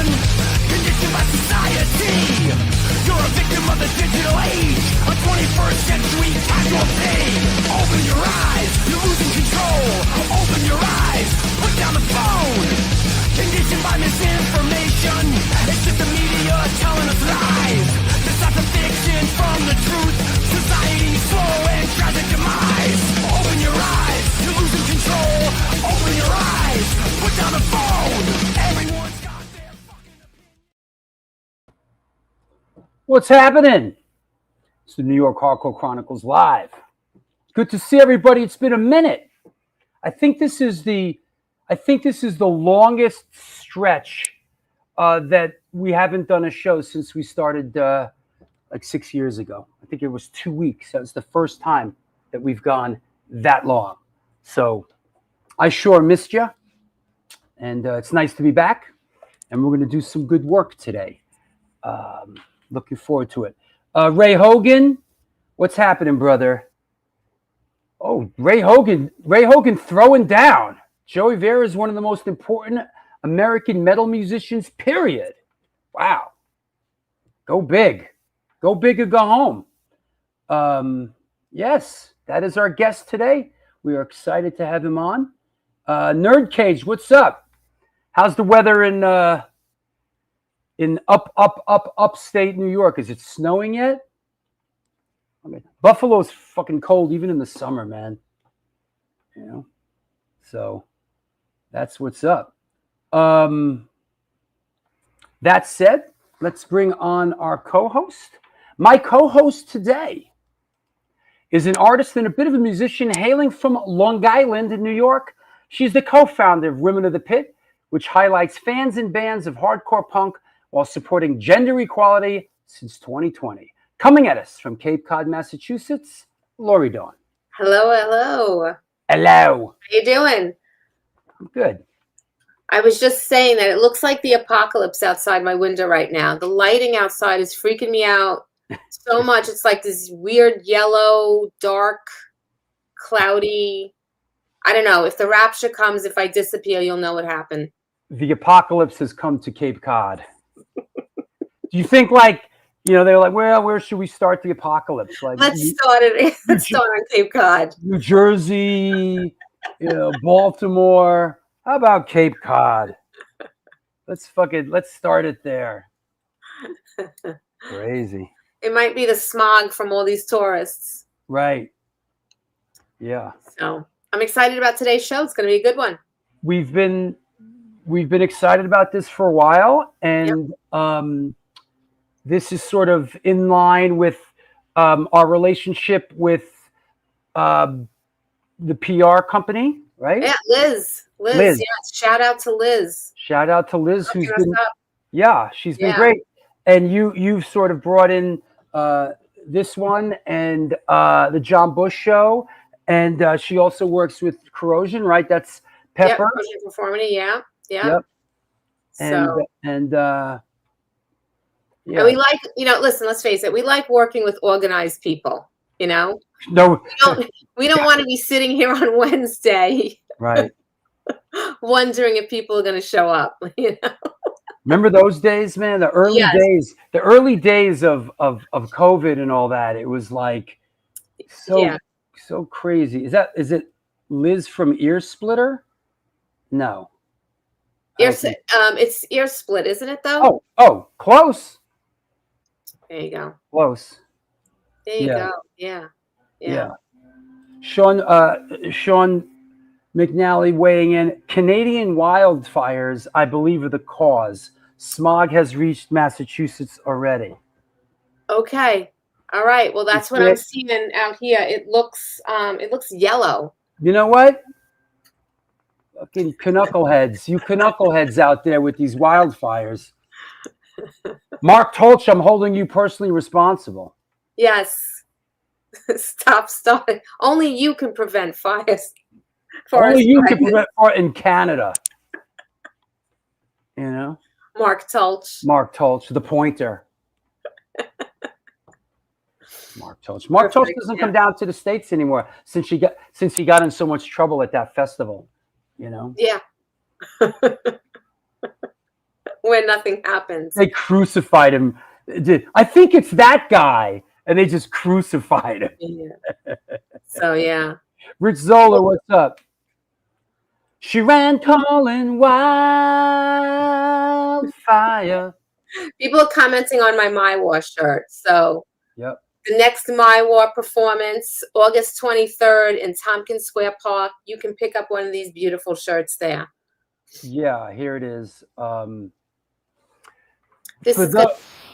conditioned by society. You're a victim of the digital age, a 21st century casualty. Open your eyes, you're losing control. Open your eyes, put down the phone. Conditioned by misinformation, it's just the media telling us lies. Decide the fiction from the truth. Society's slow and tragic demise. Open your eyes, you're losing control. Open your eyes, put down the phone. Everyone's got their fucking opinion. What's happening? It's the New York Hardcore Chronicles live. Good to see everybody. It's been a minute. I think this is the longest stretch that we haven't done a show since we started like 6 years ago. I think it was 2 weeks. That was the first time that we've gone that long. So I sure missed you. And it's nice to be back. And we're going to do some good work today. Looking forward to it. Ray Hogan, what's happening, brother? Oh, Ray Hogan throwing down. Joey Vera is one of the most important American metal musicians, period. Wow. Go big. Go big or go home. Yes, that is our guest today. We are excited to have him on. Nerd Cage, what's up? How's the weather in upstate New York? Is it snowing yet? I mean, Buffalo's fucking cold even in the summer, man. You know? So that's what's up. That said, let's bring on our co-host. My co-host today is an artist and a bit of a musician hailing from Long Island in New York. She's the co-founder of Women of the Pit, which highlights fans and bands of hardcore punk while supporting gender equality since 2020. Coming at us from Cape Cod, Massachusetts, Lori Dawn. Hello, hello. Hello. How you doing? I'm good. I was just saying that it looks like the apocalypse outside my window right now. The lighting outside is freaking me out so much. It's like this weird yellow, dark, cloudy. I don't know. If the rapture comes, if I disappear, you'll know what happened. The apocalypse has come to Cape Cod. Do you think, like, you know, they're like, well, where should we start the apocalypse? Like, Let's start on Cape Cod. New Jersey, you know, Baltimore. How about Cape Cod? Let's start it there. Crazy. It might be the smog from all these tourists. Right. Yeah. So I'm excited about today's show. It's going to be a good one. We've been excited about this for a while, and this is sort of in line with our relationship with the PR company, right? Yeah, Liz. Yes. Shout out to Liz. Shout out to Liz, she's been great. And you've sort of brought in this one and the John Bush show, and she also works with Corrosion, right? That's Pepper. Yep, Corrosion Conformity, yeah. Yep. So and we like, listen, let's face it, we like working with organized people, No, we don't want to be sitting here on Wednesday, right? Wondering if people are going to show up. Remember those days, man? The early days of COVID and all that. It was like so crazy. Is it Liz from Ear Splitter? No. It's Ear Split, isn't it though? Oh, close. There you go. Close. There you go. Yeah. Sean McNally weighing in. Canadian wildfires, I believe, are the cause. Smog has reached Massachusetts already. Okay. All right. Well, that's what I'm seeing out here. It looks yellow. You know what? Fucking knuckleheads. You knuckleheads out there with these wildfires. Mark Tolch, I'm holding you personally responsible. Yes. Stop starting. Only you can prevent fires. Only you can prevent fire in Canada. You know? Mark Tolch, the pointer. Mark Tolch. Mark Tolch doesn't come down to the States anymore since he got in so much trouble at that festival. You know? Yeah. where nothing happens. They crucified him. I think it's that guy, and they just crucified him. Yeah. So yeah. Rich Zola, what's up? She ran calling wildfire. People are commenting on my War shirt. So Yep. the next My War performance, August 23rd in Tompkins Square Park. You can pick up one of these beautiful shirts there. Yeah, here it is. This is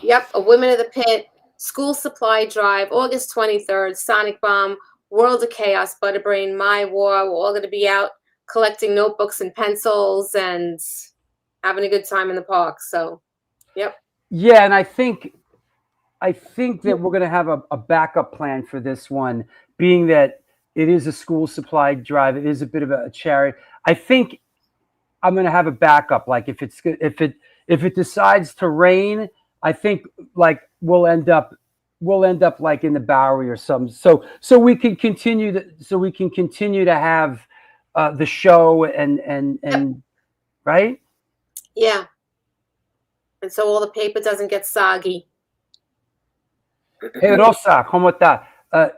yep, a Women of the Pit school supply drive, August 23rd, Sonic Bomb, World of Chaos, Butterbrain, My War. We're all going to be out collecting notebooks and pencils and having a good time in the park. So, yep. Yeah, and I think that we're going to have a backup plan for this one, being that it is a school supply drive. It is a bit of a charity. I think I'm going to have a backup. Like if it decides to rain, I think like we'll end up like in the Bowery or something. So we can continue to have the show and Yep. Right? Yeah. And so all the paper doesn't get soggy. Hey Rosa, ¿cómo está?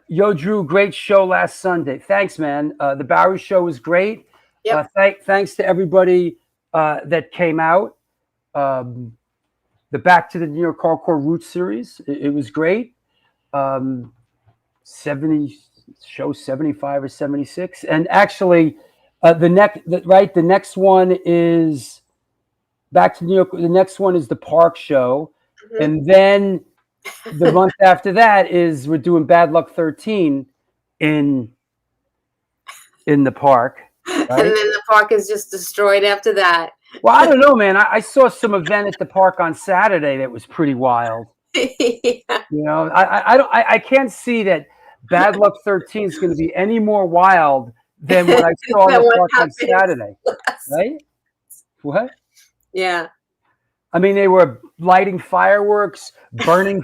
Yo, Drew, great show last Sunday. Thanks, man. The Bowery show was great. Yep. Thanks to everybody that came out. The Back to the New York Hardcore Roots series, it was great. 75 or 76, and actually, the next one is Back to New York. The next one is the Park show, and then the month after that is we're doing Bad Luck 13 in the park. Right? And then the park is just destroyed after that. Well, I don't know, man. I saw some event at the park on Saturday that was pretty wild. Yeah. You know, I can't see that Bad Luck 13 is going to be any more wild than what I saw at the park on Saturday. Right? What? Yeah. I mean, they were lighting fireworks, burning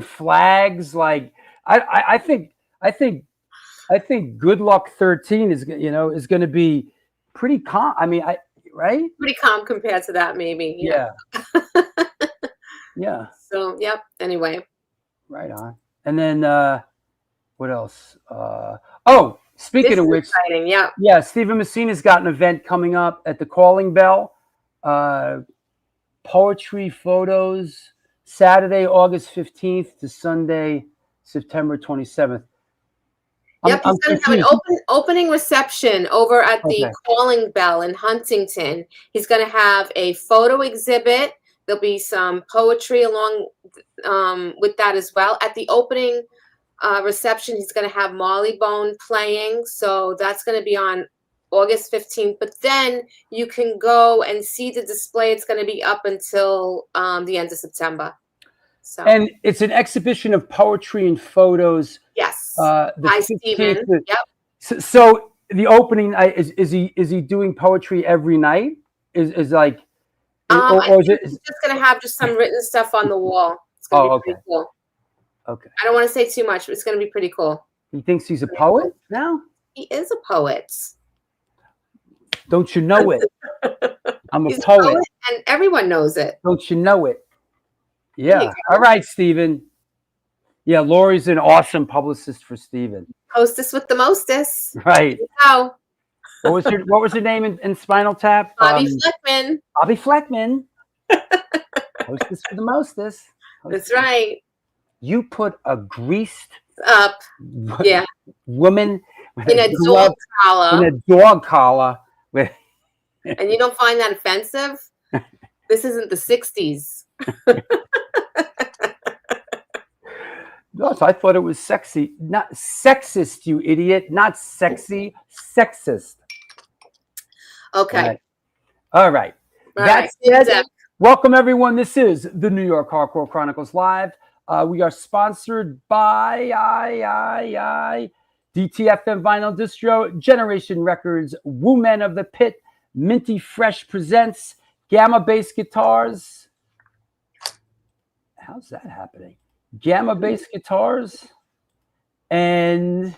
flags. Like I think Good Luck 13 is going to be pretty calm. I mean, right? Pretty calm compared to that, maybe. Yeah. Yeah. So, yep. Anyway. Right on. And then what else? Speaking of which, exciting. Yeah. Yeah, Stephen Messina's got an event coming up at the Calling Bell. Poetry photos, Saturday, August 15th to Sunday, September 27th. Yep, he's going to have an opening reception over at the Calling Bell in Huntington. He's going to have a photo exhibit. There'll be some poetry along with that as well. At the opening reception, he's going to have Marley Bone playing. So that's going to be on August 15th. But then you can go and see the display. It's going to be up until the end of September. So. And it's an exhibition of poetry and photos. Yes. Hi, Stephen. Yep. So the opening is he doing poetry every night? Is like, I think he's just gonna have just some written stuff on the wall. It's gonna be pretty cool. Okay. I don't want to say too much, but it's gonna be pretty cool. He thinks he's a poet now? He is a poet. Don't you know it? I'm He's a poet, and everyone knows it. Don't you know it? Yeah. All right, Stephen. Yeah, Lori's an awesome publicist for Stephen. Hostess with the mostest. Right. Wow. What was her name in Spinal Tap? Bobby Fleckman. Bobby Fleckman. Hostess for the mostest. That's right. You put a greased up woman in a dog collar. In a dog collar. And you don't find that offensive? This isn't the 60s. No, so I thought it was sexy. Not sexist, you idiot. Not sexy. Sexist. Okay. All right. That's it. Welcome, everyone. This is the New York Hardcore Chronicles Live. We are sponsored by DTFM Vinyl Distro, Generation Records, Women of the Pit, Minty Fresh Presents, Gamma Bass Guitars. How's that happening? Gamma Bass Guitars, and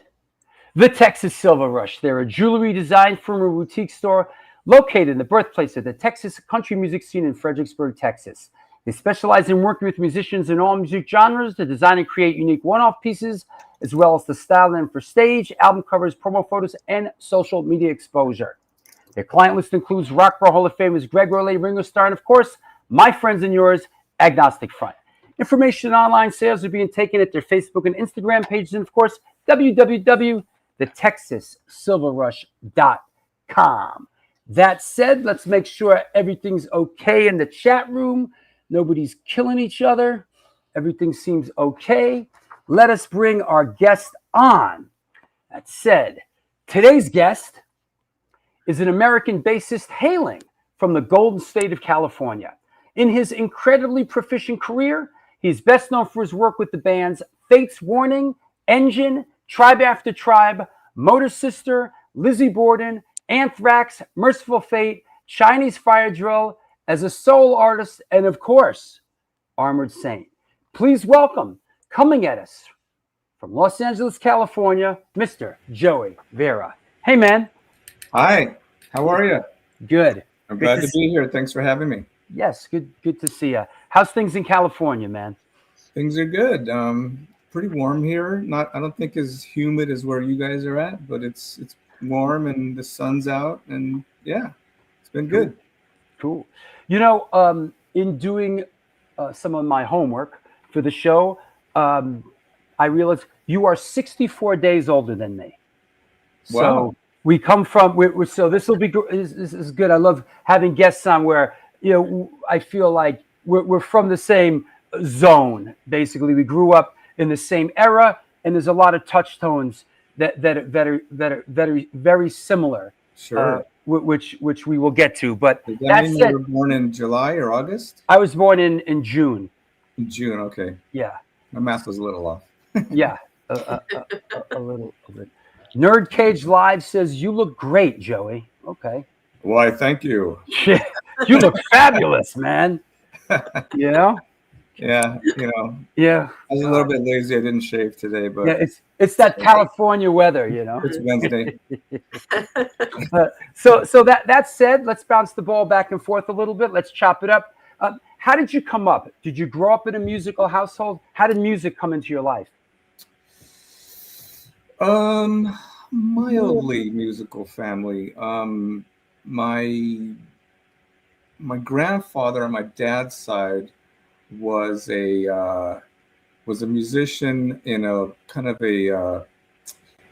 the Texas Silver Rush. They're a jewelry design from a boutique store located in the birthplace of the Texas country music scene in Fredericksburg, Texas. They specialize in working with musicians in all music genres to design and create unique one-off pieces, as well as to style them for stage, album covers, promo photos, and social media exposure. Their client list includes Rock and Roll Hall of Famers Greg Orley, Ringo Starr, and of course, my friends and yours, Agnostic Front. Information and online sales are being taken at their Facebook and Instagram pages, and of course, www.thetexassilverrush.com. That said, let's make sure everything's okay in the chat room. Nobody's killing each other. Everything seems okay. Let us bring our guest on. That said, today's guest is an American bassist hailing from the Golden State of California. In his incredibly proficient career, he's best known for his work with the bands Fates Warning, Engine, Tribe After Tribe, Motor Sister, Lizzie Borden, Anthrax, Merciful Fate, Chinese Fire Drill, as a solo artist, and of course, Armored Saint. Please welcome, coming at us from Los Angeles, California, Mr. Joey Vera. Hey, man. Hi, how are you? Good. I'm glad to be here. Thanks for having me. Yes, good to see you. How's things in California, man? Things are good. Pretty warm here. I don't think as humid as where you guys are at, but it's warm and the sun's out, and yeah, it's been good. Cool. You know, in doing some of my homework for the show, I realized you are 64 days older than me. Wow. So we come from, so this will be, this is good. I love having guests on where, you know, I feel like we're from the same zone. Basically, we grew up in the same era, and there's a lot of touch tones that are very similar. Sure. Which we will get to. But does that mean you were born in July or August? I was born in June. In June, okay. Yeah. My math was a little off. Yeah, a little bit. Nerd Cage Live says you look great, Joey. Okay. Why, thank you. Yeah, you look fabulous, man. You know? Yeah, you know. Yeah. I was a little bit lazy. I didn't shave today, but yeah, it's that California weather, you know. It's Wednesday. So that said, let's bounce the ball back and forth a little bit. Let's chop it up. How did you come up? Did you grow up in a musical household? How did music come into your life? Mildly musical family. My grandfather on my dad's side was a musician in a kind of a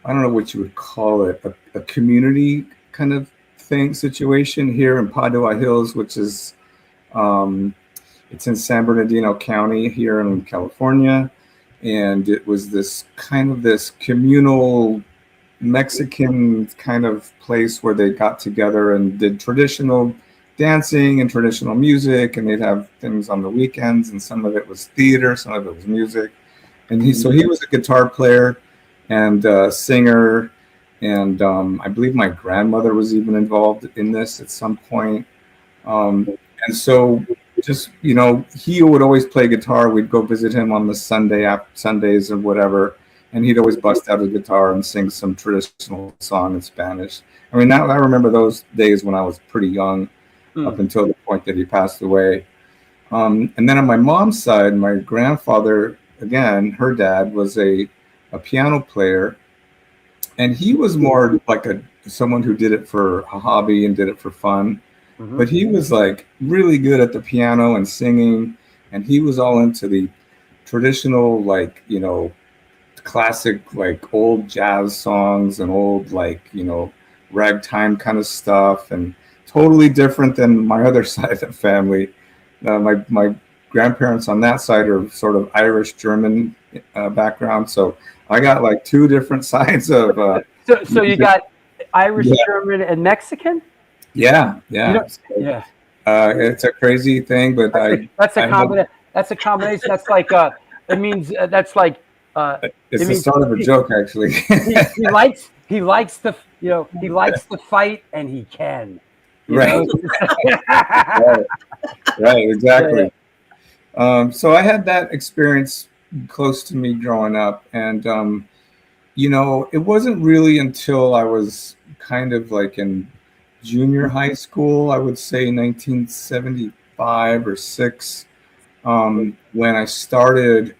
I don't know what you would call it, a community kind of situation here in Padua Hills, which is it's in San Bernardino County here in California. And it was this communal Mexican kind of place where they got together and did traditional dancing and traditional music, and they'd have things on the weekends, and some of it was theater, some of it was music. And he was a guitar player and singer, and I believe my grandmother was even involved in this at some point. And so just, you know, he would always play guitar. We'd go visit him on the Sundays or whatever, and he'd always bust out his guitar and sing some traditional song in Spanish. I mean, I remember those days when I was pretty young, up until the point that he passed away. And then on my mom's side, my grandfather, again, her dad was a piano player, and he was more like someone who did it for a hobby and did it for fun. Mm-hmm. But he was like really good at the piano and singing, and he was all into the traditional, like, you know, classic, like old jazz songs and old, like, you know, ragtime kind of stuff, and totally different than my other side of the family. My grandparents on that side are sort of Irish German background, so I got like two different sides of. So you got Irish, German, and Mexican. Yeah. Yeah. It's a crazy thing, but that's a combination. That's like it means that's like. It's the start of a joke, actually. he likes the fight, and he can. Right. Right. Exactly. So I had that experience close to me growing up, and you know, it wasn't really until I was kind of like in junior high school, I would say 1975 or 6, when I started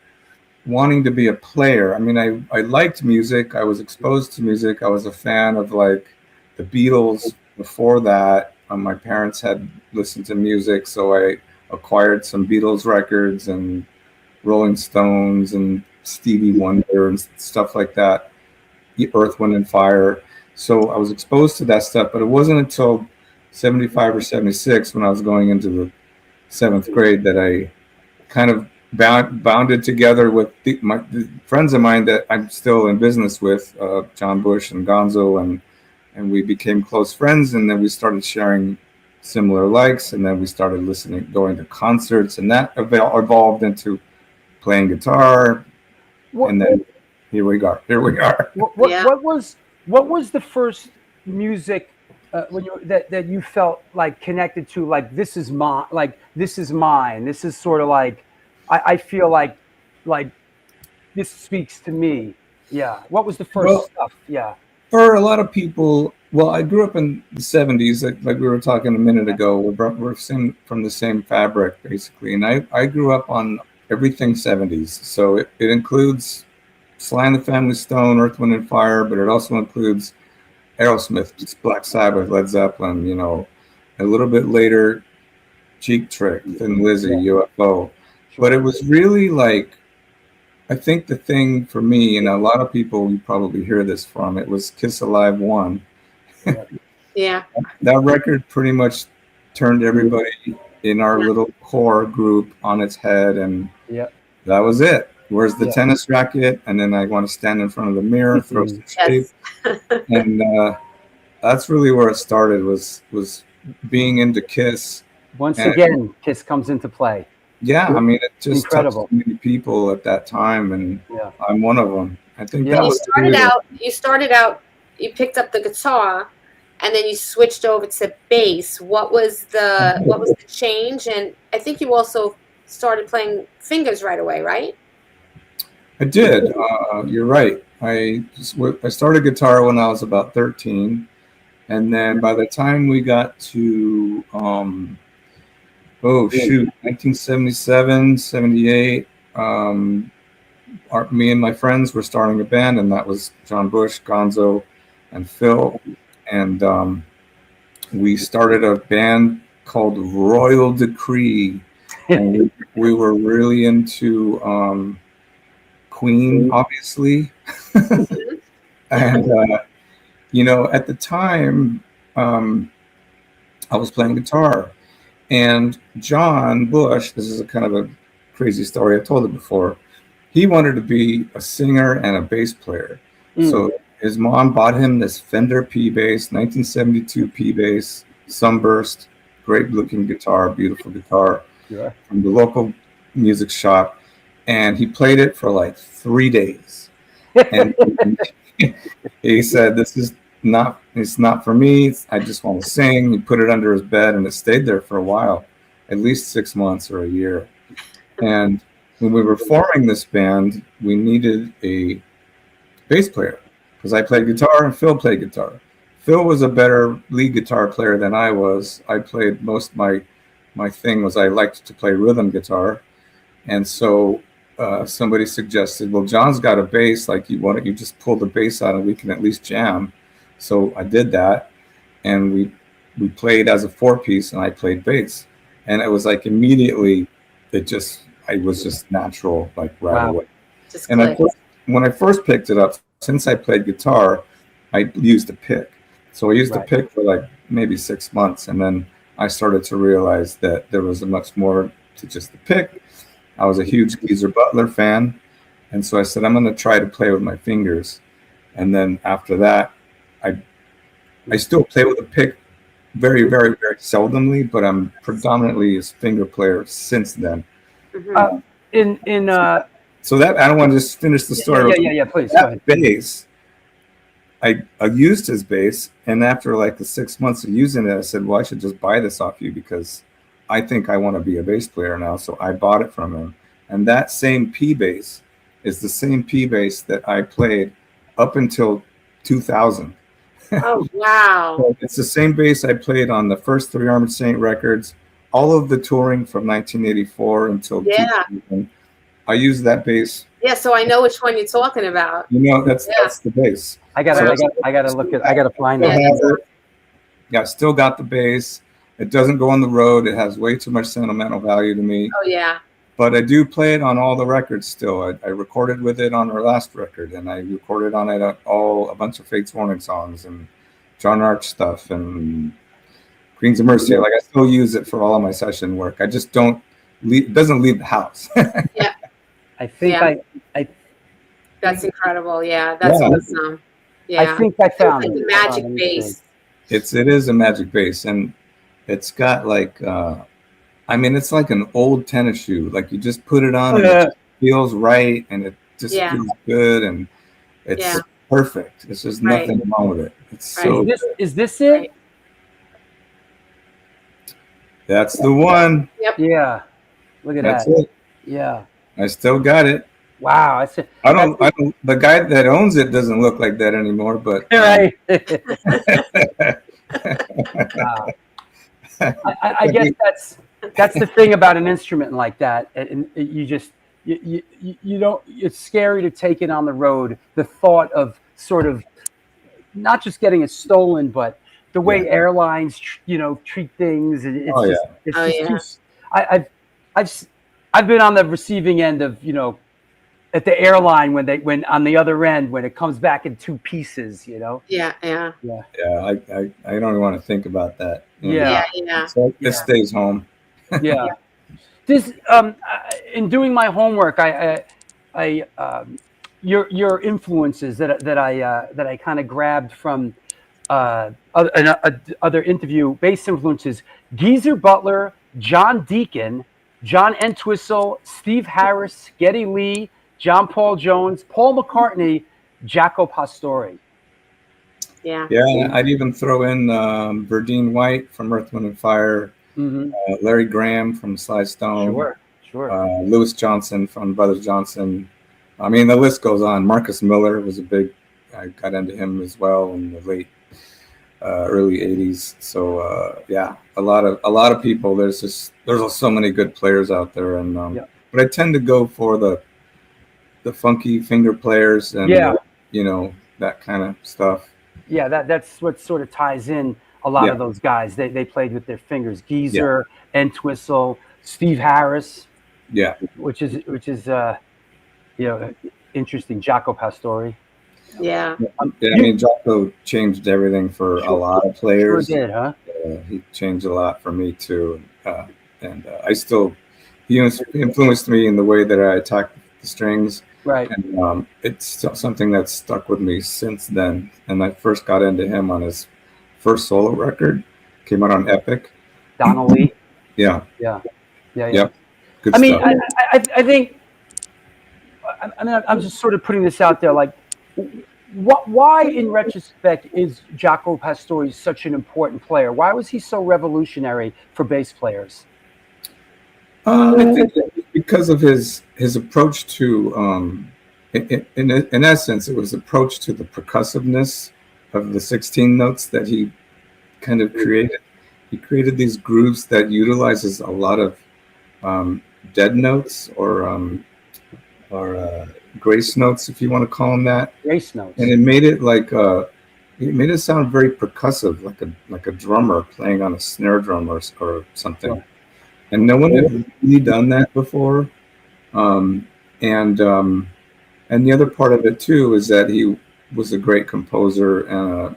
wanting to be a player. I mean, I liked music. I was exposed to music. I was a fan of like the Beatles before that. My parents had listened to music, so I acquired some Beatles records and Rolling Stones and Stevie Wonder and stuff like that, Earth, Wind and Fire. So I was exposed to that stuff, but it wasn't until 75 or 76 when I was going into the 7th grade that I kind of bounded together with the friends of mine that I'm still in business with, John Bush and Gonzo, and we became close friends, and then we started sharing similar likes, and then we started going to concerts, and that evolved into playing guitar, and then here we are. What was the first music when that you felt like connected to, like this is mine, this is sort of like I feel like this speaks to me. Yeah. What was the first stuff? Yeah. For a lot of people, well, I grew up in the 70s, like we were talking a minute ago. We're from the same fabric, basically. And I grew up on everything 70s. So it includes Sly and the Family Stone, Earth, Wind and Fire, but it also includes Aerosmith, Black Sabbath, Led Zeppelin, a little bit later, Cheap Trick, Thin Lizzy, UFO. But it was really like, I think the thing for me, and a lot of people you probably hear this from, it was Kiss Alive 1. Yeah. That record pretty much turned everybody in our little core group on its head, and that was it. Where's the tennis racket? And then I want to stand in front of the mirror, throw some shape. And that's really where it started, was being into Kiss. Once again, Kiss comes into play. Yeah, I mean, it just incredible. touched many people at that time, and I'm one of them. I think that you started out, you picked up the guitar, and then you switched over to bass. What was the change? And I think you also started playing fingers right away, right? I did. You're right. I started guitar when I was about 13, and then by the time we got to 1977, 78, me and my friends were starting a band, and that was John Bush, Gonzo, and Phil, and we started a band called Royal Decree, and we were really into Queen, obviously. And at the time, I was playing guitar, and John Bush, this is a kind of a crazy story, I told it before, he wanted to be a singer and a bass player. So his mom bought him this Fender P bass, 1972 P bass, Sunburst, great looking guitar, beautiful guitar, from the local music shop. And he played it for like 3 days. And he said, it's not for me. I just want to sing. He put it under his bed, and it stayed there for a while, at least 6 months or a year. And when we were forming this band, we needed a bass player, because I played guitar and Phil played guitar. Phil was a better lead guitar player than I was. I played most my thing was I liked to play rhythm guitar. And so somebody suggested, well, John's got a bass, like you just pull the bass out and we can at least jam. So I did that, and we played as a 4-piece, and I played bass, and it was like immediately it was just natural, like right away. And when I first picked it up, since I played guitar, I used a pick. So I used a pick for like maybe 6 months, and then I started to realize that there was much more to just the pick. I was a huge Geezer Butler fan, and so I said, I'm going to try to play with my fingers. And then after that, I still play with a pick very, very, very seldomly, but I'm predominantly a finger player since then. So that, I don't want to just finish the story. Yeah, please. That bass, I used his bass, and after like the 6 months of using it, I said, well, I should just buy this off you, because I think I want to be a bass player now. So I bought it from him. And that same P bass is the same P bass that I played up until 2000. Oh, wow. So it's the same bass I played on the first 3 Armored Saint records, all of the touring from 1984 until Yeah. 2000. I used that bass. Yeah, so I know which one you're talking about. You know, that's Yeah. that's the bass. I gotta look at. I gotta find Still that. have it. Yeah, still got the bass. It doesn't go on the road. It has way too much sentimental value to me. Oh, yeah. But I do play it on all the records still. I recorded with it on our last record, and I recorded on it a bunch of Fates Warning songs and John Arch stuff and Queens of Mercy. Like, I still use it for all of my session work. I just don't leave. It doesn't leave the house. Yeah. I think Yeah. I That's incredible. Yeah, that's Yeah. awesome. Yeah. I think I found It's it. like the magic Let me see. bass. It is a magic bass, and it's got like I mean, it's like an old tennis shoe. Like, you just put it on and it just feels right, and it just Yeah. feels good, and it's Yeah. perfect. It's just Right. nothing wrong with it. It's Right. so Is this it? Right. that's the one. Yeah. Look at That's that. it. Yeah. I still got it. Wow. I see. I don't. The guy that owns it doesn't look like that anymore. But Right. Wow. I guess that's the thing about an instrument like that, and you just you don't. It's scary to take it on the road. The thought of sort of not just getting it stolen, but the way airlines treat things. And it's Oh, just, yeah. it's Oh, just yeah. too. I've been on the receiving end of at the airline when on the other end when it comes back in 2 pieces. Yeah, yeah. yeah, I don't even want to think about that. Yeah. Yeah, yeah. So it stays home. Yeah. This in doing my homework, your influences that I kind of grabbed from other interview bass influences: Geezer Butler, John Deacon, John Entwistle, Steve Harris, Geddy Lee, John Paul Jones, Paul McCartney, Jaco Pastorius. Yeah. Yeah, I'd even throw in Verdine White from Earth, Wind and Fire, Mm-hmm. Larry Graham from Sly Stone, Sure. Louis Johnson from Brothers Johnson. I mean, the list goes on. Marcus Miller was I got into him as well in the late early 80s. So yeah, a lot of people. There's so many good players out there, and but I tend to go for the funky finger players and that kind of stuff. Yeah, that's what sort of ties in a lot of those guys. They played with their fingers. Geezer, Entwistle, Steve Harris. Yeah, which is interesting. Jaco Pastorius. Yeah. I mean, Jaco changed everything for a lot of players. Sure did, huh? He changed a lot for me too, and he influenced me in the way that I attack the strings. Right. And it's something that's stuck with me since then. And I first got into him on his first solo record, came out on Epic. Donnelly. Yeah. Yep. Good I mean, stuff. I think. I mean, I'm just sort of putting this out there. Like, why, in retrospect, is Jaco Pastorius such an important player? Why was he so revolutionary for bass players? I think because of his approach to, in essence, it was approach to the percussiveness of the 16 notes that he kind of created. He created these grooves that utilizes a lot of dead notes or grace notes, if you want to call them that. Grace notes. And it made it it made it sound very percussive, like a drummer playing on a snare drum or something. Sure. And no one had really done that before. And the other part of it too is that he was a great composer and a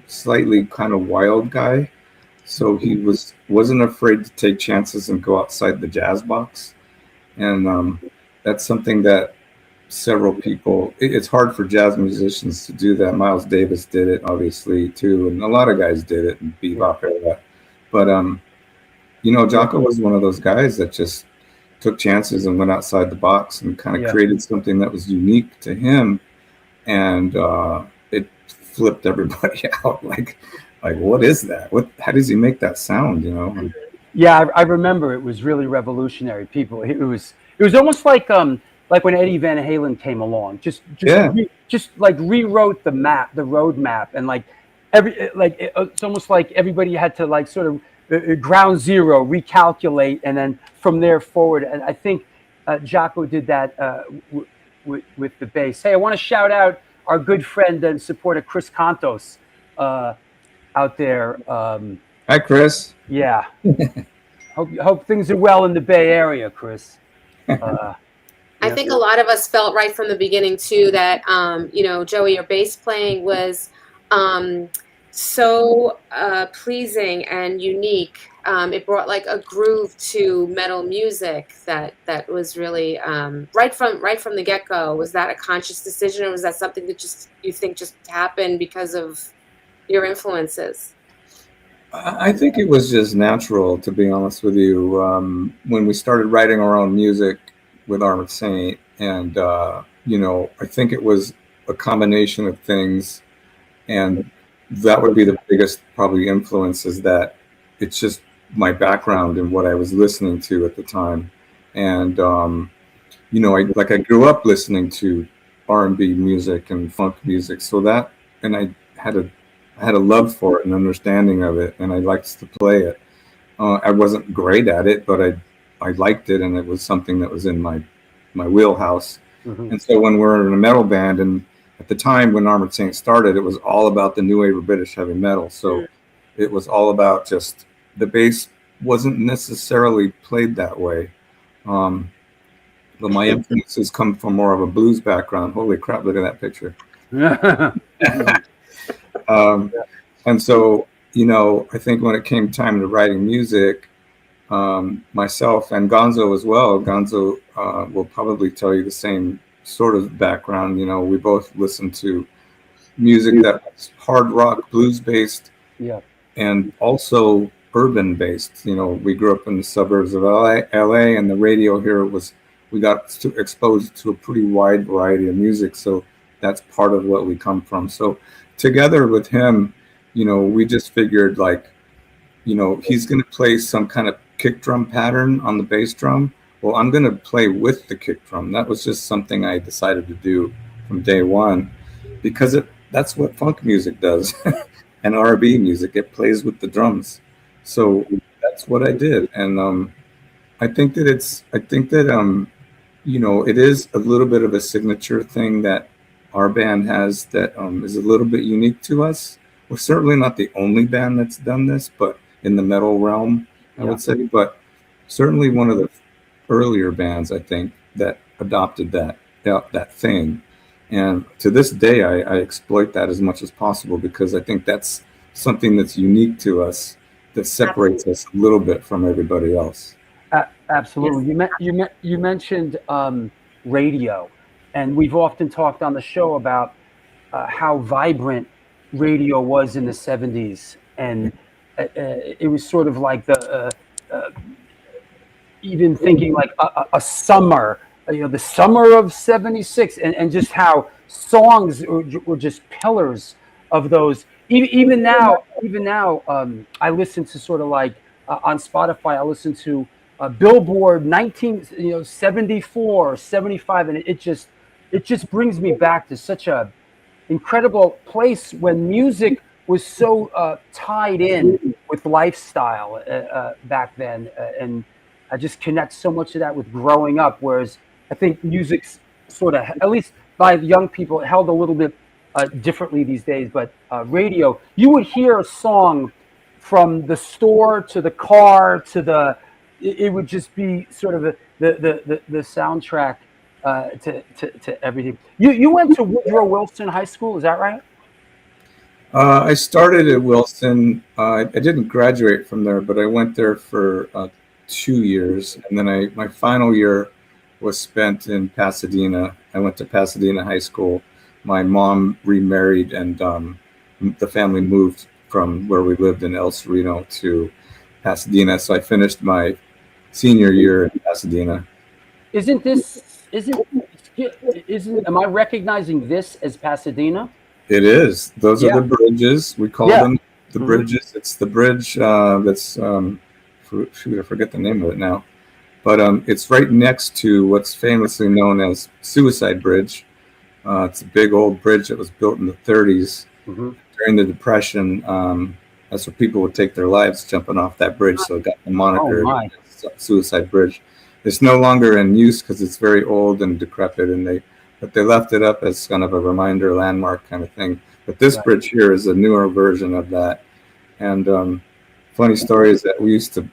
slightly kind of wild guy. So he wasn't afraid to take chances and go outside the jazz box. And that's something that several people, it's hard for jazz musicians to do that. Miles Davis did it, obviously, too. And a lot of guys did it in bebop era. But, Jaco was one of those guys that just took chances and went outside the box and kind of created something that was unique to him. And it flipped everybody out. Like, what is that? How does he make that sound, Yeah, I remember it was really revolutionary. People, it was almost like when Eddie Van Halen came along, just like rewrote the road map, and like it's almost like everybody had to like sort of ground zero, recalculate, and then from there forward. And I think Jocko did that with the bass. Hey, I want to shout out our good friend and supporter Chris Contos out there. Hi, Chris. Yeah. Hope things are well in the Bay Area, Chris. I think a lot of us felt right from the beginning too that Joey, your bass playing was so pleasing and unique. It brought like a groove to metal music that was really right from the get-go. Was that a conscious decision, or was that something that you think just happened because of your influences? I think it was just natural, to be honest with you. When we started writing our own music with Armored Saint, and I think it was a combination of things, and that would be the biggest probably influence, is that it's just my background and what I was listening to at the time. And I grew up listening to R&B music and funk music, so that, and I had a love for it and understanding of it, and I liked to play it. I wasn't great at it, but I liked it, and it was something that was in my wheelhouse. Mm-hmm. And so when we're in a metal band, and at the time when Armored Saint started, it was all about the new wave of British heavy metal. So it was all about just, the bass wasn't necessarily played that way. But my influences come from more of a blues background. Holy crap, look at that picture. And so, I think when it came time to writing music, myself and Gonzo as well, Gonzo will probably tell you the same sort of background. We both listened to music that was hard rock, blues based, and also urban based. We grew up in the suburbs of LA, and the radio here we got exposed to a pretty wide variety of music. So that's part of what we come from. So together with him, we just figured he's going to play some kind of kick drum pattern on the bass drum. Well, I'm going to play with the kick drum. That was just something I decided to do from day one, because that's what funk music does. And R&B music, it plays with the drums. So that's what I did. And I think that it is a little bit of a signature thing that our band has that is a little bit unique to us. We're certainly not the only band that's done this, but in the metal realm, I would say, but certainly one of the earlier bands, I think, that adopted that thing. And to this day, I exploit that as much as possible, because I think that's something that's unique to us, that separates us a little bit from everybody else. Absolutely. Yes. You mentioned radio, and we've often talked on the show about how vibrant radio was in the 70s, and it was sort of like the even thinking like a summer, the summer of 76, and just how songs were just pillars of those. Even now, I listen to sort of like on Spotify, I listen to Billboard 1974, 75, and it just brings me back to such a incredible place when music was so tied in with lifestyle back then, and I just connect so much of that with growing up. Whereas I think music's sort of, at least by young people, held a little bit differently these days. But radio, you would hear a song from the store to the car to it would just be sort of the soundtrack to everything. You went to Woodrow Wilson High School, is that right? I started at Wilson. I didn't graduate from there, but I went there for 2 years, and then my final year was spent in Pasadena. I went to Pasadena High School. My mom remarried, and the family moved from where we lived in El Sereno to Pasadena. So I finished my senior year in Pasadena. Am I recognizing this as Pasadena? It is. Those are the bridges. We call them the bridges. It's the bridge that's I forget the name of it now, but it's right next to what's famously known as Suicide Bridge. It's a big old bridge that was built in the 30s during the Depression, that's where people would take their lives jumping off that bridge. So it got the moniker Suicide Bridge. It's no longer in use because it's very old and decrepit, but they left it up as kind of a reminder, landmark kind of thing. But this bridge here is a newer version of that. And funny story is that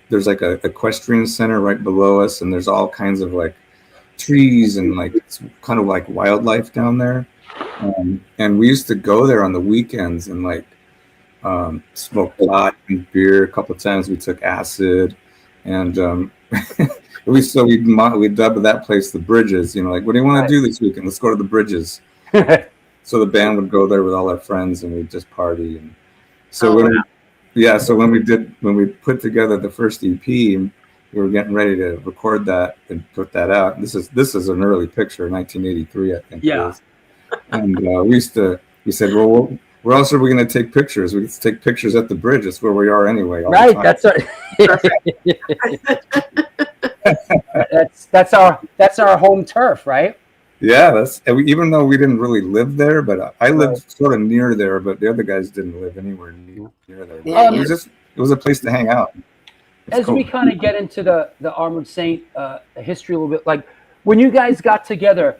there's like a equestrian center right below us, and there's all kinds of like trees and like it's kind of like wildlife down there. And we used to go there on the weekends and like smoke pot and beer. A couple of times we took acid, and we dubbed that place the Bridges. Like, what do you want to do this weekend? Let's go to the Bridges. So the band would go there with all our friends, and we'd just party. And so when we put together the first EP, we were getting ready to record that and put that out. This is an early picture, 1983, I think. Yeah. And we said, well, where else are we going to take pictures? We get to take pictures at the bridge. That's where we are anyway. Right. That's that's our home turf, right? Yeah. Even though we didn't really live there, but I lived sort of near there, but the other guys didn't live anywhere near there. It was a place to hang out. As we kind of get into the Armored Saint history a little bit, like when you guys got together,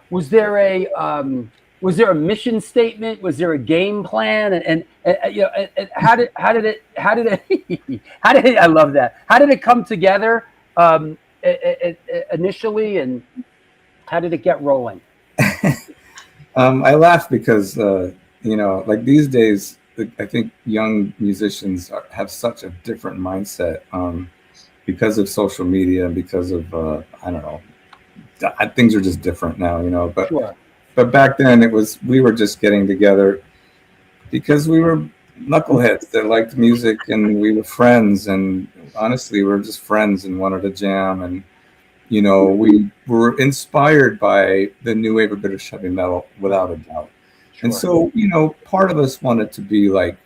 was there a mission statement? Was there a game plan? And how did it I love that. How did it come together initially, and how did it get rolling? I laugh because like these days, I think young musicians have such a different mindset because of social media and because of I don't know, things are just different now, but. Sure. But back then we were just getting together because we were knuckleheads that liked music, and we were friends, and honestly, we were just friends and wanted to jam. And, we were inspired by the new wave of British heavy metal without a doubt. Sure. And so, part of us wanted to be like,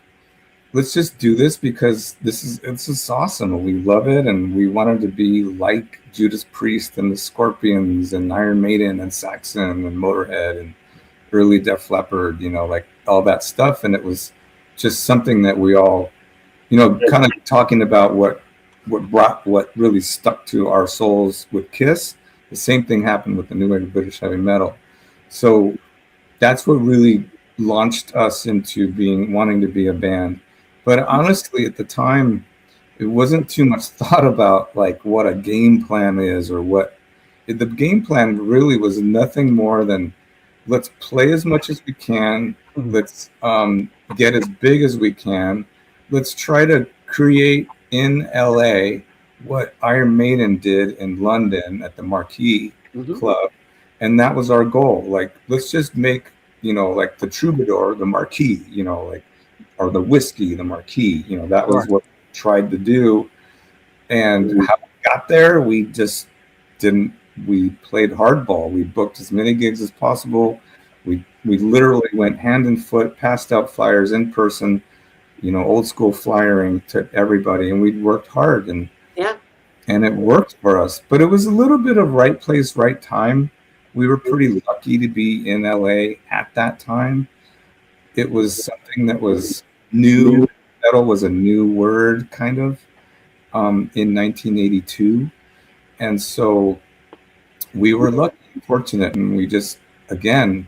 let's just do this because this is awesome and we love it. And we wanted to be like Judas Priest and the Scorpions and Iron Maiden and Saxon and Motorhead and early Def Leppard, like all that stuff. And it was just something that we all, kind of talking about what really stuck to our souls with Kiss. The same thing happened with the new wave of British heavy metal. So that's what really launched us into wanting to be a band. But honestly, at the time, it wasn't too much thought about like what a game plan is or what the game plan really was. Nothing more than let's play as much as we can. Let's get as big as we can. Let's try to create in LA what Iron Maiden did in London at the Marquee Club. And that was our goal. Like, let's just make, like the Troubadour, the Marquee, or the Whiskey, the Marquee, that was what we tried to do. And how we got there, we played hardball. We booked as many gigs as possible. We literally went hand and foot, passed out flyers in person, old school flyering to everybody. And we worked hard and it worked for us. But it was a little bit of right place, right time. We were pretty lucky to be in LA at that time. It was something that was new. Metal was a new word, kind of, in 1982. And so we were lucky and fortunate, and we just, again,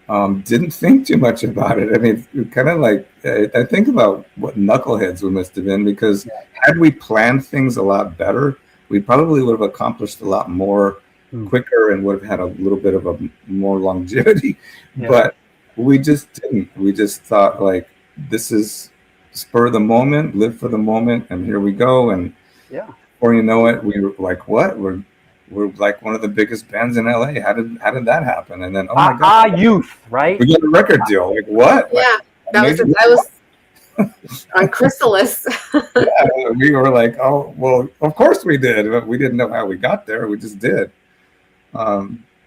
didn't think too much about it. I mean, kind of like, I think about what knuckleheads we must have been, because had we planned things a lot better, we probably would have accomplished a lot more quicker and would have had a little bit of a more longevity. But we just didn't. We just thought like, this is spur of the moment, live for the moment, and here we go. And before you know it, we were like, what? We're like one of the biggest bands in LA. How did that happen? And then my God, youth, right? We got a record deal. Like what? Yeah, like, that was on Chrysalis. We were like, oh well, of course we did, but we didn't know how we got there. We just did.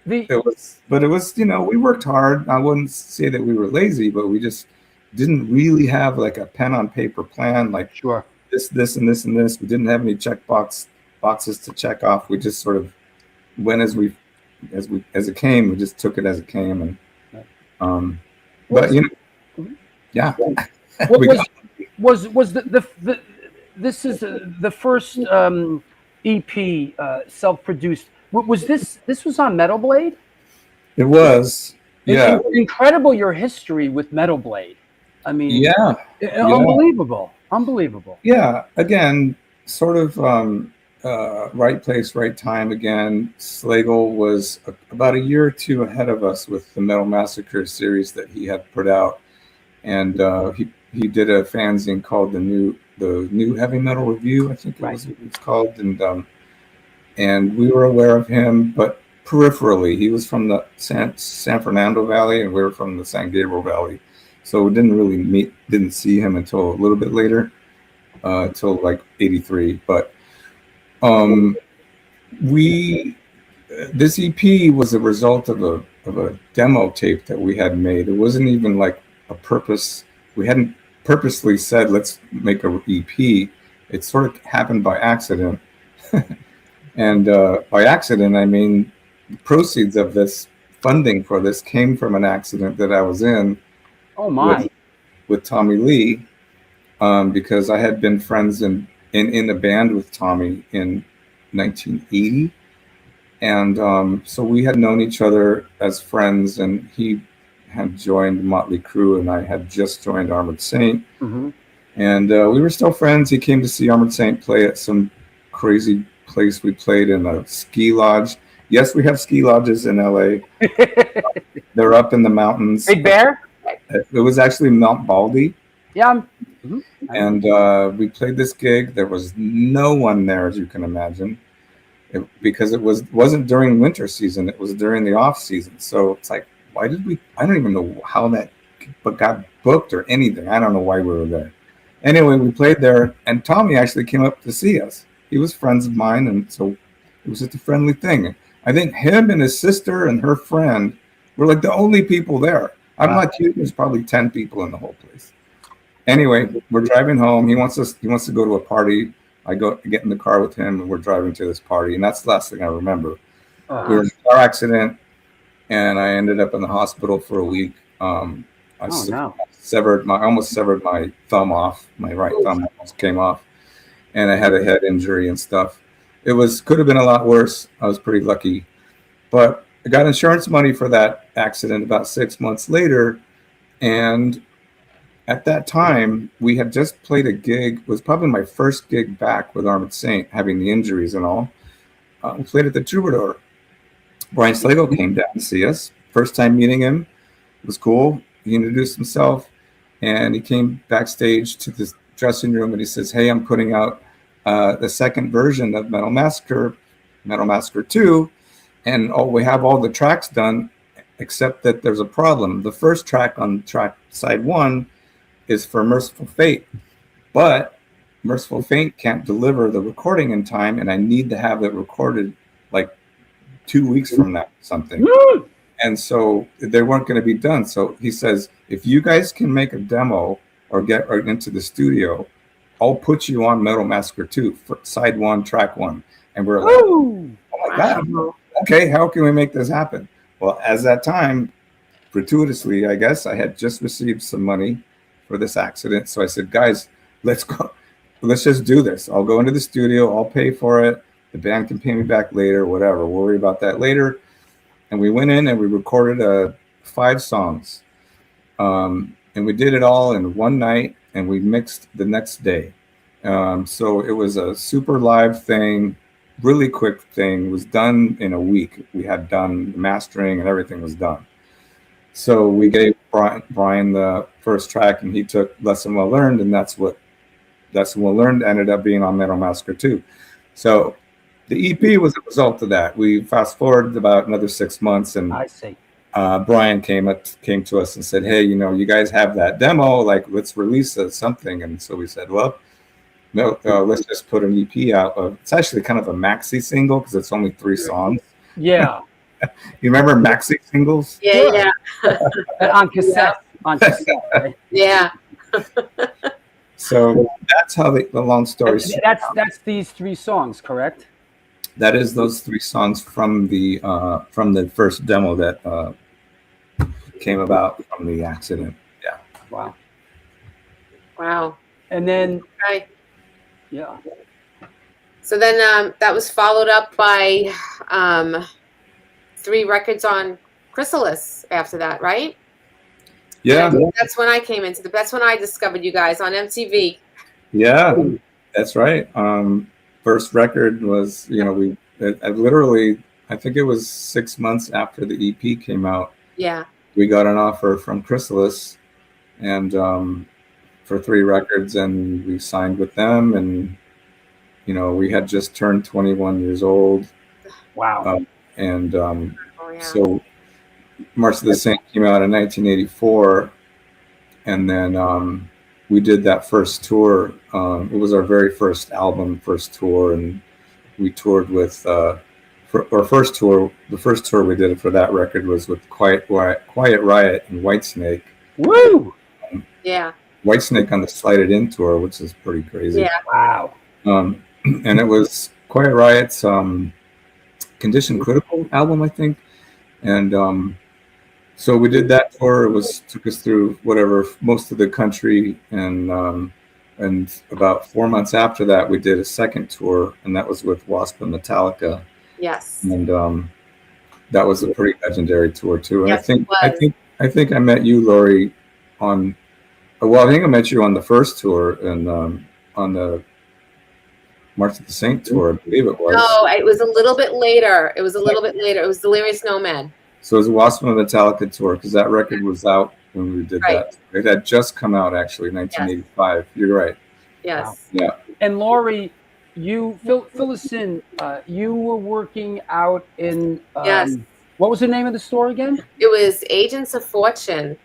It was, we worked hard. I wouldn't say that we were lazy, but we just didn't really have like a pen on paper plan. Like this and this and this. We didn't have any boxes to check off. We just sort of went as it came. We just took it as it came. And but Yeah. What We got- was the this is the first EP self-produced. Was this was on Metal Blade? it was. Yeah. Incredible your history with Metal Blade. I mean, Yeah. unbelievable, unbelievable. Yeah. Again, sort of right place, right time again. Slagle was about a year or two ahead of us with the Metal Massacre series that he had put out. And he did a fanzine called the new Heavy Metal Review, I think it was what it's called, and we were aware of him, but peripherally. He was from the San Fernando Valley, and we were from the San Gabriel Valley, so we didn't see him until a little bit later, until like '83. But this EP was a result of a demo tape that we had made. It wasn't even like a purpose. We hadn't purposely said let's make a EP. It sort of happened by accident. And by accident, I mean the proceeds of this funding for this came from an accident that I was in. Oh my! With Tommy Lee, because I had been friends in a band with Tommy in 1980, and so we had known each other as friends, and he had joined Motley Crue, and I had just joined Armored Saint, and we were still friends. He came to see Armored Saint play at some crazy place we played in a ski lodge. Yes, we have ski lodges in LA. They're up in the mountains. Big Bear? It was actually Mount Baldy. Yeah. And we played this gig. There was no one there, as you can imagine, because it wasn't during winter season. It was during the off season. So it's like, why did we? I don't even know how that got booked or anything. I don't know why we were there. Anyway, we played there, and Tommy actually came up to see us. He was friends of mine, and so it was just a friendly thing. I think him and his sister and her friend were like the only people there. I'm not kidding. There's probably 10 people in the whole place. Anyway, we're driving home. He wants to go to a party. I get in the car with him, and we're driving to this party. And that's the last thing I remember. We were in a car accident, and I ended up in the hospital for a week. I almost severed my thumb off. My right thumb almost came off, and I had a head injury and stuff. It could have been a lot worse. I was pretty lucky, but I got insurance money for that accident about 6 months later, and at that time we had just played a gig. It was probably my first gig back with Armored Saint, having the injuries and all. We played at the Troubadour. Brian Slagle came down to see us. First time meeting him. It was cool. He introduced himself, and he came backstage to this dressing room, and he says, "Hey, I'm putting out the second version of Metal Massacre 2, and we have all the tracks done, except that there's a problem. The first track on track side 1 is for Merciful Fate, but Merciful Fate can't deliver the recording in time, and I need to have it recorded like 2 weeks from now, something." And so they weren't going to be done. So he says, "If you guys can make a demo or get into the studio, I'll put you on Metal Massacre 2 for side 1, track 1. And we're like, "Oh my God, okay, how can we make this happen?" Well, as that time, gratuitously, I guess, I had just received some money for this accident. So I said, "Guys, let's go. Let's just do this. I'll go into the studio. I'll pay for it. The band can pay me back later, whatever. We'll worry about that later." And we went in and we recorded 5 songs. And we did it all in one night, and we mixed the next day. So it was a super live thing, really quick thing. It was done in a week. We had done mastering, and everything was done. So we gave Brian the first track, and he took Lesson Well Learned, and that's what Lesson Well Learned ended up being on Metal Massacre 2. So the EP was a result of that. We fast forwarded about another 6 months, and I see. Brian came to us and said, "Hey, you guys have that demo, like let's release something." And so we said, "Well, no, let's just put an EP out." It's actually kind of a maxi single because it's only 3 songs. Yeah. You remember maxi singles? Yeah. On cassette. On cassette, right? Yeah. So that's how the long story. That's these 3 songs, correct? That is those 3 songs from the first demo that came about from the accident. Yeah. Wow. Wow. And then, Okay. yeah. So then that was followed up by 3 records on Chrysalis after that, right? Yeah, That's when I came into that's when I discovered you guys on MTV. yeah, that's right. First record was, I literally, I think it was 6 months after the EP came out. Yeah. We got an offer from Chrysalis, and for 3 records, and we signed with them, and we had just turned 21 years old. Wow. And Oh, yeah. so March of the Saint came out in 1984, and then we did that first tour. It was our very first album, first tour, and we toured with for our first tour. The first tour we did for that record was with Quiet Riot and Whitesnake. Woo! Yeah. Whitesnake on the Slide It In tour, which is pretty crazy. Yeah. Wow. And it was Quiet Riot's Condition Critical album, I think. And so we did that tour. Took us through most of the country, and about 4 months after that, we did a second tour, and that was with Wasp and Metallica. Yes. And that was a pretty legendary tour too. And Yes, I think I met you, Lori, I think I met you on the first tour, and on the March of the Saint tour, I believe it was. No, it was a little bit later. It was Delirious Nomad. So it was a Wasp and Metallica tour, because that record was out when we did that. It had just come out, actually, 1985. Yes. You're right. Yes. Wow. Yeah. And Lori, you fill us in. You were working out in yes. What was the name of the store again? It was Agents of Fortune.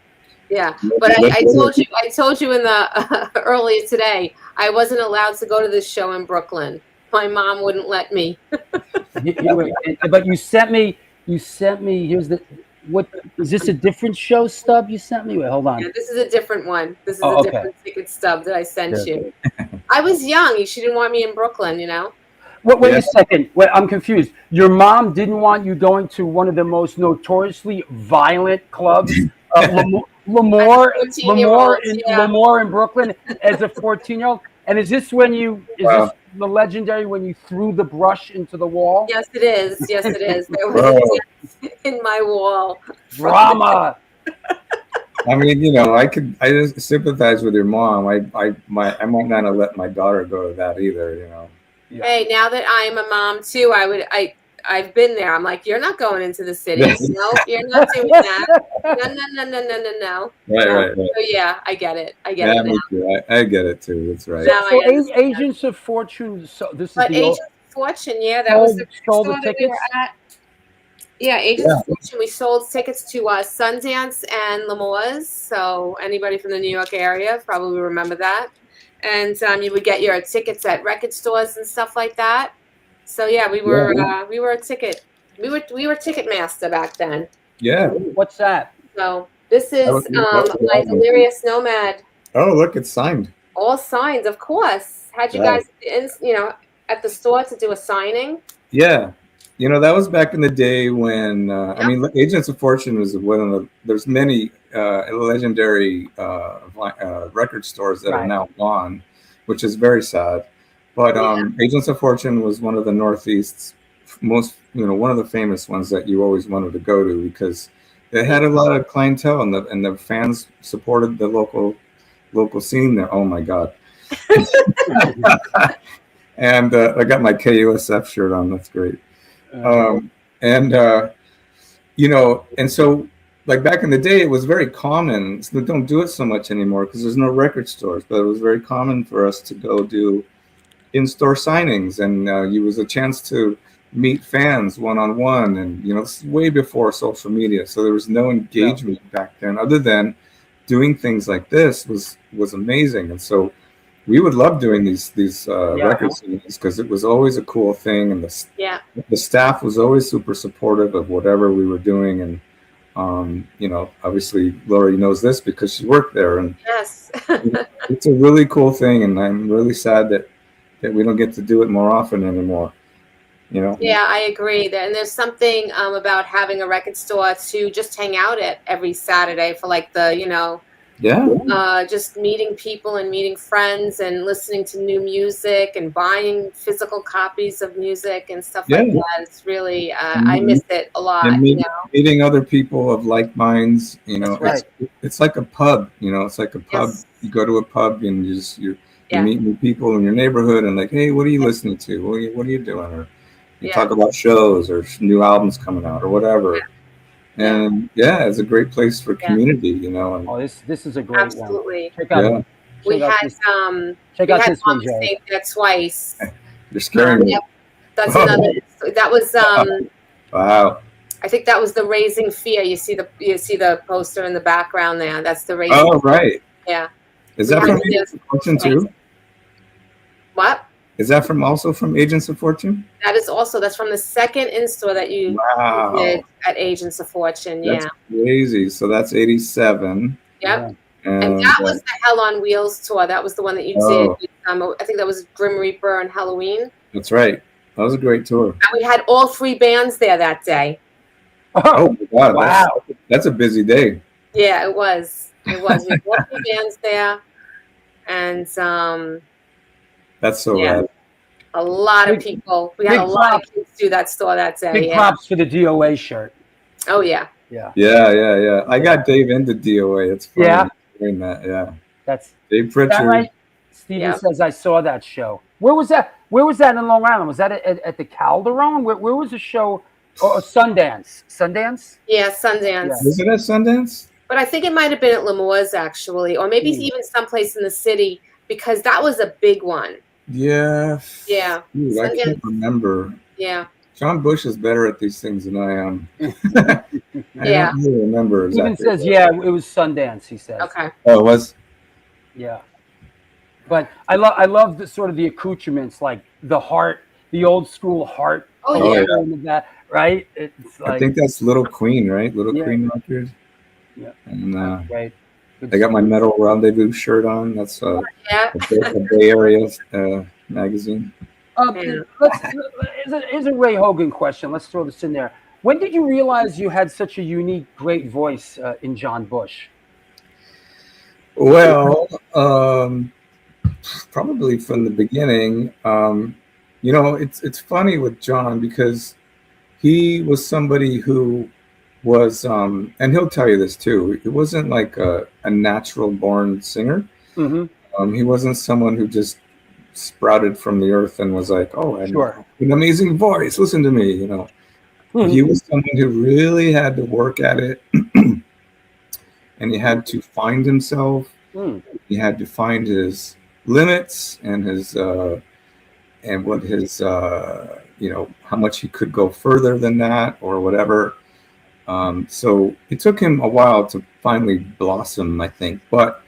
Yeah, but I told you in the earlier today, I wasn't allowed to go to this show in Brooklyn. My mom wouldn't let me. But you sent me. Here's what is this a different show stub you sent me? Wait, hold on. Yeah, this is a different one. This is a different ticket stub that I sent you. I was young. She didn't want me in Brooklyn, Wait a second. Wait, I'm confused. Your mom didn't want you going to one of the most notoriously violent clubs, Lemoore in Brooklyn, as a 14-year-old. And is this this the legendary when you threw the brush into the wall? Yes, it is. Yes, it is. There was a dent in my wall. Drama. I mean, I just sympathize with your mom. I might not have let my daughter go to that either. Yeah. Hey, now that I'm a mom too, I've been there. I'm like, you're not going into the city. No, you're not doing that. No. Right. So yeah, I get it. I get it. Me too. I get it too. That's right. So Agents of Fortune. So this is Agents of Fortune. Yeah, that was the sold store the that we tickets. were at. Yeah, Agents of Fortune. We sold tickets to Sundance and Lemoore's. So anybody from the New York area probably remember that. And you would get your tickets at record stores and stuff like that. So yeah, we were a ticket. We were Ticketmaster back then. Yeah. What's that? So this is my Delirious Nomad. Oh, look, it's signed. All signed, of course. Had you guys, at the store to do a signing? Yeah. That was back in the day when, I mean, Agents of Fortune was there's many legendary record stores that are now gone, which is very sad. But Agents of Fortune was one of the Northeast's most, one of the famous ones that you always wanted to go to, because they had a lot of clientele, and the fans supported the local scene there. Oh my God. And I got my KUSF shirt on. That's great. And so like back in the day, it was very common. So they don't do it so much anymore because there's no record stores, but it was very common for us to go do in-store signings, and it was a chance to meet fans one-on-one. And this is way before social media, so there was no engagement back then other than doing things like this was amazing. And so we would love doing these record signings because it was always a cool thing, and the staff was always super supportive of whatever we were doing. And obviously Lori knows this because she worked there, and yes, it's a really cool thing, and I'm really sad that we don't get to do it more often anymore. Yeah, I agree. And there's something about having a record store to just hang out at every Saturday for like the Yeah. Just meeting people and meeting friends and listening to new music and buying physical copies of music and stuff like Yeah. that. It's really, I miss it a lot. And You know? meeting other people of like minds, you know, That's it's like a pub, you know, it's like a pub. Yes. You go to a pub and you Yeah. meet new people in your neighborhood and like, hey, what are you listening to? What are you doing? Or you Yeah. talk about shows or new albums coming out or whatever. And it's a great place for community, you know. And this is a great Absolutely. one. Check out, We check out had this, check out this one, Mama Jay. stayed there twice. You're scaring me. Yep. That's another. That was Wow. I think that was the Raising Fear. You see the poster in the background there. That's the Raising. Oh, right. Yeah. Is We that had from to Agents of Fortune too? What? Is that also from Agents of Fortune? That is also, that's from the second in-store that you Wow. did at Agents of Fortune. That's Yeah. crazy. So that's 87. Yep. Yeah. And that was the Hell on Wheels tour. That was the one that you did. Oh. I think that was Grim Reaper and Halloween. That's right. That was a great tour. And we had all 3 bands there that day. Oh my God! Wow. That's a busy day. Yeah, it was. It was. We had all 3 bands there, and That's so yeah. rad. A lot of people. We had a lot of kids do that store that day. Big props for the DOA shirt. Oh yeah. Yeah. Yeah. I got Dave into DOA. It's funny. Yeah. Doing that. Yeah. That's Dave Pritchard. Is that right? Steven says I saw that show. Where was that? Where was that in Long Island? Was that at the Calderon? Where was the show? Oh, Sundance. Sundance? Yeah, Sundance. Yeah. Was it at Sundance? But I think it might have been at Lemore's actually, or maybe even someplace in the city, because that was a big one. Yeah. Yeah. Dude, I can't remember. Yeah. John Bush is better at these things than I am. I don't really remember exactly. Steven says, yeah, it was Sundance, he says. Okay. Oh, it was? Yeah. But I love the sort of the accoutrements, like the heart, the old school heart. Oh, yeah. That, right? It's like, I think that's Little Queen, right? Little Yeah. Queen record. Yeah. And right. I got my Metal Rendezvous shirt on. That's a Bay Area magazine. Here's a Ray Hogan question. Let's throw this in there. When did you realize you had such a unique, great voice in John Bush? Well, probably from the beginning. You know, it's funny with John because he was somebody who was, and he'll tell you this too, he wasn't like a natural born singer. Mm-hmm. He wasn't someone who just sprouted from the earth and was like, oh, I have an amazing voice, listen to me, you know. Mm-hmm. He was someone who really had to work at it and he had to find himself. He had to find his limits and his and what his you know, how much he could go further than that or whatever. So it took him a while to finally blossom, I think. But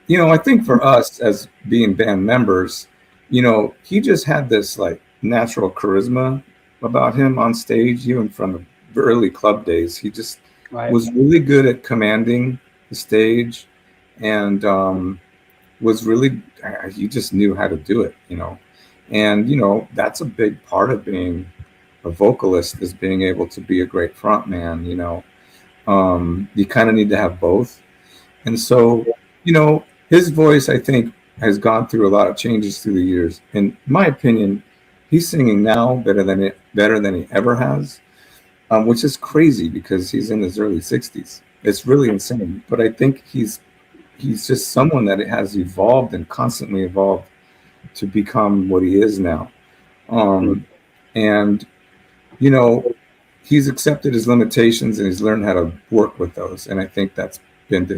you know, I think for us as being band members, you know, he just had this like natural charisma about him on stage, even from the early club days. He just was really good at commanding the stage and was really, he just knew how to do it, you know. And, you know, that's a big part of being a vocalist is being able to be a great front man, you know. You kind of need to have both. And so, you know, his voice, I think, has gone through a lot of changes through the years. In my opinion, he's singing now better than he ever has, which is crazy because he's in his early 60s. It's really insane. But I think he's just someone that has evolved and constantly evolved to become what he is now. And, you know, he's accepted his limitations and he's learned how to work with those. And I think that's been to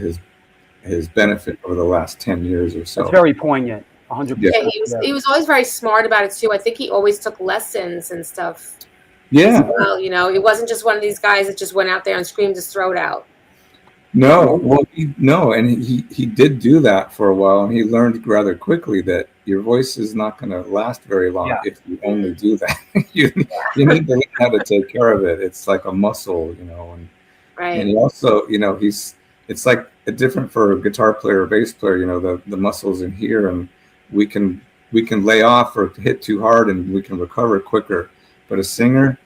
his benefit over the last 10 years or so. That's very poignant. 100%. Yeah, he was always very smart about it too. I think he always took lessons and stuff. Yeah. Well, you know, it wasn't just one of these guys that just went out there and screamed his throat out. No, well, and he did do that for a while, and he learned rather quickly that your voice is not going to last very long if you only do that. you need to learn how to take care of it. It's like a muscle, you know. And he also, you know, it's like different for a guitar player or bass player. You know, the muscles in here, and we can lay off or hit too hard, and we can recover quicker. But a singer,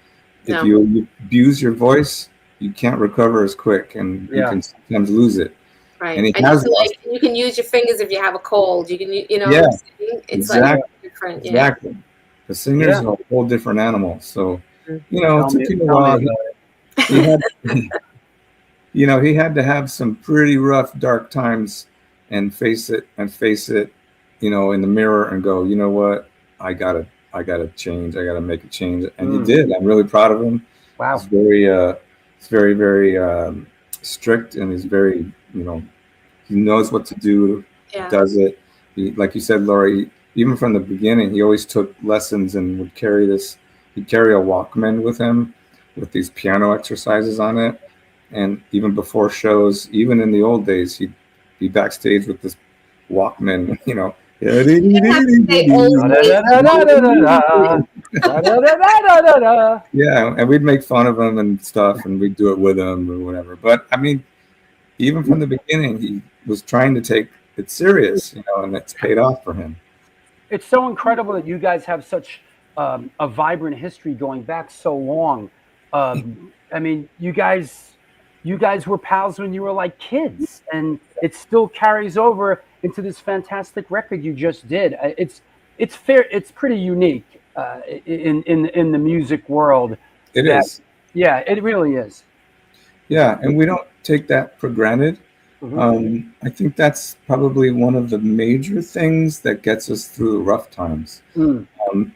if you abuse your voice, you can't recover as quick, and you can sometimes lose it. Right. And he And has you, lost. you can use your fingers if you have a cold. You can, you know, Yeah, what I'm saying? It's exactly. like different. Yeah. Exactly. The singers Yeah. are a whole different animal. So, Mhm. it took him a Tell me while. about it. He had, he had to have some pretty rough, dark times and face it, in the mirror and go, you know what? I gotta change. I gotta make a change. And he did. I'm really proud of him. Wow. He's very, very strict, and he's very, he knows what to do, Yeah. does it. Like you said, Lori, even from the beginning, he always took lessons and he'd carry a Walkman with him with these piano exercises on it. And even before shows, even in the old days, he'd be backstage with this Walkman, You didn't have to say old days. Da-da-da-da-da-da. Yeah, and we'd make fun of him and stuff, and we'd do it with him or whatever. But I mean, even from the beginning, he was trying to take it serious, and it's paid off for him. It's so incredible that you guys have such a vibrant history going back so long. I mean, you guys were pals when you were like kids, and it still carries over into this fantastic record you just did. It's fair. It's pretty unique in the music world. It is. Yeah, it really is. Yeah, and we don't take that for granted. Mhm. I think that's probably one of the major things that gets us through the rough times. Mm.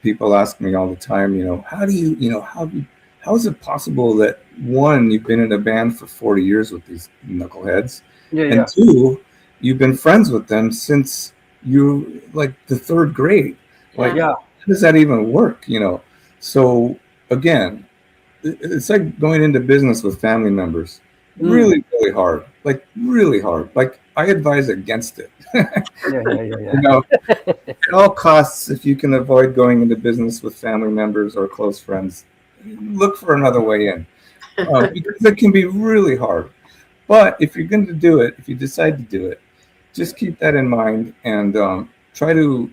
People ask me all the time, how is it possible that one, you've been in a band for 40 years with these knuckleheads, Yeah, and yeah. two, you've been friends with them since you like the third grade. Like, Yeah. how does that even work? So again, it's like going into business with family members. Really, really hard. Like really hard. Like I advise against it. Yeah. At all costs, if you can avoid going into business with family members or close friends, look for another way in, because it can be really hard. But if you're going to do it, if you decide to do it, just keep that in mind and try to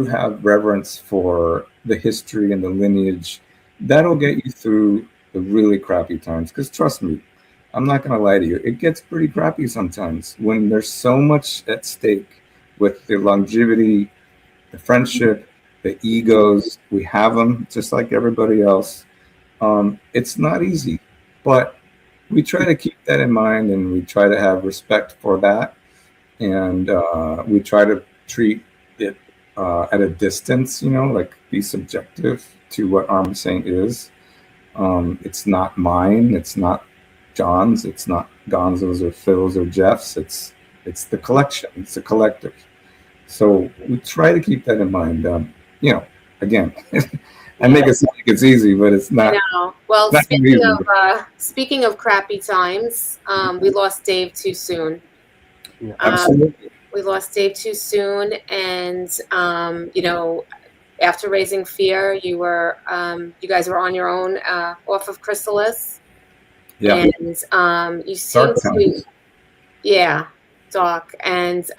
have reverence for the history and the lineage. That'll get you through the really crappy times. Because trust me, I'm not going to lie to you, it gets pretty crappy sometimes when there's so much at stake with the longevity, the friendship, the egos. We have them just like everybody else. It's not easy, but we try to keep that in mind, and we try to have respect for that, and we try to treat it at a distance, like be subjective to what I'm saying is. It's not mine, it's not John's, it's not Gonzo's or Phil's or Jeff's. It's the collection, it's a collective. So we try to keep that in mind. Again, I make it sound like it's easy, but it's not. I know. Well, not easy. speaking of crappy times, we lost Dave too soon. Yeah. Absolutely. We lost Dave too soon, and after Raising Fear, you guys were on your own off of Chrysalis. Yeah. And you seem Dark to, times. yeah, Doc, and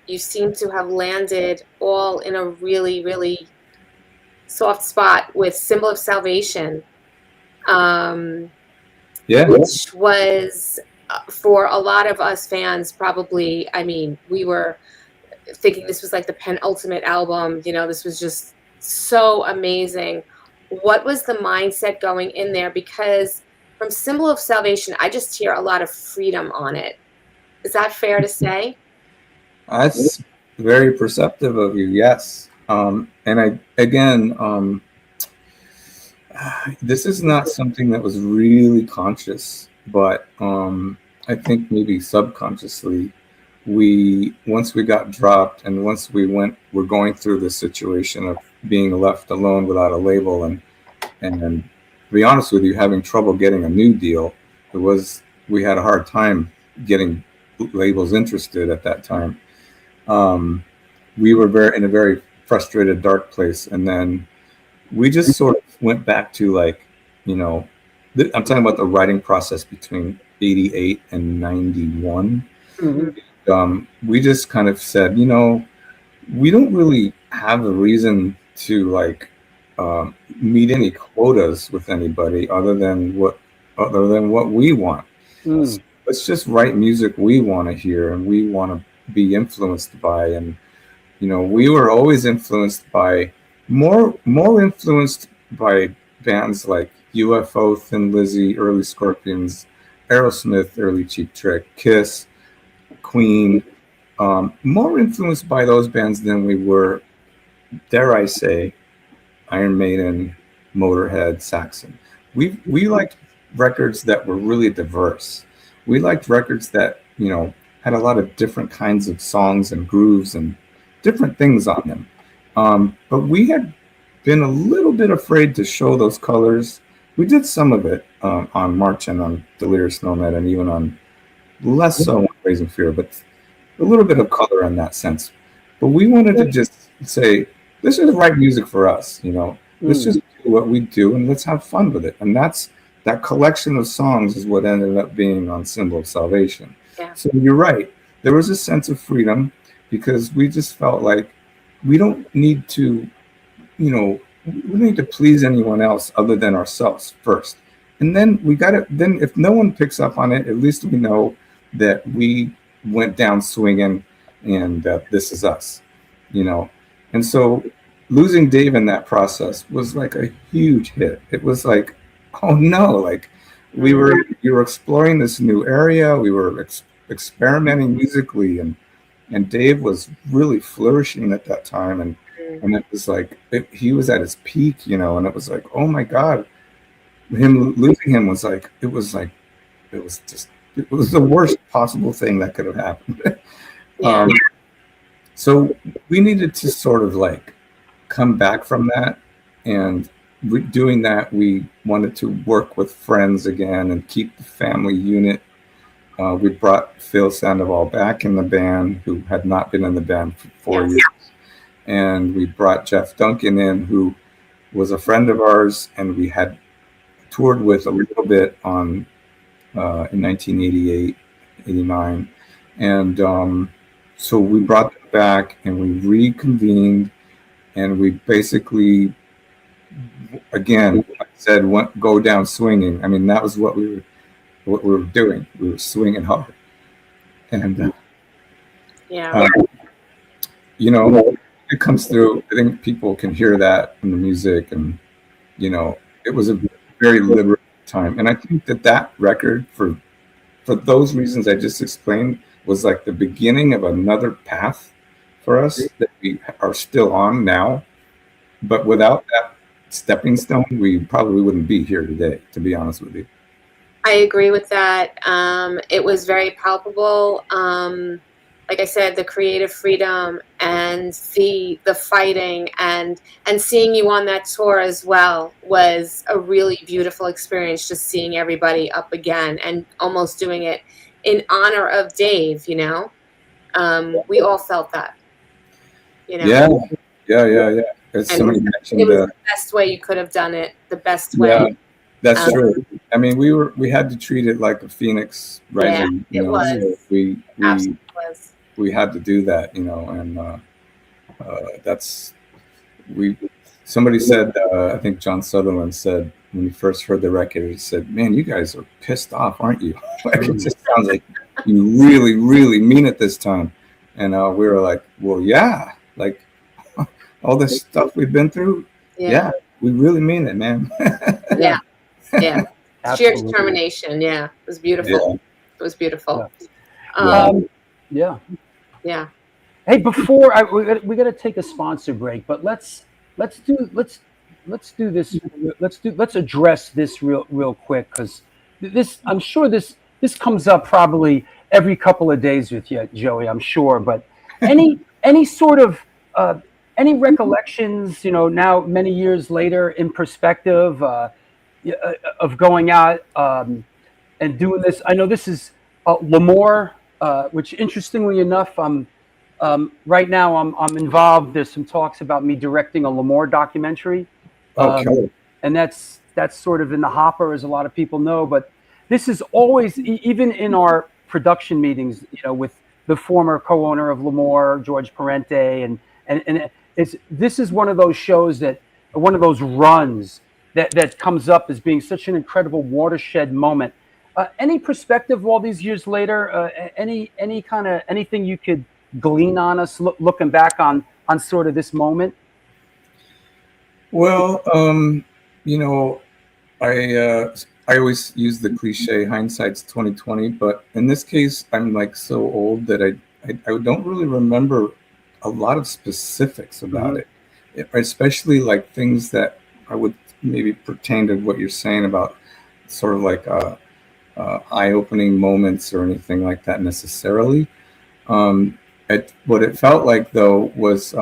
you seem to have landed all in a really, really soft spot with Symbol of Salvation, which was for a lot of us fans probably. I mean, we were thinking this was like the penultimate album. This was just so amazing. What was the mindset going in there? Because from Symbol of Salvation, I just hear a lot of freedom on it. Is that fair to say? That's very perceptive of you, yes. And this is not something that was really conscious, but I think maybe subconsciously, once we got dropped and once we're going through this situation of being left alone without a label and to be honest with you, having trouble getting a new deal. We had a hard time getting labels interested at that time. We were in a very frustrated, dark place, and then we just sort of went back to I'm talking about the writing process between 88 and 91. Mm-hmm. We just kind of said, we don't really have a reason to meet any quotas with anybody other than what we want. Mm. let's just write music we want to hear and we want to be influenced by. And we were always influenced by more influenced by bands like UFO, Thin Lizzy, early Scorpions, Aerosmith, early Cheap Trick, Kiss, Queen. More influenced by those bands than we were, dare I say, Iron Maiden, Motorhead, Saxon. We liked records that were really diverse. We liked records that had a lot of different kinds of songs and grooves and different things on them. But we had been a little bit afraid to show those colors. We did some of it on March and on Delirious Nomad, and even on less so on Raising Fear, but a little bit of color in that sense. But we wanted to just say, let's just write music for us, Let's just do what we do and let's have fun with it. And that collection of songs is what ended up being on Symbol of Salvation. Yeah. So you're right. There was a sense of freedom because we just felt like we don't need to, we don't need to please anyone else other than ourselves first. And then then if no one picks up on it, at least we know that we went down swinging and this is us, And so losing Dave in that process was like a huge hit. It was like, oh no, like we were exploring this new area. We were experimenting musically, and Dave was really flourishing at that time. And it was like, he was at his peak, and it was like, oh my God, losing him was like, it was the worst possible thing that could have happened. So we needed to sort of like come back from that, and doing that, we wanted to work with friends again and keep the family unit. We brought Phil Sandoval back in the band, who had not been in the band for 4 years. And we brought Jeff Duncan in, who was a friend of ours, and we had toured with a little bit in 1988, 89. And so we brought them back and we reconvened, and we basically, again, like I said, go down swinging. I mean, that was what we were doing. We were swinging hard. And, it comes through. I think people can hear that in the music, and, it was a very liberating time. And I think that record, for those reasons I just explained, was like the beginning of another path for us that we are still on now. But without that stepping stone, we probably wouldn't be here today, to be honest with you. I agree with that. It was very palpable. Like I said, the creative freedom and the fighting and seeing you on that tour as well was a really beautiful experience. Just seeing everybody up again and almost doing it in honor of Dave. We all felt that. Yeah. As somebody mentioned, it was the best way you could have done it. The best way. Yeah, that's true. I mean, we had to treat it like a phoenix rising. Yeah, it was. So we was. We had to do that, and somebody said, I think John Sutherland said when he first heard the record, he said, "Man, you guys are pissed off, aren't you? Like, it just sounds like you really, really mean it this time." And we were like, "Well, yeah, like all this stuff we've been through, yeah, we really mean it, man." Yeah. Sheer determination. Yeah, it was beautiful. Yeah. It was beautiful. Yeah. Yeah. Hey, before we got to take a sponsor break, but let's address this real quick, because I'm sure this comes up probably every couple of days with you, Joey. I'm sure, but any sort of any recollections, now many years later in perspective, of going out and doing this? I know this is L'Amour. Which, interestingly enough, right now I'm involved. There's some talks about me directing a L'Amour documentary, and that's sort of in the hopper, as a lot of people know. But this is always, even in our production meetings, with the former co-owner of L'Amour, George Parente, and this is one of those shows one of those runs that comes up as being such an incredible watershed moment. Any perspective all these years later? Any kind of anything you could glean on us looking back on sort of this moment? Well, you know, I always use the cliche hindsight's 2020, but in this case, I'm like so old that I don't really remember a lot of specifics about it, especially like things that I would maybe pertain to what you're saying about sort of like eye-opening moments or anything like that necessarily. What it felt like though was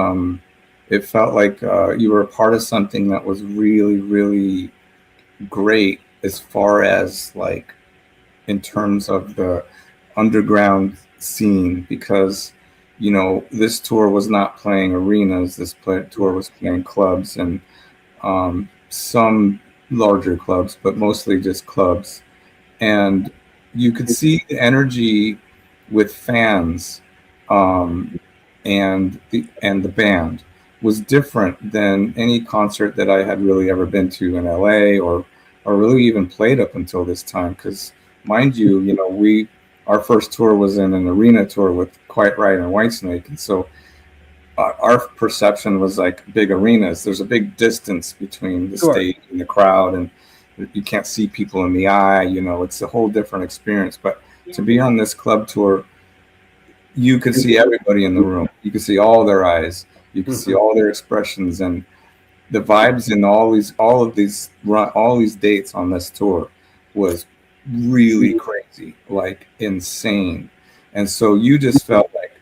it felt like you were a part of something that was really, really great as far as like in terms of the underground scene, because you know this tour was not playing arenas. Tour was playing clubs and some larger clubs, but mostly just clubs. And you could see the energy with fans, and the band was different than any concert that I had really ever been to in LA or really even played up until this time. Because mind you, you know, our first tour was in an arena tour with Quite Right and Whitesnake, and so our perception was like big arenas. There's a big distance between the stage and the crowd, and you can't see people in the eye. You know, it's a whole different experience. But to be on this club tour, you could see everybody in the room. You could see all their eyes. You could see all their expressions, and the vibes in all these dates on this tour was really crazy, like insane. And so you just felt like,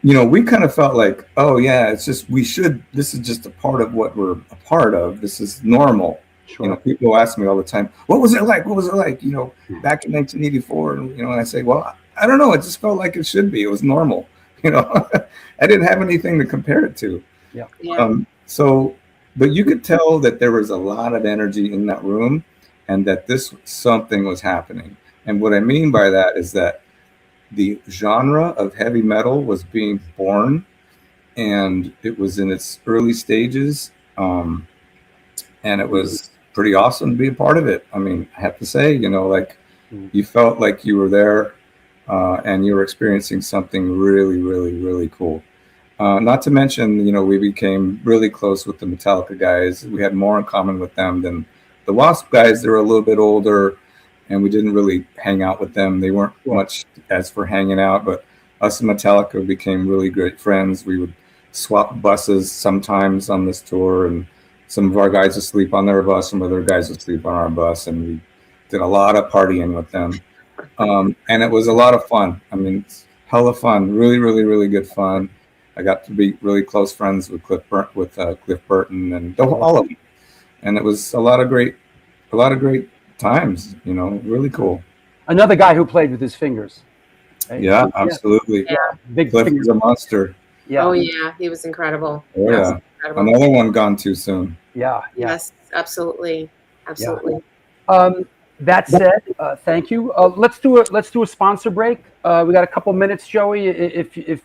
you know, we kind of felt like, oh yeah, it's just this is just a part of what we're a part of. This is normal. Sure. You know, people ask me all the time, what was it like? What was it like? You know, back in 1984, and you know, and I say, well, I don't know. It just felt like it should be. It was normal. You know, I didn't have anything to compare it to. Yeah. But you could tell that there was a lot of energy in that room, and that something was happening. And what I mean by that is that the genre of heavy metal was being born, and it was in its early stages, and it was pretty awesome to be a part of it. I mean, I have to say, you know, like you felt like you were there, and you were experiencing something really, really, really cool. Not to mention, you know, we became really close with the Metallica guys. We had more in common with them than the Wasp guys. They were a little bit older, and we didn't really hang out with them. They weren't much as for hanging out, but us and Metallica became really great friends. We would swap buses sometimes on this tour, and some of our guys would sleep on their bus, some other guys would sleep on our bus, and we did a lot of partying with them. And it was a lot of fun. I mean, it's hella fun, really, really, really good fun. I got to be really close friends with Cliff Burton and all of them, and it was a lot of great times. You know, really cool. Another guy who played with his fingers. Right? Yeah, absolutely. Yeah. Big Cliff fingers. is a monster. Yeah. Oh yeah, he was incredible. Oh yeah, Incredible. another one gone too soon. Yeah. Yes, absolutely. That said, thank you. Let's do a sponsor break. We got a couple minutes, Joey. If you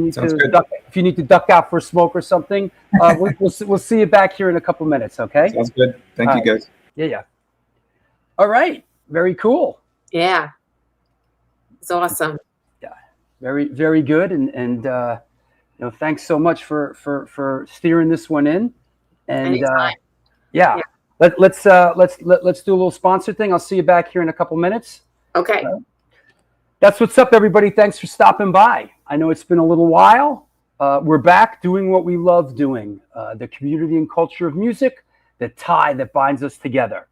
need to duck out for a smoke or something, we'll see you back here in a couple minutes. Okay. Sounds good. Thank you, guys. Yeah. All right. Very cool. Yeah. It's awesome. Yeah. Very, very good. And you know, thanks so much for steering this one in. And yeah. Let's do a little sponsor thing. I'll see you back here in a couple minutes. Okay. That's what's up, everybody. Thanks for stopping by. I know it's been a little while. We're back doing what we love doing, the community and culture of music, the tie that binds us together.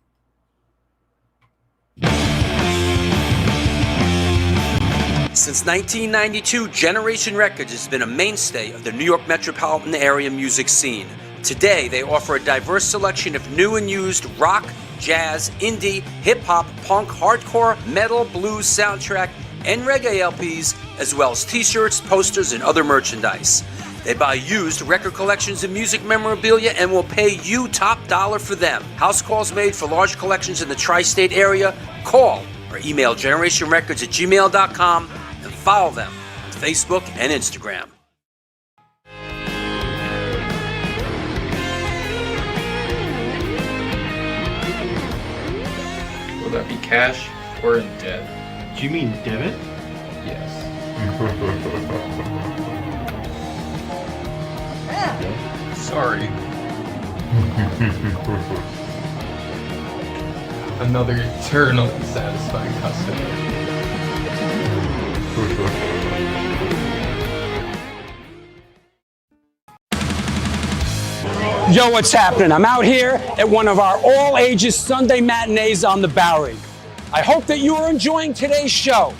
Since 1992, Generation Records has been a mainstay of the New York metropolitan area music scene. Today, they offer a diverse selection of new and used rock, jazz, indie, hip-hop, punk, hardcore, metal, blues, soundtrack, and reggae LPs, as well as t-shirts, posters, and other merchandise. They buy used record collections and music memorabilia and will pay you top dollar for them. House calls made for large collections in the tri-state area. Call or email generationrecords@gmail.com and follow them on Facebook and Instagram. Will that be cash? Or in debt. Do you mean debit? Yes. Sorry. Another eternally satisfied customer. Yo, what's happening? I'm out here at one of our all-ages Sunday matinees on the Bowery. I hope that you are enjoying today's show.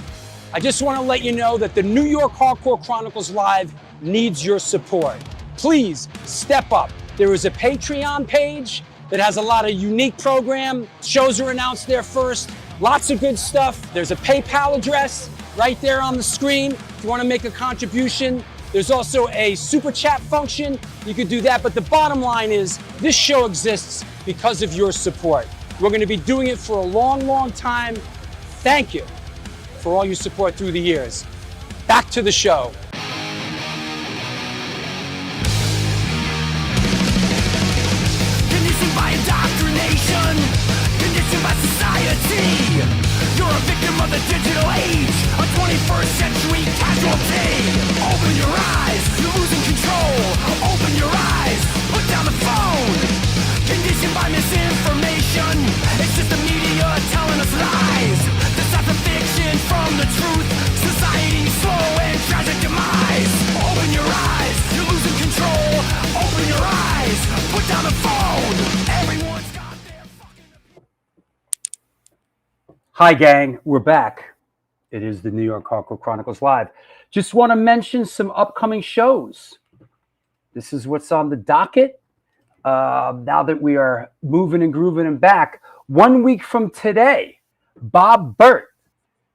I just want to let you know that the New York Hardcore Chronicles Live needs your support. Please step up. There is a Patreon page that has a lot of unique program. Shows are announced there first. Lots of good stuff. There's a PayPal address right there on the screen if you want to make a contribution. There's also a super chat function. You could do that, but the bottom line is this show exists because of your support. We're going to be doing it for a long, long time. Thank you for all your support through the years. Back to the show. Conditioned by indoctrination, conditioned by society. You're a victim of the digital age, a 21st century casualty. Open your eyes, you're losing control. Open your eyes, put down the phone. Conditioned by misinformation, it's just the media telling us lies. Decipher fiction from the truth, society's slow and tragic demise. Open your eyes, you're losing control. Open your eyes, put down the phone. Everyone's got their fucking... Hi, gang. We're back. It is the New York Hardcore Chronicles Live. Just want to mention some upcoming shows. This is what's on the docket. Now that we are moving and grooving and back, 1 week from today, Bob Burt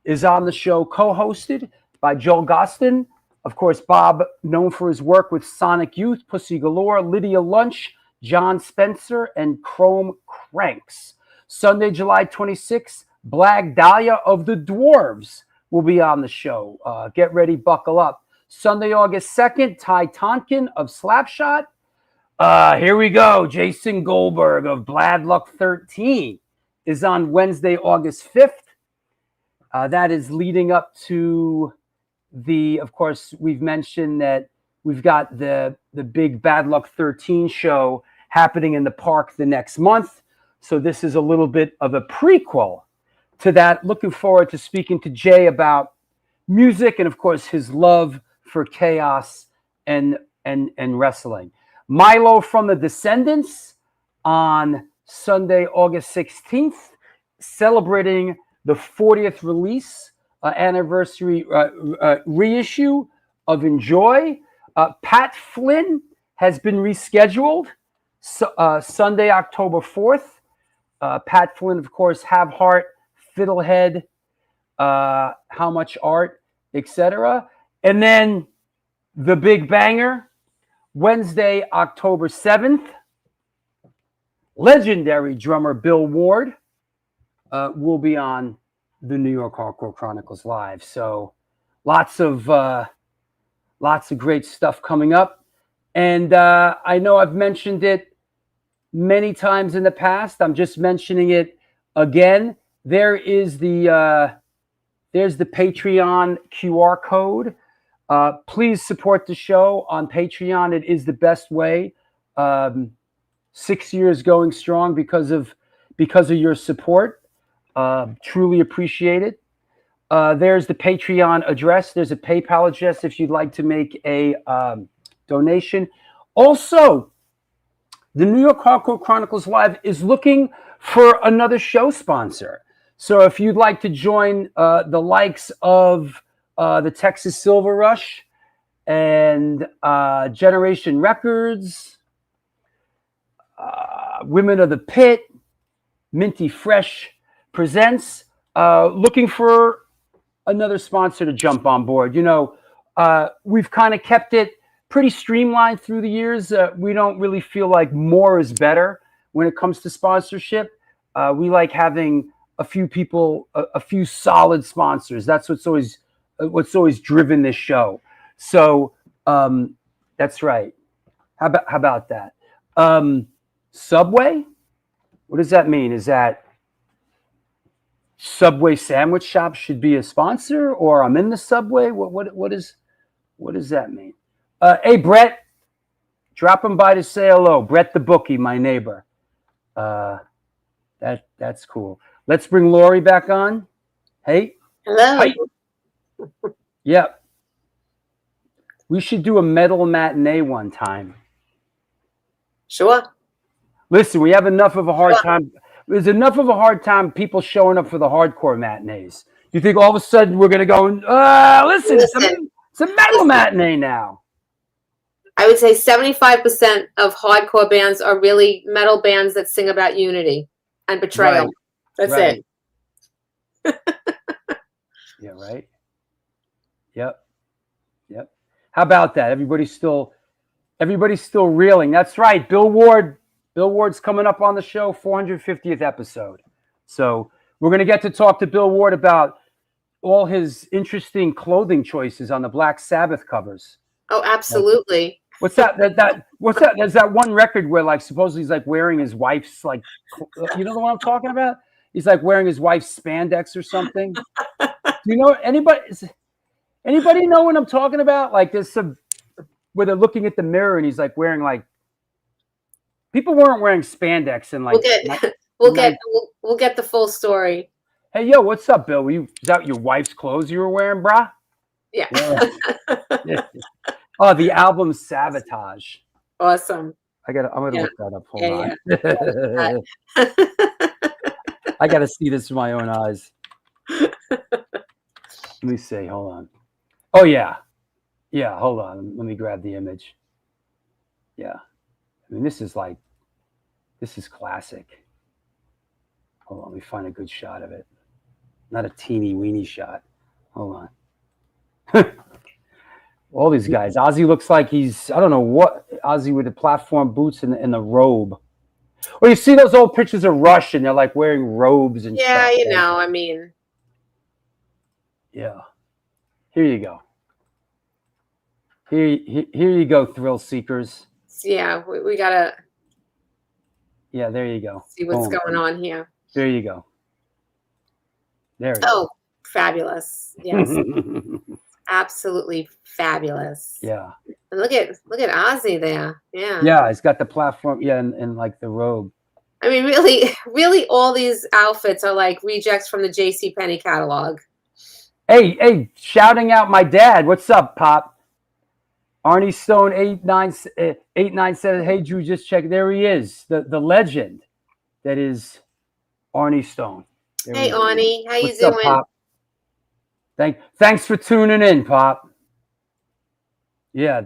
is on the show, co-hosted by Joel Gostin. Of course, Bob, known for his work with Sonic Youth, Pussy Galore, Lydia Lunch, John Spencer, and Chrome Cranks. Sunday, July 26th, Black Dahlia of the Dwarves will be on the show. Get ready, buckle up. Sunday, August 2nd, Ty Tonkin of Slapshot. Here we go. Jason Goldberg of Bad Luck 13 is on Wednesday, August 5th. That is leading up to of course, we've mentioned that we've got the big Bad Luck 13 show happening in the park the next month. So this is a little bit of a prequel to that. Looking forward to speaking to Jay about music and, of course, his love for chaos and wrestling. Milo from the Descendants on Sunday, August 16th, celebrating the 40th release anniversary reissue of Enjoy. Pat Flynn has been rescheduled Sunday, October 4th. Pat Flynn, of course, Have Heart, Fiddlehead, How Much Art, etc. And then the big banger, Wednesday, October 7th, legendary drummer Bill Ward will be on the New York Hardcore Chronicles Live. So lots of great stuff coming up. And I know I've mentioned it many times in the past. I'm just mentioning it again. There's the Patreon QR code. Please support the show on Patreon. It is the best way. 6 years going strong because of your support. Truly appreciate it. There's the Patreon address. There's a PayPal address if you'd like to make a donation. Also, the New York Hardcore Chronicles Live is looking for another show sponsor. So if you'd like to join the likes of the Texas Silver Rush and Generation Records, Women of the Pit, Minty Fresh Presents, looking for another sponsor to jump on board. You know, we've kind of kept it pretty streamlined through the years. We don't really feel like more is better when it comes to sponsorship. We like having a few people, a few solid sponsors. That's what's always driven this show. So that's right. How about that? Subway? What does that mean? Is that Subway sandwich shop should be a sponsor, or I'm in the Subway. What does that mean? Hey, Brett, dropping by to say hello. Brett the bookie, my neighbor. That's cool. Let's bring Lori back on. Hey. Hello. Hi. Yep. We should do a metal matinee one time. Sure. Listen, we have enough of a hard time. There's enough of a hard time people showing up for the hardcore matinees. You think all of a sudden we're going to go and, listen, it's a metal matinee now. I would say 75% of hardcore bands are really metal bands that sing about unity and betrayal. Right. That's Right. it. Yeah, right. Yep. How about that? Everybody's still reeling. That's right. Bill Ward's coming up on the show, 450th episode. So we're going to get to talk to Bill Ward about all his interesting clothing choices on the Black Sabbath covers. Oh, absolutely. What's that? What's that? There's that one record where, like, supposedly he's like wearing his wife's, like, you know the one I'm talking about? He's like wearing his wife's spandex or something. Do you know anybody know what I'm talking about? Like, there's some where they're looking at the mirror and he's like wearing, like, people weren't wearing spandex and, like, We'll get the full story. Hey, yo, what's up, Bill? Is that your wife's clothes you were wearing, brah? Yeah. Yeah. Oh, the album Sabotage. Awesome. I'm gonna look that up. Hold on. Yeah. I gotta see this with my own eyes. Let me see. Hold on. Oh yeah. Hold on. Let me grab the image. Yeah. I mean, this is classic. Hold on. Let me find a good shot of it. Not a teeny weeny shot. Hold on. All these guys. Ozzy looks like he's, I don't know what, Ozzy with the platform boots and the robe. Or you see those old pictures of Rush and they're like wearing robes and Yeah, stuff. you know, I mean. Yeah. Here you go. Here you go, thrill seekers. Yeah, we got to Yeah, there you go. see what's Boom. going on here. There you go. There you Oh, fabulous. Yes. Absolutely fabulous. Yeah. And look at Ozzy there. Yeah. Yeah, he's got the platform, and like the robe. I mean, really all these outfits are like rejects from the JCPenney catalog. Hey, shouting out my dad. What's up, Pop? Arnie Stone 897. Hey, Drew, just check. There he is. The legend that is Arnie Stone. There Hey, Arnie, how you What's up, doing? Pop? Thanks for tuning in, Pop. Yeah,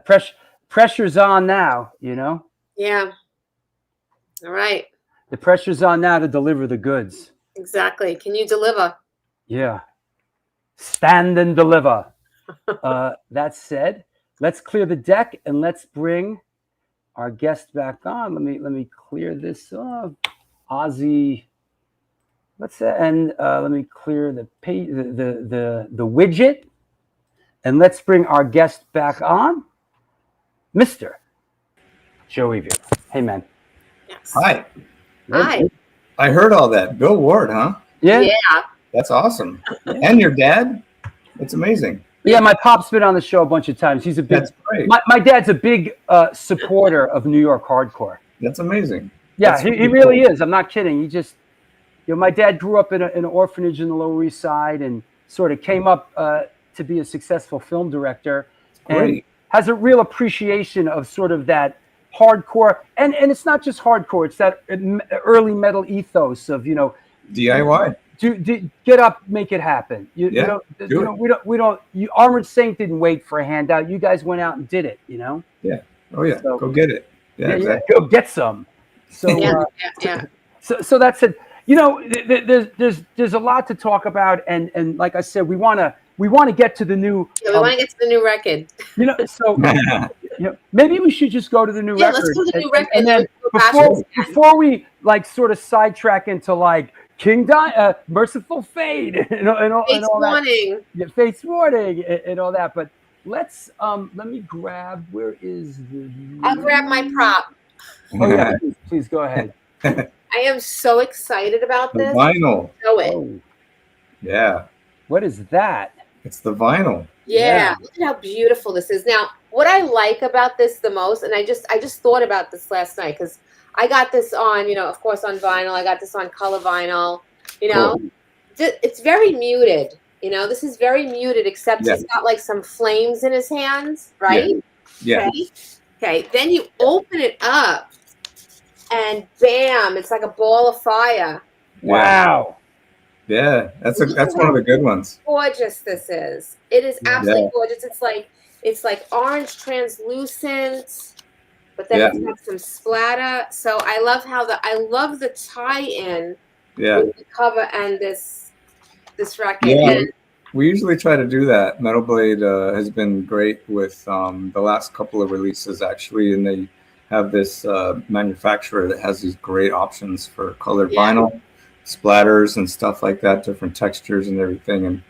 pressure's on now, you know? Yeah. All right. The pressure's on now to deliver the goods. Exactly. Can you deliver? Yeah. Stand and deliver. That said, let's clear the deck and let's bring our guest back on. Let me clear this off. Ozzy. Let me clear the page, the widget, and let's bring our guest back on, Mr. Joey Vera. Hey, man. Yes. Hi. Hi. I heard all that. Bill Ward, huh? Yeah. Yeah. That's awesome. And your dad? That's amazing. Yeah, my pop's been on the show a bunch of times. He's a big. That's great. My dad's a big supporter of New York hardcore. That's amazing. Yeah, That's he really is. I'm not kidding. He just, my dad grew up in an orphanage in the Lower East Side and sort of came up to be a successful film director, and Great. has a real appreciation of sort of that hardcore, and it's not just hardcore. It's that early metal ethos of DIY. Get up, make it happen. Armored Saint didn't wait for a handout. You guys went out and did it. Yeah. Oh yeah. So- Go get it. Yeah. Exactly. Go get some. So Yeah. So that's it. There's a lot to talk about, and like I said, we want to get to the new. Yeah, we want to get to the new record. Maybe we should just go to the new Yeah, record. let's go to the new record. And then before we like sort of sidetrack into like Merciful Fate and all Fate's that. Warning. Yeah, Fate's Warning and all that. But let me grab. Where is the? I'll grab my prop. Oh yeah, please go ahead. I am so excited about The this. vinyl. Show it. Oh, Yeah, What is that? it's the vinyl. Yeah, look at how beautiful this is. Now, what I like about this the most, and I just thought about this last night because I got this on, of course, on vinyl. I got this on color vinyl. Cool. It's very muted. This is very muted, except Yeah. he's got like some flames in his hands, right? Yeah. Okay. Okay. Then you open it up, and bam! It's like a ball of fire. Wow. Yeah, that's one of the good ones. Gorgeous this is. It is absolutely Yeah. gorgeous. It's like orange translucent, but then it's got some splatter. So I love the tie-in with the cover and this record. Yeah, And we usually try to do that. Metal Blade has been great with the last couple of releases actually, and they have this manufacturer that has these great options for colored vinyl, splatters and stuff like that, different textures and everything. And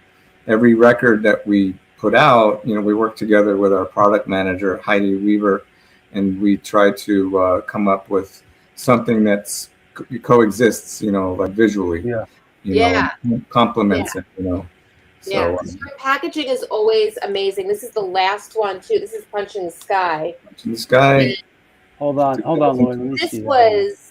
every record that we put out, we work together with our product manager, Heidi Weaver, and we try to come up with something that's coexists, like visually. Complements it, So, packaging is always amazing. This is the last one too. This is Punching the Sky. Punching the Sky. Hold on, Lloyd. Let me This see was,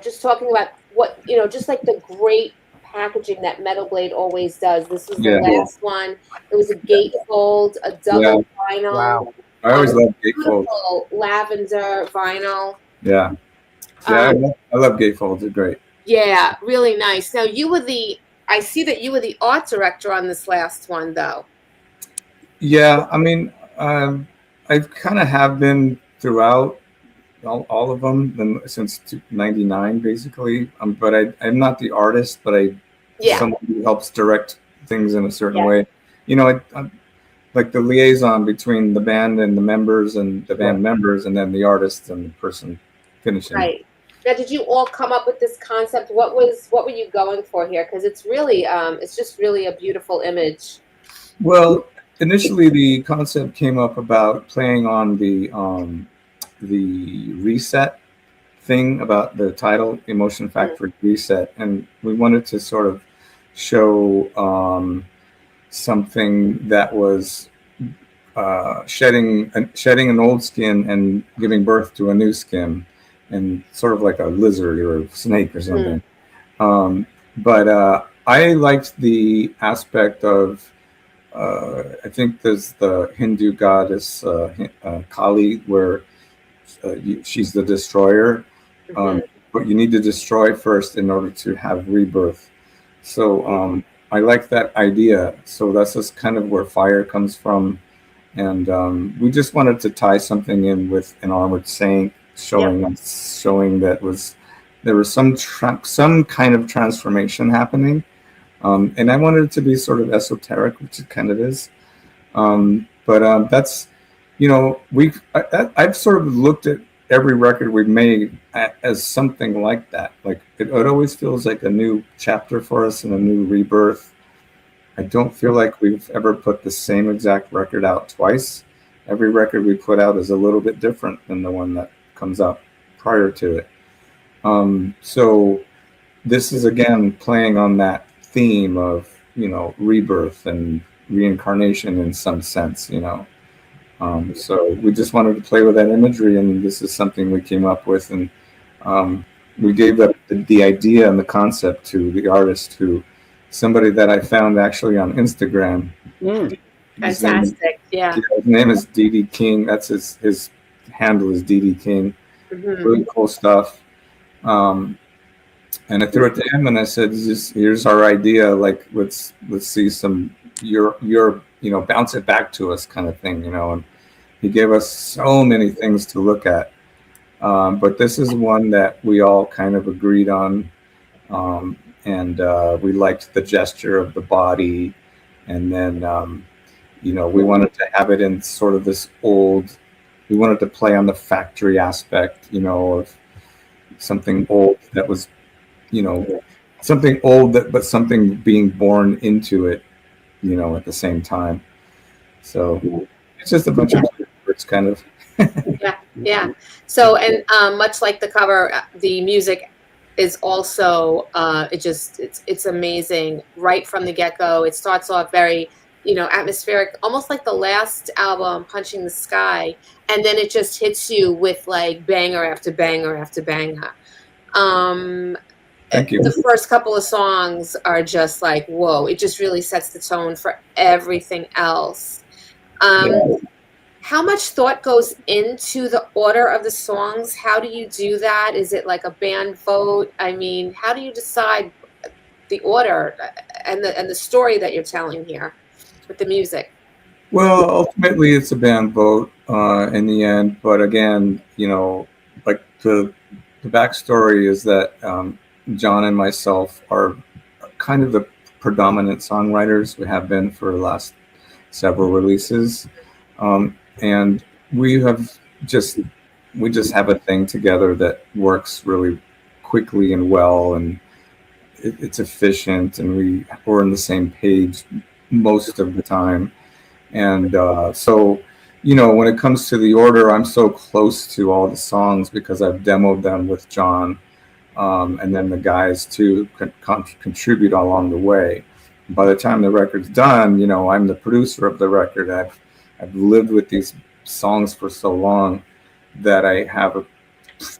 just talking about what, just like the great packaging that Metal Blade always does. This was the last one. It was a gatefold, a double vinyl. Wow. I always love gatefolds. Lavender vinyl. Yeah. I love gatefolds. They're great. Yeah, really nice. Now I see that you were the art director on this last one, though. Yeah, I mean, I kind of have been throughout all of them since '99, basically. But I'm not the artist, but someone who helps direct things in a certain way. I'm like the liaison between the band and the members, and the band members, and then the artist and the person finishing. Right. Now, did you all come up with this concept? What were you going for here? Because it's really, it's just really a beautiful image. Well, initially the concept came up about playing on the reset thing, about the title, Emotion Factory Reset, and we wanted to sort of show something that was shedding an old skin and giving birth to a new skin, and sort of like a lizard or a snake or something. But I liked the aspect of, I think there's the Hindu goddess Kali, where she's the destroyer, but you need to destroy first in order to have rebirth. So I like that idea. So that's just kind of where fire comes from. And we just wanted to tie something in with an armored saint, showing that there was some kind of transformation happening, and I wanted it to be sort of esoteric, which it kind of is. But that's, I've sort of looked at every record we've made as something like that. Like it always feels like a new chapter for us and a new rebirth. I don't feel like we've ever put the same exact record out twice. Every record we put out is a little bit different than the one that comes out prior to it. So this is again playing on that theme of, rebirth and reincarnation in some sense, So we just wanted to play with that imagery, and this is something we came up with, and we gave the idea and the concept to the artist, somebody that I found actually on Instagram. Fantastic. His name is D.D. King. That's his handle is D.D. King. Really cool stuff. And I threw it to him and I said, here's our idea. Like, let's see some, your bounce it back to us kind of thing, and he gave us so many things to look at. But this is one that we all kind of agreed on. And we liked the gesture of the body. And then, we wanted to have it in sort of this old, we wanted to play on the factory aspect, of something old that was, something old but something being born into it, at the same time. So it's just a bunch of words, kind of. Yeah. So, and much like the cover, the music is also it's amazing right from the get-go. It starts off very, atmospheric, almost like the last album, Punching the Sky, and then it just hits you with like banger after banger after banger. Thank you. The first couple of songs are just like, whoa, it just really sets the tone for everything else. How much thought goes into the order of the songs? How do you do that? Is it like a band vote? I mean, how do you decide the order and the story that you're telling here with the music? Well, ultimately, it's a band vote in the end. But again, like the backstory is that John and myself are kind of the predominant songwriters. We have been for the last several releases. And we just have a thing together that works really quickly and well, and it's efficient, and we're on the same page most of the time. And so, when it comes to the order, I'm so close to all the songs because I've demoed them with John, and then the guys too contribute along the way. By the time the record's done, I'm the producer of the record. I've lived with these songs for so long that I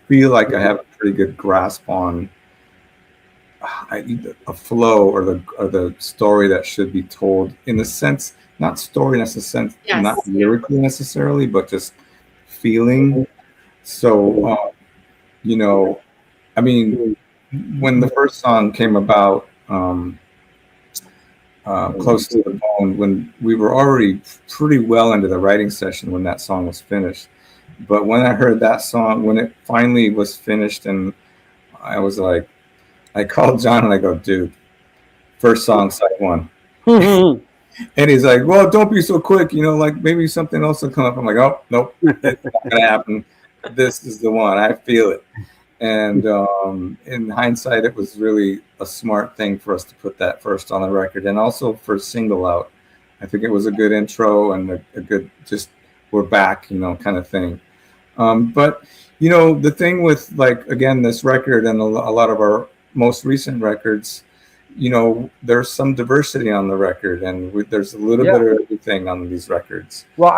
feel like I have a pretty good grasp on a flow or the story that should be told, in the sense, not story necessarily, Yes. not lyrically necessarily, but just feeling. So, I mean, when the first song came about, Close to the Bone, when we were already pretty well into the writing session when that song was finished. But when I heard that song, when it finally was finished, and I was like, I called John and I go, dude, first song, side one. And he's like, well, don't be so quick, like maybe something else will come up. I'm like, oh, nope, it's not going to happen. This is the one. I feel it. And in hindsight, it was really a smart thing for us to put that first on the record, and also for Single Out. I think it was a good intro and a good just we're back, kind of thing. But, the thing with, like, again, this record and a lot of our most recent records, there's some diversity on the record, and there's a little bit of everything on these records. Well,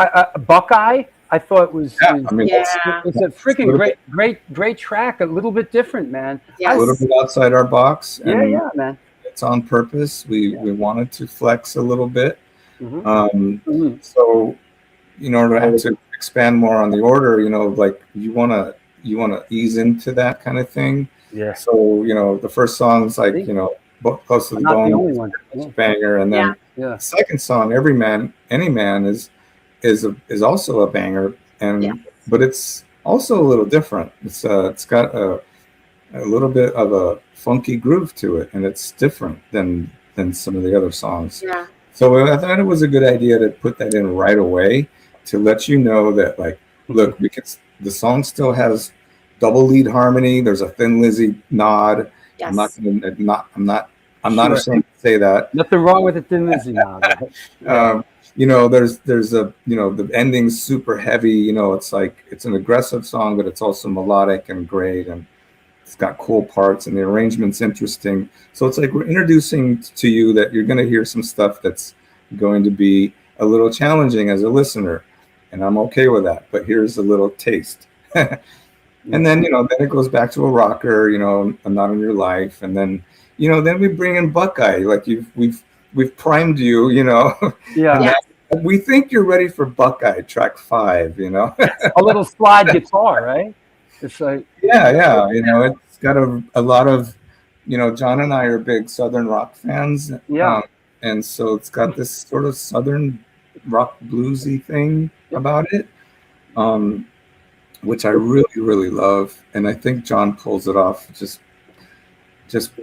Buckeye, I thought was I mean, it's a freaking great track. A little bit different, man. Yes. A little bit outside our box. And Yeah, man. it's on purpose. We wanted to flex a little bit. Mm-hmm. So in order to expand more on the order, like you want to ease into that kind of thing. Yeah. So, the first song's like, Close to the Not Bone, the only one. banger. And then Yeah. the second song, Every Man, Any Man is also a banger, but it's also a little different. It's got a little bit of a funky groove to it, and it's different than some of the other songs. Yeah. So I thought it was a good idea to put that in right away to let you know that, like, look, the song still has double lead harmony. There's a Thin Lizzy nod. Yes. I'm not ashamed to say that. Nothing wrong with the Thin Lizzy now. There's a the ending's super heavy. It's like it's an aggressive song, but it's also melodic and great, and it's got cool parts, and the arrangement's interesting. So it's like we're introducing to you that you're going to hear some stuff that's going to be a little challenging as a listener, and I'm okay with that. But here's a little taste. And then, then it goes back to a rocker, I'm Not in Your Life. And then, then we bring in Buckeye, like we've primed you, Yeah. We think you're ready for Buckeye, track 5, A little slide guitar, right? It's like, yeah. It's got a lot of, John and I are big Southern rock fans. Yeah. And so it's got this sort of Southern rock bluesy thing about it. Which I really, really love. And I think John pulls it off just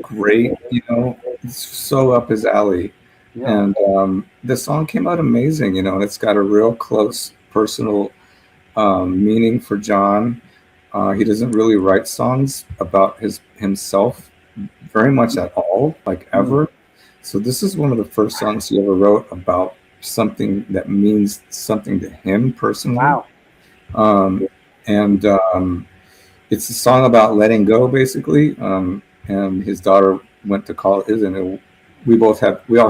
great, it's so up his alley. Yeah. And the song came out amazing, and it's got a real close personal meaning for John. He doesn't really write songs about himself very much at all, like ever. So this is one of the first songs he ever wrote about something that means something to him personally. Wow. it's a song about letting go, basically. And his daughter went to college, and we all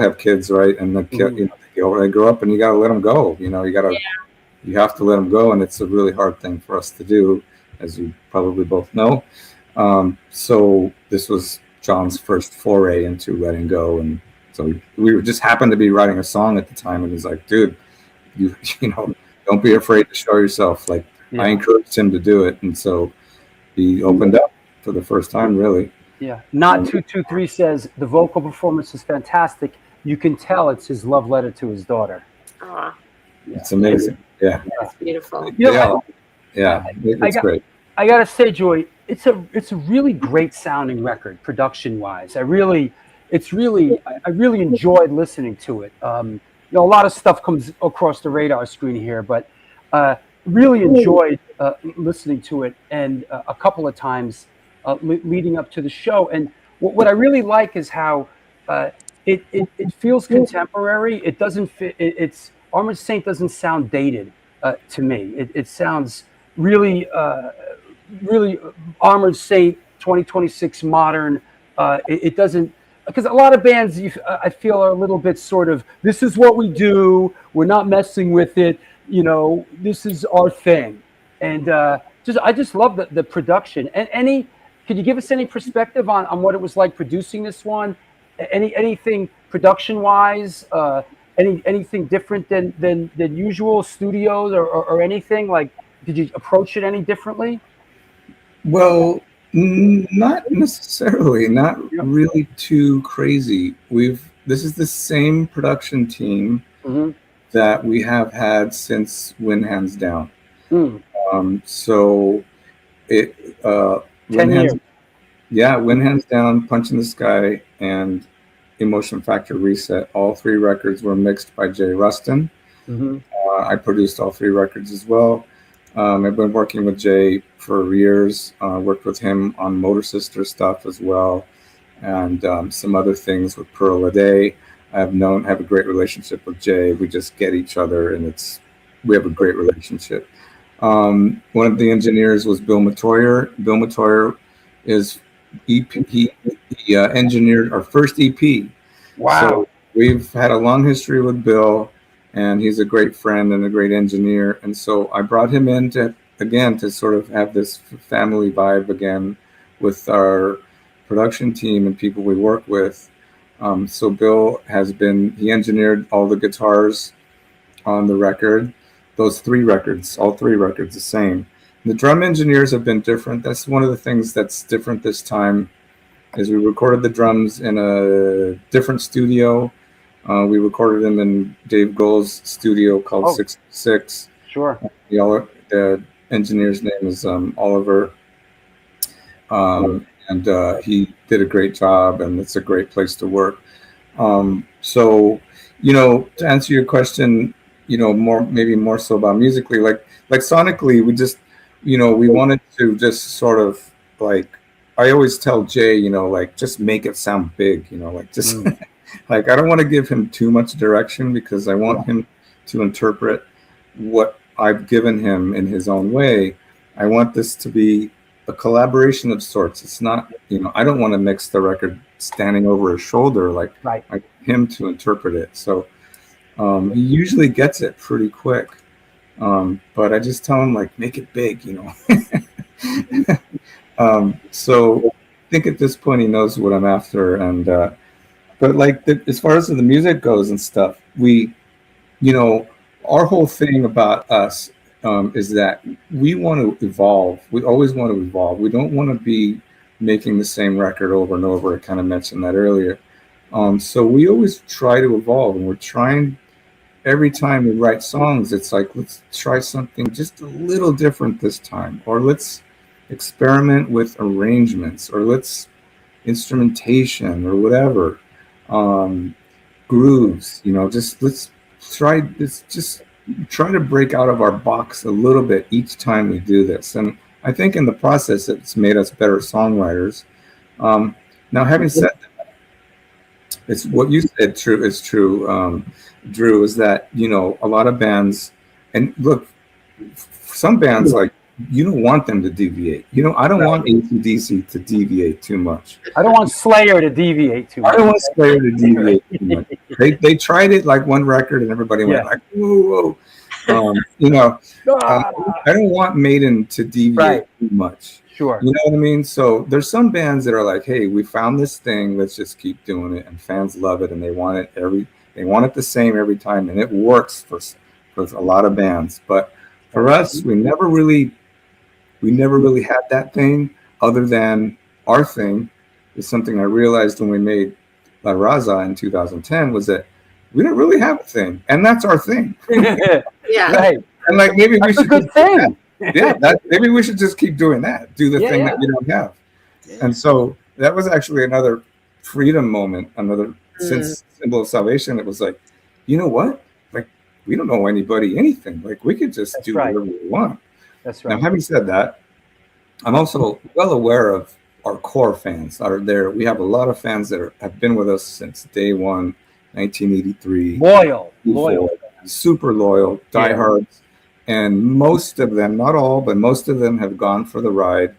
have kids, right? And the kid, they grow up, and you got to let them go. You have to let them go, and it's a really hard thing for us to do, as you probably both know. So this was John's first foray into letting go, and so we just happened to be writing a song at the time, and he's like, "Dude, you don't be afraid to show yourself." Like, I encouraged him to do it, and so he opened up for the first time, really. Yeah. Not 223 says the vocal performance is fantastic. You can tell it's his love letter to his daughter. Ah, It's amazing. Yeah. that's beautiful. It's great. I gotta say, Joy, it's a really great sounding record, production wise. I really enjoyed listening to it. A lot of stuff comes across the radar screen here, but really enjoyed listening to it, and a couple of times leading up to the show. And what I really like is how it feels contemporary. It doesn't fit. It's Armored Saint doesn't sound dated to me. It sounds really Armored Saint 2026 modern. It doesn't, because a lot of bands I feel are a little bit sort of, this is what we do. We're not messing with it. This is our thing. And I just love the production. And could you give us any perspective on what it was like producing this one? Anything production wise? Anything different than usual studios or anything? Like, did you approach it any differently? Well, not necessarily, not really too crazy. This is the same production team that we have had since Win Hands Down. So it 10 years. Win Hands Down, Punch in the Sky, and Emotion Factor Reset. All three records were mixed by Jay Rustin. I produced all three records as well. I've been working with Jay for years. Worked with him on Motor Sister stuff as well, and some other things with Pearl a Day. I have a great relationship with Jay. We just get each other, and we have a great relationship. One of the engineers was Bill Matoyer. Bill Matoyer is EP. He engineered our first EP. Wow! So we've had a long history with Bill, and he's a great friend and a great engineer. And so I brought him in to sort of have this family vibe again with our production team and people we work with. So Bill he engineered all the guitars on the record. Those all three records the same. The drum engineers have been different. That's one of the things that's different this time, is we recorded the drums in a different studio. We recorded them in Dave Grohl's studio called 666. Sure. The engineer's name is Oliver. And he did a great job, and it's a great place to work. So, to answer your question, maybe more so about musically, like sonically, we just, we wanted to just sort of like, I always tell Jay, just make it sound big, just like, I don't want to give him too much direction, because I want him to interpret what I've given him in his own way. I want this to be a collaboration of sorts. It's not, I don't want to mix the record standing over his shoulder. Like, I want him to interpret it. So he usually gets it pretty quick. But I just tell him, like, make it big, So I think at this point he knows what I'm after. And, but like, as far as the music goes and stuff, our whole thing about us is that we want to evolve. We always want to evolve. We don't want to be making the same record over and over. I kind of mentioned that earlier. So we always try to evolve, and we're trying every time we write songs. It's like, let's try something just a little different this time, or let's experiment with arrangements, or let's instrumentation, or whatever, grooves. Just let's try this. Just try to break out of our box a little bit each time we do this, and I think in the process it's made us better songwriters. Now, having said that, it's what you said is true, Drew, is that a lot of bands, and look, some bands like you don't want them to deviate. I don't want AC/DC to deviate too much. I don't want Slayer to deviate too much. I don't want Slayer to deviate too much. They tried it like one record and everybody went like, whoa, whoa. I don't want Maiden to deviate too much. Sure. You know what I mean? So there's some bands that are like, hey, we found this thing, let's just keep doing it, and fans love it and they want it the same every time, and it works for a lot of bands. But for us, we never really had that thing, other than our thing is something I realized when we made La Raza in 2010, was that we don't really have a thing, and that's our thing. Yeah. Right. And like maybe we should a good thing. Maybe we should just keep doing that. Do the thing that we don't have. Yeah. And so that was actually another freedom moment, since Symbol of Salvation. It was like, you know what? Like, we don't know anybody anything. Like, we could just do whatever we want. That's right. Now, having said that, I'm also well aware of our core fans that are there. We have a lot of fans that have been with us since day one, 1983. Loyal. Super loyal, diehards. And most of them, not all, but most of them have gone for the ride,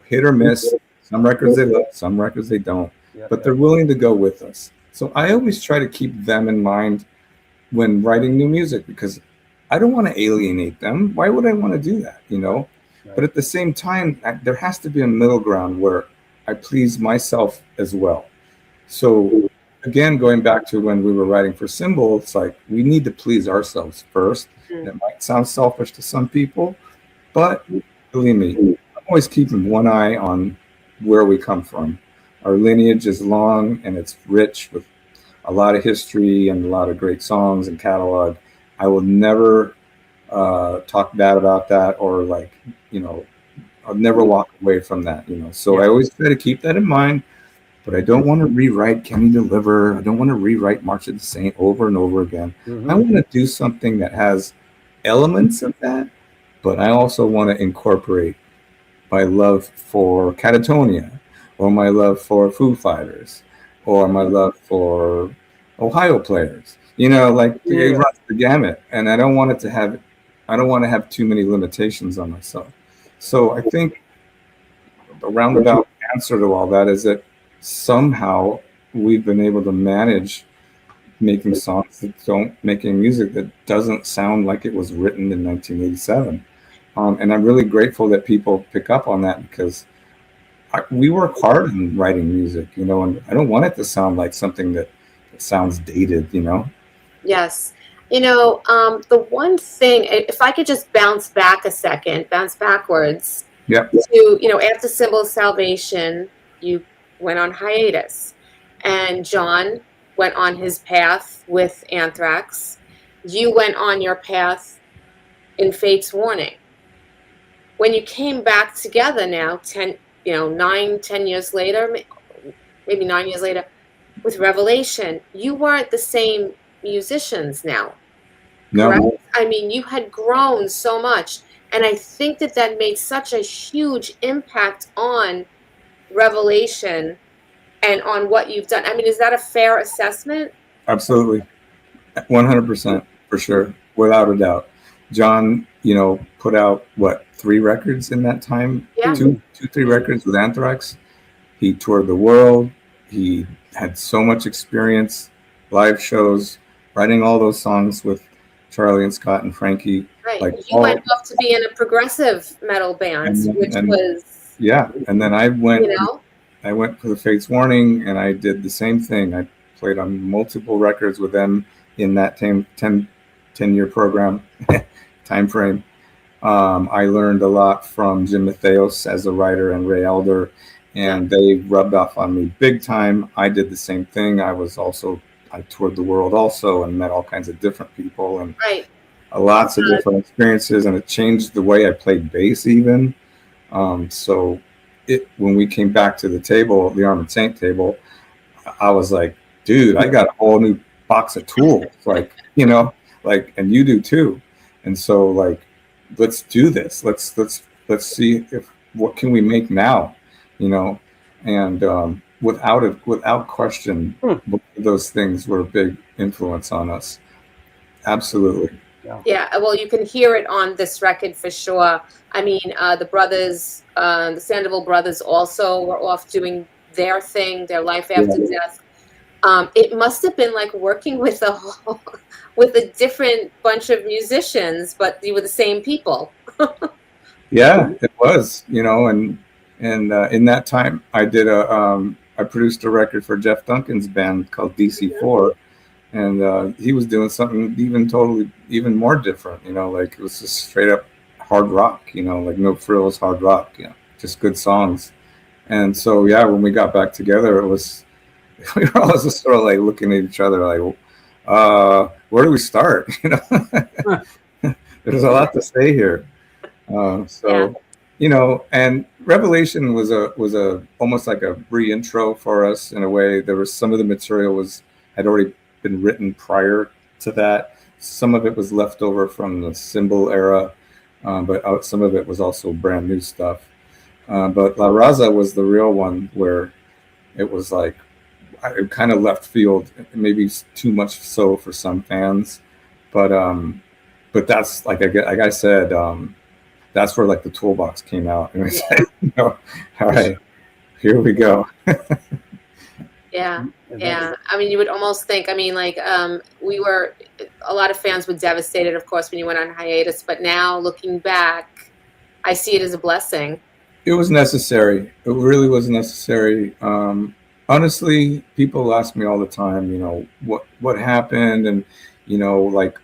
hit or miss. Some records they love, some records they don't, but they're willing to go with us. So I always try to keep them in mind when writing new music, because I don't want to alienate them. Why would I want to do that, Right. But at the same time, there has to be a middle ground where I please myself as well. So again, going back to when we were writing for Symbol, it's like we need to please ourselves first. It might sound selfish to some people, but believe me, I'm always keeping one eye on where we come from. Our lineage is long and it's rich with a lot of history and a lot of great songs and catalog. I will never talk bad about that, or I'll never walk away from that, So I always try to keep that in mind, but I don't want to rewrite Can You Deliver? I don't want to rewrite March of the Saint over and over again. I want to do something that has elements of that, but I also want to incorporate my love for Catatonia, or my love for Foo Fighters, or my love for Ohio Players. It runs the gamut, and I don't want to have too many limitations on myself. So I think the roundabout answer to all that is that somehow we've been able to manage making music that doesn't sound like it was written in 1987. And I'm really grateful that people pick up on that, because we work hard in writing music, and I don't want it to sound like something that sounds dated, Yes. The one thing, if I could just bounce backwards to, after Symbol of Salvation, you went on hiatus, and John went on his path with Anthrax. You went on your path in Fate's Warning. When you came back together now, 10 years later, maybe 9 years later, with Revelation, you weren't the same musicians now. No. Correct? I mean, you had grown so much, and I think that made such a huge impact on Revelation and on what you've done. I mean, is that a fair assessment? Absolutely. 100%, for sure, without a doubt. John, put out 3 records in that time? Yeah. 3 records with Anthrax. He toured the world. He had so much experience, live shows, writing all those songs with Charlie and Scott and Frankie. Right. You went off to be in a progressive metal band, which was... Yeah, and then I went... I went for the Fates Warning, and I did the same thing. I played on multiple records with them in that 10-year program time frame. I learned a lot from Jim Matheos as a writer and Ray Elder, and they rubbed off on me big time. I did the same thing. I toured the world also and met all kinds of different people and lots of different experiences, and it changed the way I played bass even. When we came back to the table, the Armored Saint table, I was like, dude, I got a whole new box of tools, and you do too. And so let's do this. Let's see what can we make now, and without question, those things were a big influence on us. Absolutely. Yeah, well, you can hear it on this record for sure. I mean, the brothers, the Sandoval brothers also were off doing their thing, their life after death. It must have been like working with with a different bunch of musicians, but you were the same people. Yeah, it was, and in that time, I did I produced a record for Jeff Duncan's band called DC4, and he was doing something even more different, like it was just straight up hard rock, like no frills, hard rock, just good songs. And so, yeah, when we got back together, it was, we were all just sort of like looking at each other like, where do we start? There's a lot to say here. And Revelation was a almost like a re-intro for us in a way. There was some of the material had already been written prior to that. Some of it was left over from the Symbol era, but some of it was also brand new stuff. But La Raza was the real one where it was like it kind of left field, maybe too much so for some fans, but that's like I said. That's where like the toolbox came out, and we said, all right, here we go. Yeah. I mean, you would almost think. I mean, like a lot of fans were devastated, of course, when you went on hiatus. But now, looking back, I see it as a blessing. It was necessary. It really was necessary. Honestly, people ask me all the time, what happened, and like.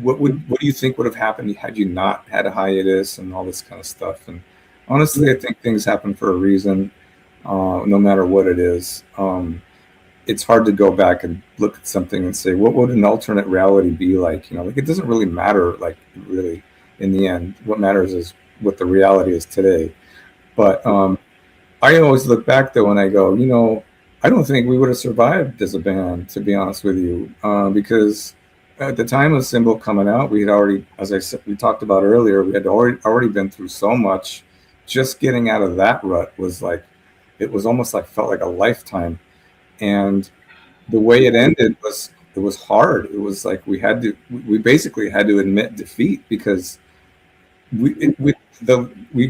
What do you think would have happened had you not had a hiatus and all this kind of stuff? And honestly, I think things happen for a reason, no matter what it is. It's hard to go back and look at something and say, what would an alternate reality be like? Like it doesn't really matter, like really in the end. What matters is what the reality is today. But I always look back though and I go, I don't think we would have survived as a band, to be honest with you, because at the time of Symbol coming out, we had already, as I said, we talked about earlier, we had already been through so much. Just getting out of that rut was like, it was almost like felt like a lifetime. And the way it ended it was hard. It was like we basically had to admit defeat because we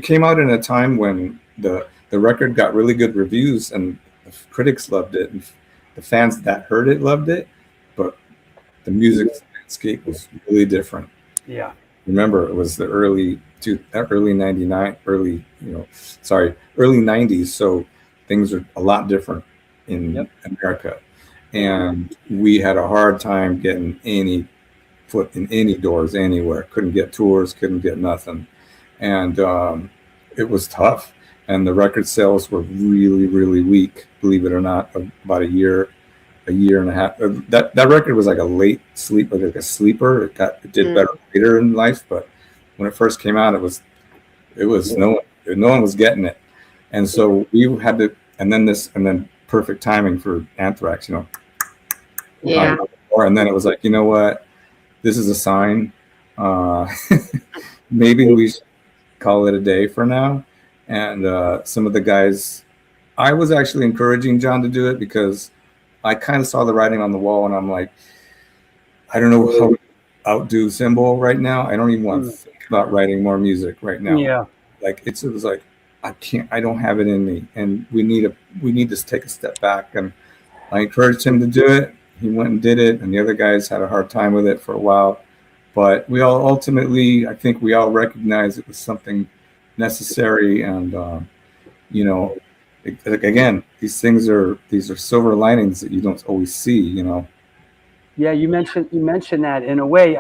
came out in a time when the record got really good reviews and the critics loved it and the fans that heard it loved it, but the music landscape was really different. Yeah. Remember, it was the early 90s. So things are a lot different in America. And we had a hard time getting any foot in any doors anywhere. Couldn't get tours, couldn't get nothing. And it was tough. And the record sales were really, really weak, believe it or not, about a year and a half. That record was like a late sleep, like a sleeper. It did better later in life, but when it first came out, it was no one was getting it, and so we had to. And then perfect timing for Anthrax, Yeah. And then it was like, you know what, this is a sign. Maybe we should call it a day for now. And some of the guys, I was actually encouraging John to do it because I kind of saw the writing on the wall, and I'm like, I don't know how to outdo Symbol right now. I don't even want to think about writing more music right now. Yeah, like it was like I don't have it in me, and we need to take a step back. And I encouraged him to do it. He went and did it, and the other guys had a hard time with it for a while. But we all ultimately, I think we all recognized it was something necessary, and again, these are silver linings that you don't always see, Yeah, you mentioned that in a way.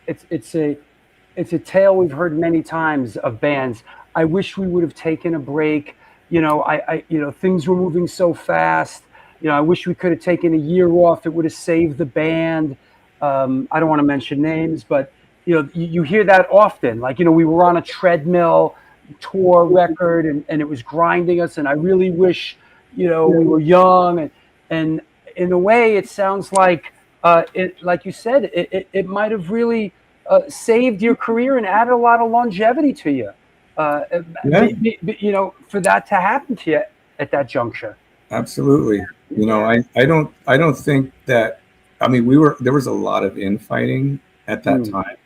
It's a tale we've heard many times of bands. I wish we would have taken a break. Things were moving so fast. I wish we could have taken a year off. It would have saved the band. I don't want to mention names, but you hear that often. Like, we were on a treadmill tour record and it was grinding us, and I really wish we were young, and in a way it sounds like like you said, it might have really saved your career and added a lot of longevity to you, for that to happen to you at that juncture. Absolutely. I don't think that, there was a lot of infighting at that time.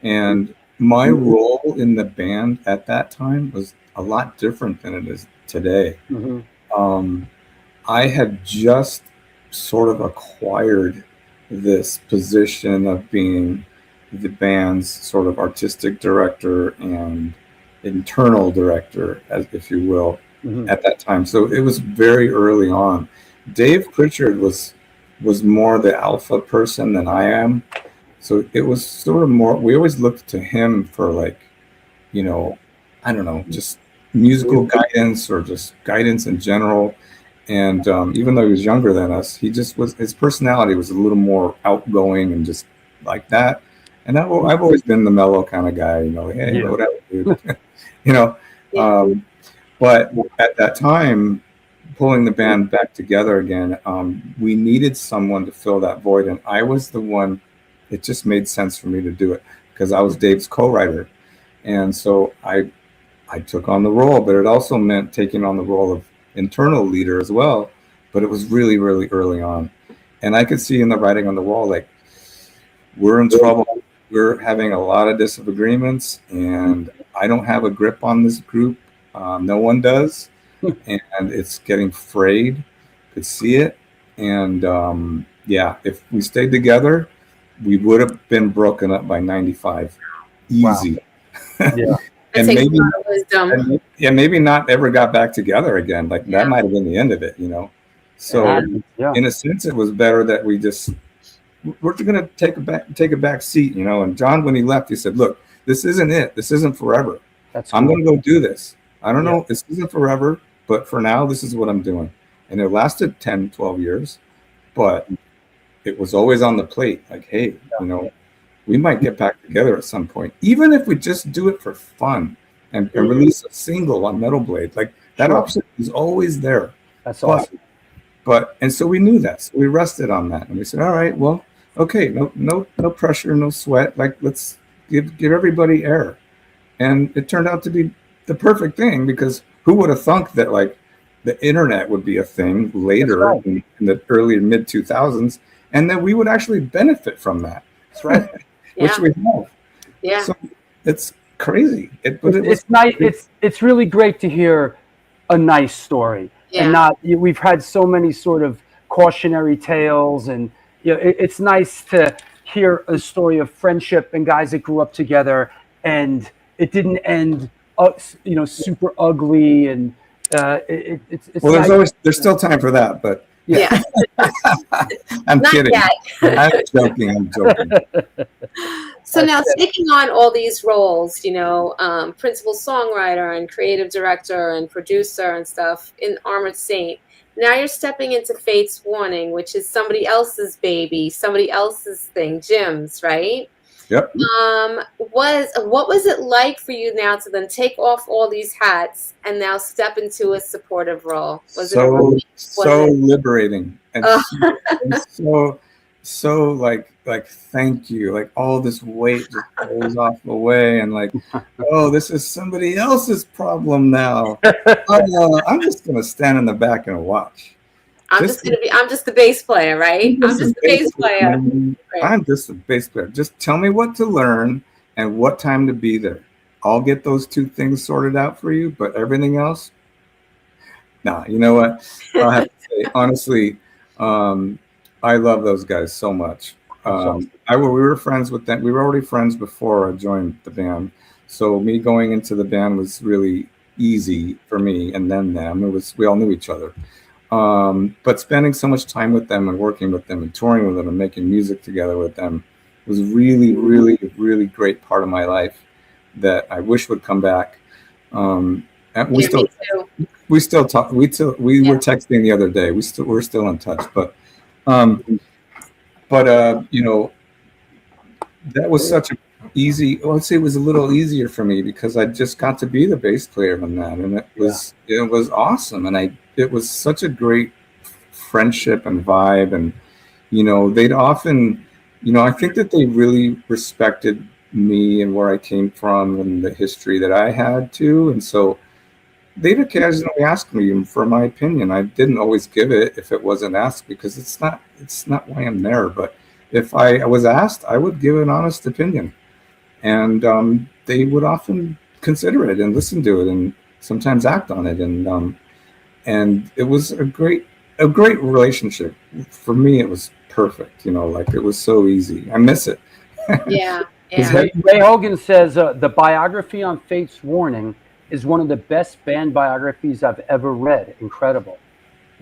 And my role in the band at that time was a lot different than it is today. I had just sort of acquired this position of being the band's sort of artistic director and internal director, as if you will, at that time. So it was very early on. Dave Pritchard was more the alpha person than I am. So it was sort of more, we always looked to him for like, you know, I don't know, just musical guidance or just guidance in general. And even though he was younger than us, he just was, his personality was a little more outgoing and just like that. And I've always been the mellow kind of guy, you know, hey, whatever, dude. You know, but at that time, pulling the band back together again, we needed someone to fill that void. And I was the one, it just made sense for me to do it because I was Dave's co-writer. And so I took on the role, but it also meant taking on the role of internal leader as well. But it was really, really early on. And I could see in the writing on the wall, like, we're in trouble. We're having a lot of disagreements, and I don't have a grip on this group. No one does. And it's getting frayed. Could see it. And if we stayed together, we would have been broken up by 95. Easy. Wow. Yeah. And maybe not ever got back together again. Like that might have been the end of it, you know. So in a sense, it was better that we're going to take a back seat, you know. And John, when he left, he said, "Look, this isn't it. This isn't forever. I'm going to go do this. I don't know. This isn't forever, but for now, this is what I'm doing." And it lasted 10, 12 years, but it was always on the plate. Like, hey, you know, we might get back together at some point, even if we just do it for fun and release a single on Metal Blade. Like that option is always there. That's awesome. But and so we knew that. So we rested on that, and we said, all right, well, okay, no pressure, no sweat. Like let's give everybody air, and it turned out to be the perfect thing because who would have thunk that like the internet would be a thing later in the early and mid 2000s, and that we would actually benefit from that. That's right. Which we have. Yeah. So it's crazy. It's nice. It's really great to hear a nice story, and not we've had so many sort of cautionary tales, and you know, it's nice to hear a story of friendship and guys that grew up together, and it didn't end, you know, super ugly, and it's well. nice. There's still time for that, but. Yeah. I'm Not kidding. yet. I'm joking. So now taking on all these roles, you know, principal songwriter and creative director and producer and stuff in Armored Saint. Now you're stepping into Fate's Warning, which is somebody else's baby, somebody else's thing, Jim's, right? Yep. What was it like for you now to then take off all these hats and now step into a supportive role? Was so liberating and so like thank you, like all this weight just goes off away, and like, oh, this is somebody else's problem now. I'm just gonna stand in the back and watch. I'm just the bass player, right? I'm just the bass player. Right. I'm just the bass player. Just tell me what to learn and what time to be there. I'll get those two things sorted out for you, but everything else, nah. You know what? I have to say, honestly, I love those guys so much. We were friends with them. We were already friends before I joined the band, so me going into the band was really easy for me, and then them. We all knew each other. But spending so much time with them and working with them and touring with them and making music together with them was really, really, really great part of my life that I wish would come back. And we still talk. We were texting the other day. We're still in touch. But you know, that was such a easy. Well, I'd say it was a little easier for me because I just got to be the bass player in that, and it was awesome. And it was such a great friendship and vibe. And you know, they'd often, you know, I think that they really respected me and where I came from and the history that I had too. And so they'd occasionally ask me for my opinion. I didn't always give it if it wasn't asked, because it's not why I'm there. But if I was asked, I would give an honest opinion, and they would often consider it and listen to it, and sometimes act on it, and it was a great relationship. For me, it was perfect. Like, it was so easy. I miss it. Yeah. Ray Hogan says the biography on Fate's Warning is one of the best band biographies I've ever read. Incredible.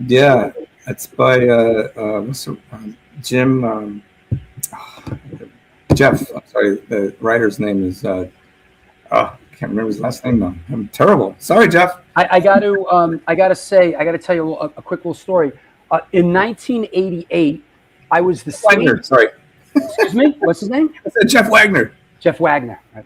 Yeah, it's by Jim Jeff. I'm sorry, the writer's name is I can't remember his last name now. I'm terrible. Sorry, Jeff. I got to tell you a quick little story. In 1988, I was the Wagner. Sorry. Excuse me? What's his name? I said Jeff Wagner. Jeff Wagner. Right.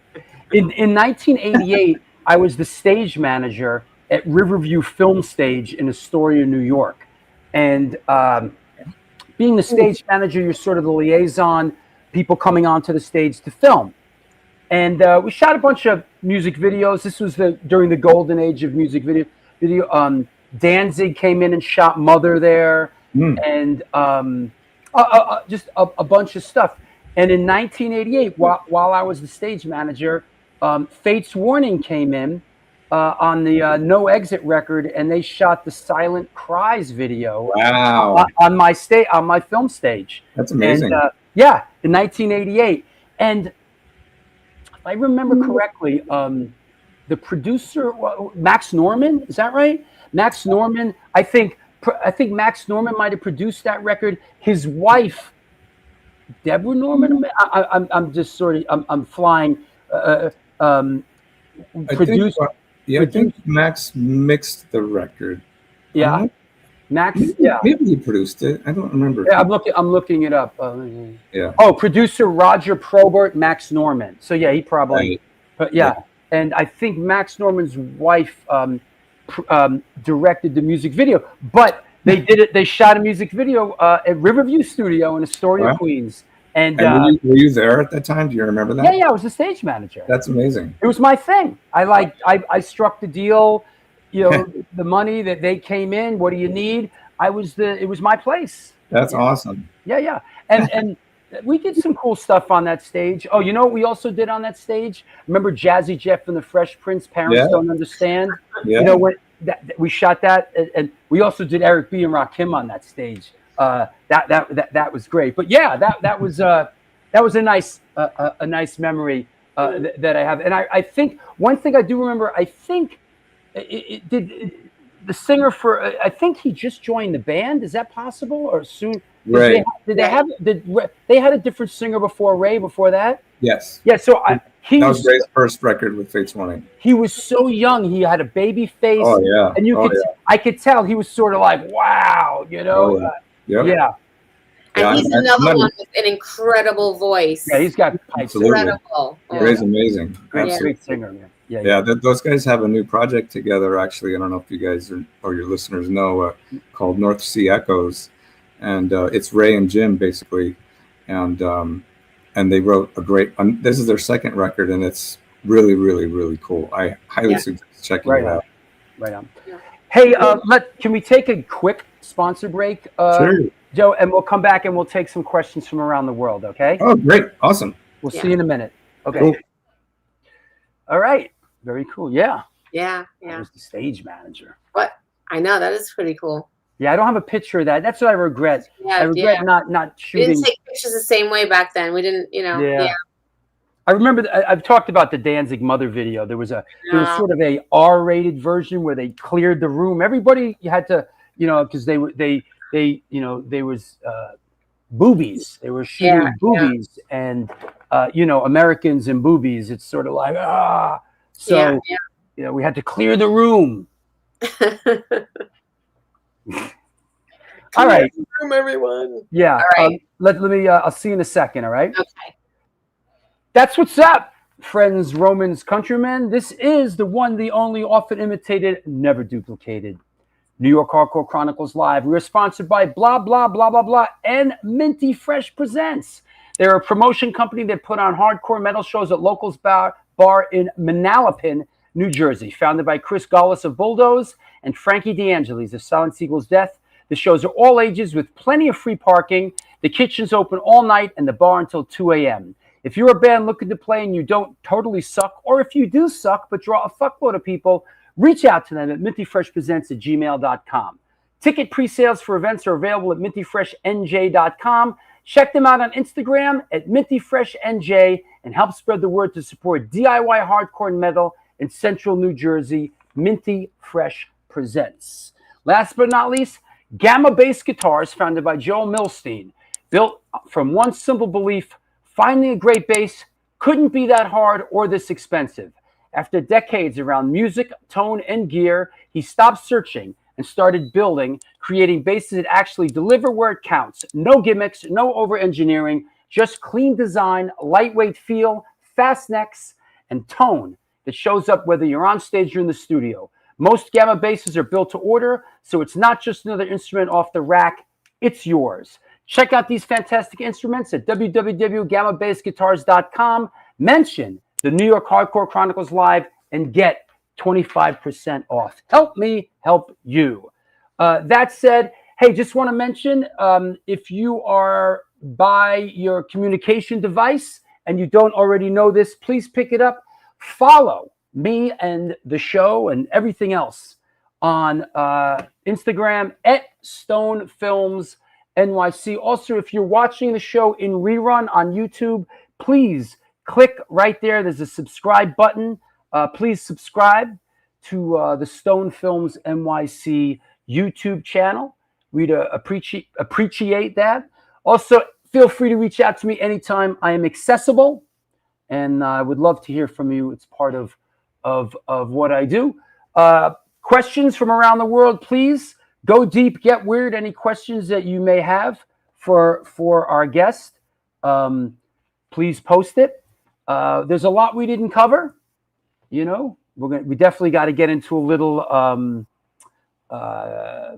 In 1988, I was the stage manager at Riverview Film Stage in Astoria, New York. And being the stage manager, you're sort of the liaison, people coming onto the stage to film. And we shot a bunch of music videos. This was during the golden age of music video. Danzig came in and shot Mother there, and just a bunch of stuff. And in 1988, while I was the stage manager, Fate's Warning came in on the No Exit record, and they shot the Silent Cries video. Wow. on my film stage. That's amazing. And, yeah, in 1988. And if I remember correctly, the producer, Max Norman, is that right? Max Norman, I think Max Norman might have produced that record. His wife, Deborah Norman, I'm just sort of, I'm flying. Produced. I think Max mixed the record. Yeah, Max. Yeah, maybe he produced it. I don't remember. Yeah, I'm looking it up. Yeah. Oh, producer Roger Probert, Max Norman. So yeah, he probably. Right. But yeah, and I think Max Norman's wife directed the music video. But they did it. They shot a music video at Riverview Studio in Astoria, Queens. And were you there at that time? Do you remember that? Yeah, I was the stage manager. That's amazing. It was my thing. I struck the deal, the money that they came in. What do you need? It was my place. That's awesome. Yeah. And we did some cool stuff on that stage. Oh, you know what we also did on that stage? Remember Jazzy Jeff and the Fresh Prince, Parents Don't Understand? Yeah. When we shot that, and we also did Eric B. and Rakim on that stage. That was great. But yeah, that was a nice memory that I have. And I think one thing I do remember, I think it did the singer I think he just joined the band. Is that possible? Or soon? Right. Did they had a different singer before Ray? Before that? Yes. Yeah. So that was Ray's first record with Fate's Warning. He was so young. He had a baby face. Oh yeah. And I could tell he was sort of like, wow, Oh, yeah. Yeah. And he's another one with an incredible voice. Yeah, he's got pipes. Incredible. Ray's amazing. Great singer, man. Yeah. Those guys have a new project together, actually. I don't know if you guys or your listeners know, called North Sea Echoes. And it's Ray and Jim, basically. And they wrote a great, this is their second record, and it's really, really, really cool. I highly suggest checking it out. Right on. Yeah. Hey, can we take a quick sponsor break, sure. Joe, and we'll come back and we'll take some questions from around the world, okay? Oh, great. Awesome. We'll see you in a minute. Okay. Cool. All right. Very cool. Yeah. Yeah. I was the stage manager. What? I know. That is pretty cool. Yeah, I don't have a picture of that. That's what I regret. Yeah, I regret not shooting. We didn't take pictures the same way back then. We didn't, Yeah. I remember I've talked about the Danzig Mother video. There was sort of a R-rated version where they cleared the room. Everybody had to, because they was boobies. They were shooting boobies and Americans and boobies. It's sort of like So we had to clear the room. All right. Room, everyone. Yeah. All right. Let me. I'll see you in a second. All right. Okay. That's what's up, friends, Romans, countrymen. This is the one, the only, often imitated, never duplicated New York Hardcore Chronicles Live. We are sponsored by blah, blah, blah, blah, blah, and Minty Fresh Presents. They're a promotion company that put on hardcore metal shows at Locals Bar in Manalapan, New Jersey. Founded by Chris Gaulis of Bulldoze and Frankie DeAngelis of Silent Seagull's Death. The shows are all ages with plenty of free parking. The kitchen's open all night and the bar until 2 a.m. If you're a band looking to play and you don't totally suck, or if you do suck but draw a fuckload of people, reach out to them at mintyfreshpresents@gmail.com. Ticket pre-sales for events are available at mintyfreshnj.com. Check them out on Instagram at mintyfreshnj and help spread the word to support DIY hardcore and metal in Central New Jersey. Minty Fresh Presents. Last but not least, Gamma Bass Guitars, founded by Joel Milstein, built from one simple belief: finding a great bass couldn't be that hard or this expensive. After decades around music, tone, and gear, he stopped searching and started building, creating basses that actually deliver where it counts. No gimmicks, no over-engineering, just clean design, lightweight feel, fast necks, and tone that shows up whether you're on stage or in the studio. Most Gamma basses are built to order, so it's not just another instrument off the rack, it's yours. Check out these fantastic instruments at www.gammabassguitars.com. Mention the New York Hardcore Chronicles Live and get 25% off. Help me help you. That said, hey, just want to mention, if you are by your communication device and you don't already know this, please pick it up. Follow me and the show and everything else on Instagram at Stone Films NYC. Also, if you're watching the show in rerun on YouTube, please click right there. There's a subscribe button. Please subscribe to the Stone Films NYC YouTube channel. We'd appreciate that. Also, feel free to reach out to me anytime. I am accessible, and I would love to hear from you. It's part of what I do. Questions from around the world, please. Go deep, get weird. Any questions that you may have for our guest, please post it. There's a lot we didn't cover. You know, we definitely got to get into a little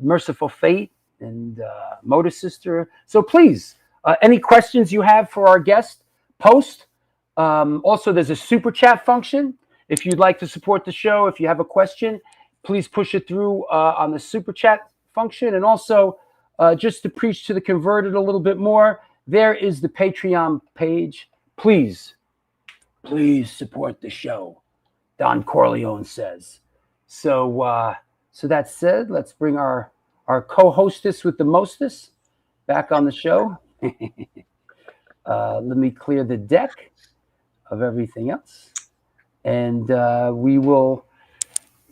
Merciful Fate and Motor Sister. So please, any questions you have for our guest, post. Also, there's a super chat function. If you'd like to support the show, if you have a question, please push it through on the super chat function. And also, just to preach to the converted a little bit more, there is the Patreon page. Please support the show, Don Corleone says. So that said, let's bring our co-hostess with the mostest back on the show. Let me clear the deck of everything else. And we will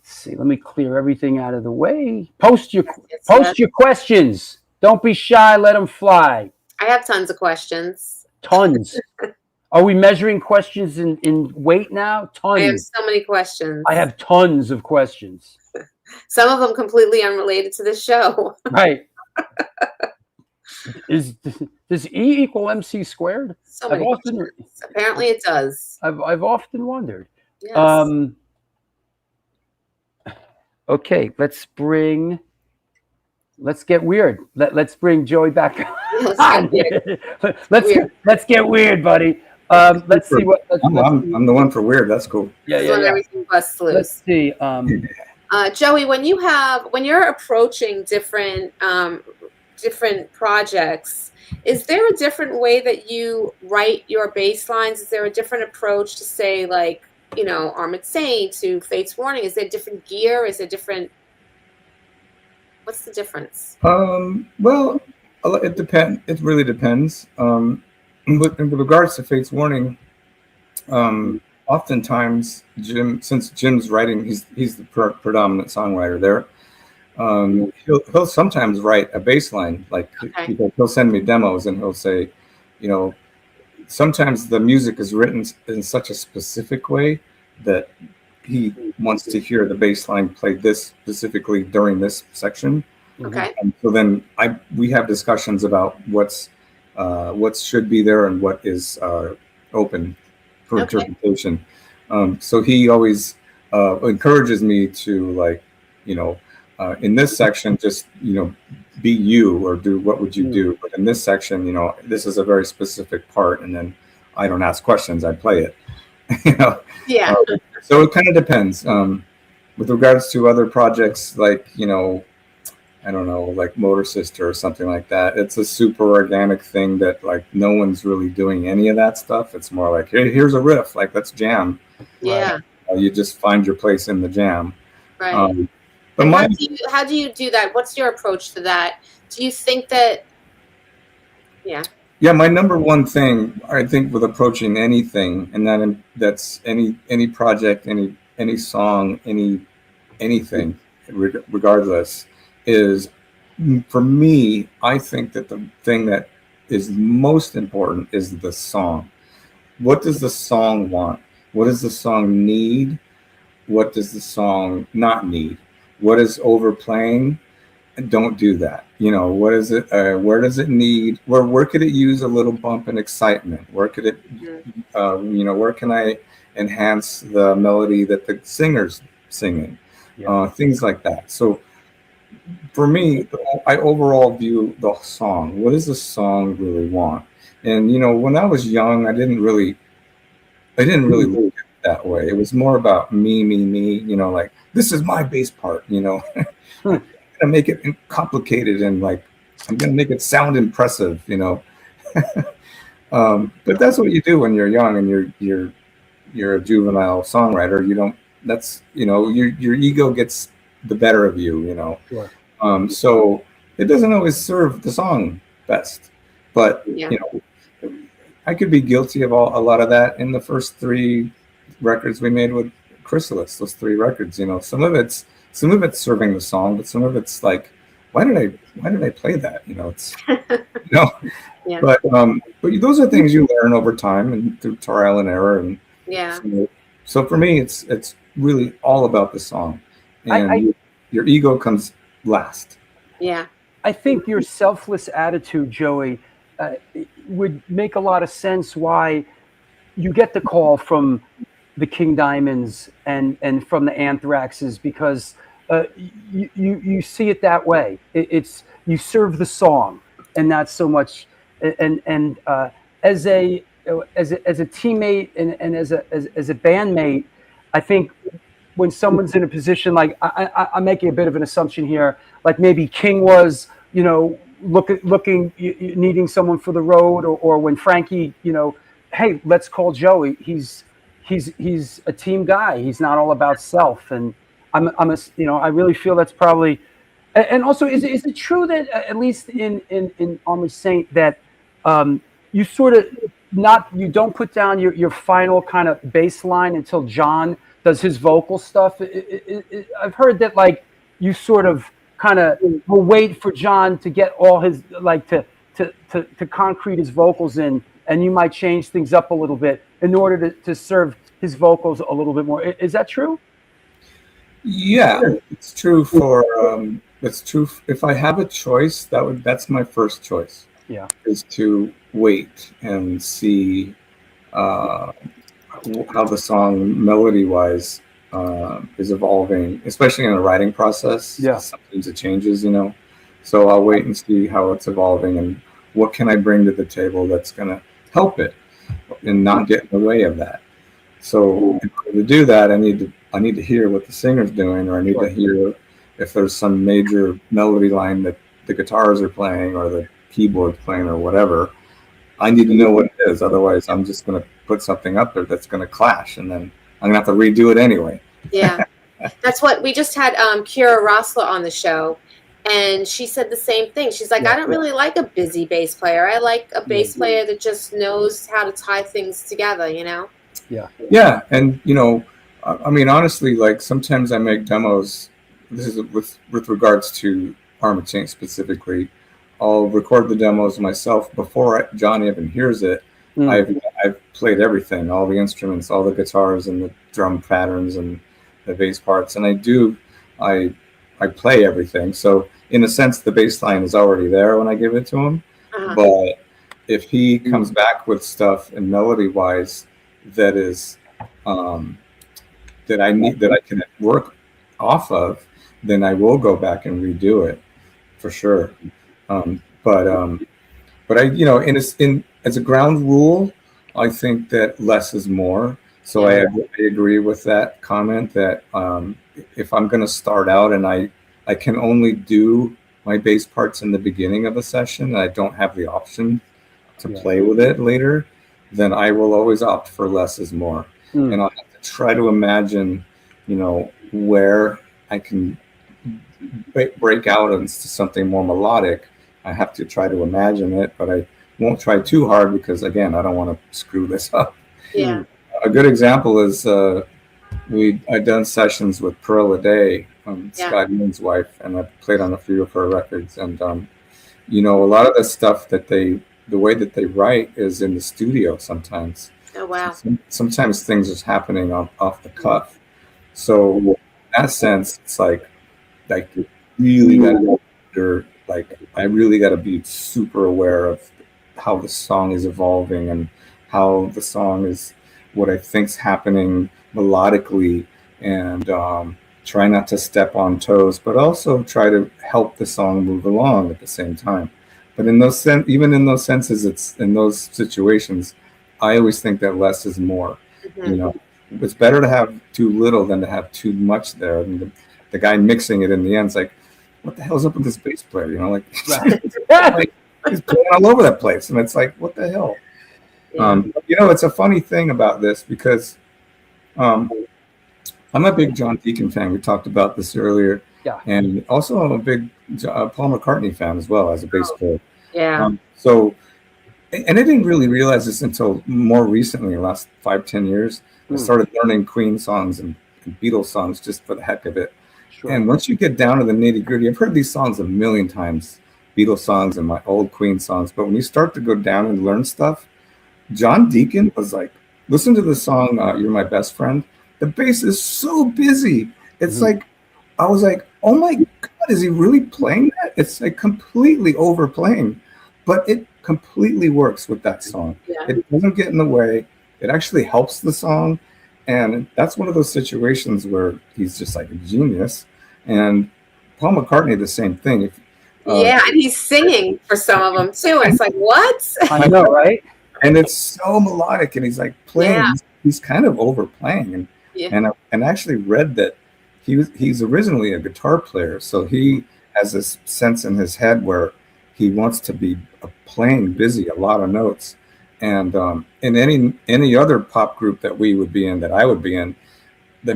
see. Let me clear everything out of the way. Post your questions. Don't be shy. Let them fly. I have tons of questions. Tons. Are we measuring questions in weight now? Tons. I have so many questions. I have tons of questions. Some of them completely unrelated to the show. Right. Does E equal MC squared? So many questions. Apparently it does. I've often wondered. Yes. Okay, let's get weird. Let's bring Joey back on. Let's get weird, buddy. Let's see what. I'm the one for weird. That's cool. Yeah. Everything busts loose. Let's see. Joey, when you're approaching different projects, is there a different way that you write your bass lines? Is there a different approach to, say, like, you know, Armored Saint to Fate's Warning? Is there different gear? Is there different? What's the difference? Well, it depends. It really depends. With regards to Fate's Warning, oftentimes since Jim's writing, he's the predominant songwriter there. He'll sometimes write a bass line. Like, he'll send me demos and he'll say, you know, sometimes the music is written in such a specific way that he wants to hear the bass line played this specifically during this section. Okay. And so then we have discussions about what should be there and what is open for interpretation. So he always encourages me to, like, you know, in this section, just, you know, be you, or do what would you do. But in this section, you know, this is a very specific part, and then I don't ask questions, I play it. You know? Yeah. So it kind of depends. With regards to other projects, like, you know, I don't know, like Motor Sister or something like that. It's a super organic thing that like no one's really doing any of that stuff. It's more like, hey, here's a riff, like let's jam. Yeah. You just find your place in the jam. Right. But and how do you do that? What's your approach to that? Do you think that? Yeah, my number one thing I think with approaching anything, and that's any project, any song, anything, regardless, is for me. I think that the thing that is most important is the song. What does the song want? What does the song need? What does the song not need? What is overplaying? Don't do that. What is it? Where does it need? Where could it use a little bump in excitement? Where could it? Where can I enhance the melody that the singer's singing? Things like that. So for me, I overall view the song. What does the song really want? And when I was young, I didn't really look at it that way. It was more about me. Like this is my bass part. To make it complicated and like I'm gonna make it sound impressive, but that's what you do when you're young and you're a juvenile songwriter. You don't. That's your ego gets the better of you. Sure. So it doesn't always serve the song best, but I could be guilty of a lot of that in the first 3 records we made with Chrysalis. Those 3 records, some of it's serving the song, but some of it's like, why did I play that? It's Yeah. But those are things you learn over time and through trial and error. And so for me, it's really all about the song, and your ego comes last. Yeah. I think your selfless attitude, Joey, would make a lot of sense why you get the call from the King Diamonds and from the Anthraxes, because you see it that way. It's you serve the song, and not so much. And as a teammate and as a bandmate, I think when someone's in a position like I'm making a bit of an assumption here, like maybe King was, looking needing someone for the road, or when Frankie, hey, let's call Joey. He's a team guy. He's not all about self. And I really feel that's probably. And also, is it true that at least in Army Saint that you sort of you don't put down your final kind of bass line until John does his vocal stuff? I've heard that like you sort of kind of will wait for John to get all his to concrete his vocals in, and you might change things up a little bit in order to serve his vocals a little bit more. Is that true? Yeah, it's true it's true. If I have a choice, that's my first choice. Yeah, is to wait and see how the song melody-wise is evolving, especially in the writing process. Yeah, sometimes it changes, So I'll wait and see how it's evolving and what can I bring to the table that's going to help it and not get in the way of that. So in order to do that, I need to hear what the singer's doing, or I need to hear if there's some major melody line that the guitars are playing or the keyboard's playing or whatever. I need to know what it is. Otherwise, I'm just going to put something up there that's going to clash, and then I'm going to have to redo it anyway. Yeah. That's what we just had Kira Rossler on the show, and she said the same thing. She's like, I don't really like a busy bass player. I like a bass player that just knows how to tie things together, Yeah. Yeah. And, I mean, honestly, like sometimes I make demos. This is with regards to Armored Saint specifically. I'll record the demos myself before John even hears it. I've played everything, all the instruments, all the guitars and the drum patterns and the bass parts, and I play everything. So in a sense, the bass line is already there when I give it to him. But if he comes back with stuff and melody wise that is that I can work off of, then I will go back and redo it for sure. But I, as a ground rule, I think that less is more. So I agree with that comment that if I'm going to start out and I can only do my bass parts in the beginning of a session and I don't have the option to Yeah. play with it later, then I will always opt for less is more. And I'll have to try to imagine, where I can break out into something more melodic. I have to try to imagine it, but I won't try too hard because, again, I don't want to screw this up. Yeah. A good example is I've done sessions with Pearl a Day, Scott Ian's wife, and I've played on a few of her records. And, a lot of the stuff the way that they write is in the studio sometimes. Oh, wow. Sometimes things are happening off the cuff. So in that sense, it's like you really I really got to be super aware of how the song is evolving and how the song is what I think's happening melodically, and try not to step on toes, but also try to help the song move along at the same time. But even in those senses, it's in those situations, I always think that less is more. It's better to have too little than to have too much there. And the guy mixing it in the end's like, what the hell's up with this bass player? He's playing all over that place, and it's like, what the hell? It's a funny thing about this because I'm a big John Deacon fan. We talked about this earlier. Yeah. And also I'm a big Paul McCartney fan as well as a bass player. Yeah. And I didn't really realize this until more recently, the last 5-10 years. I started learning Queen songs and Beatles songs just for the heck of it. Sure. And once you get down to the nitty gritty, I've heard these songs a million times, Beatles songs and my old Queen songs. But when you start to go down and learn stuff, John Deacon was like, listen to the song, You're My Best Friend. The bass is so busy. It's like, I was like, oh my God, is he really playing that? It's like completely overplaying, but it completely works with that song. Yeah. It doesn't get in the way. It actually helps the song. And that's one of those situations where he's just like a genius. And Paul McCartney, the same thing. And he's singing for some of them too. And it's like, what? I know, right? And it's so melodic, and he's like playing. Yeah. He's kind of overplaying. And I actually read that he's originally a guitar player, so he has this sense in his head where he wants to be playing busy, a lot of notes. And in any other pop group that we would be in, that I would be in, the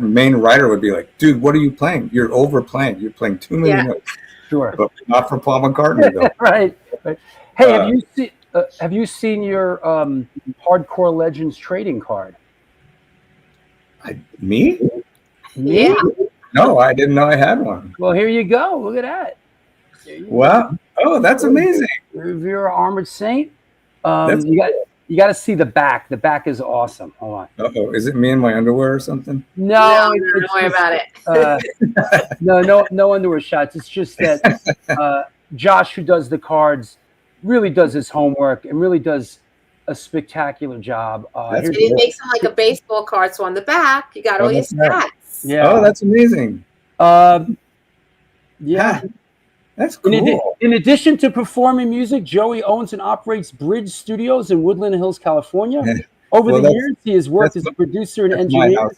main writer would be like, dude, what are you playing? You're overplaying. You're playing too many notes. Sure. But not for Paul McCartney, though. Right. Hey, have you seen your Hardcore Legends trading card? Me? Yeah. No, I didn't know I had one. Well, here you go. Look at that. Wow. Oh, that's amazing. Vera Armored Saint. You got to see the back. The back is awesome. Hold on. Uh-oh. Is it me in my underwear or something? No, don't worry about it. No underwear shots. It's just that Josh, who does the cards, really does his homework and really does a spectacular job. He makes them like a baseball card. So on the back, you got all your stats. Yeah. Oh, that's amazing. Yeah. That's cool. In addition to performing music, Joey owns and operates Bridge Studios in Woodland Hills, California. Over the years, he has worked as a producer and engineer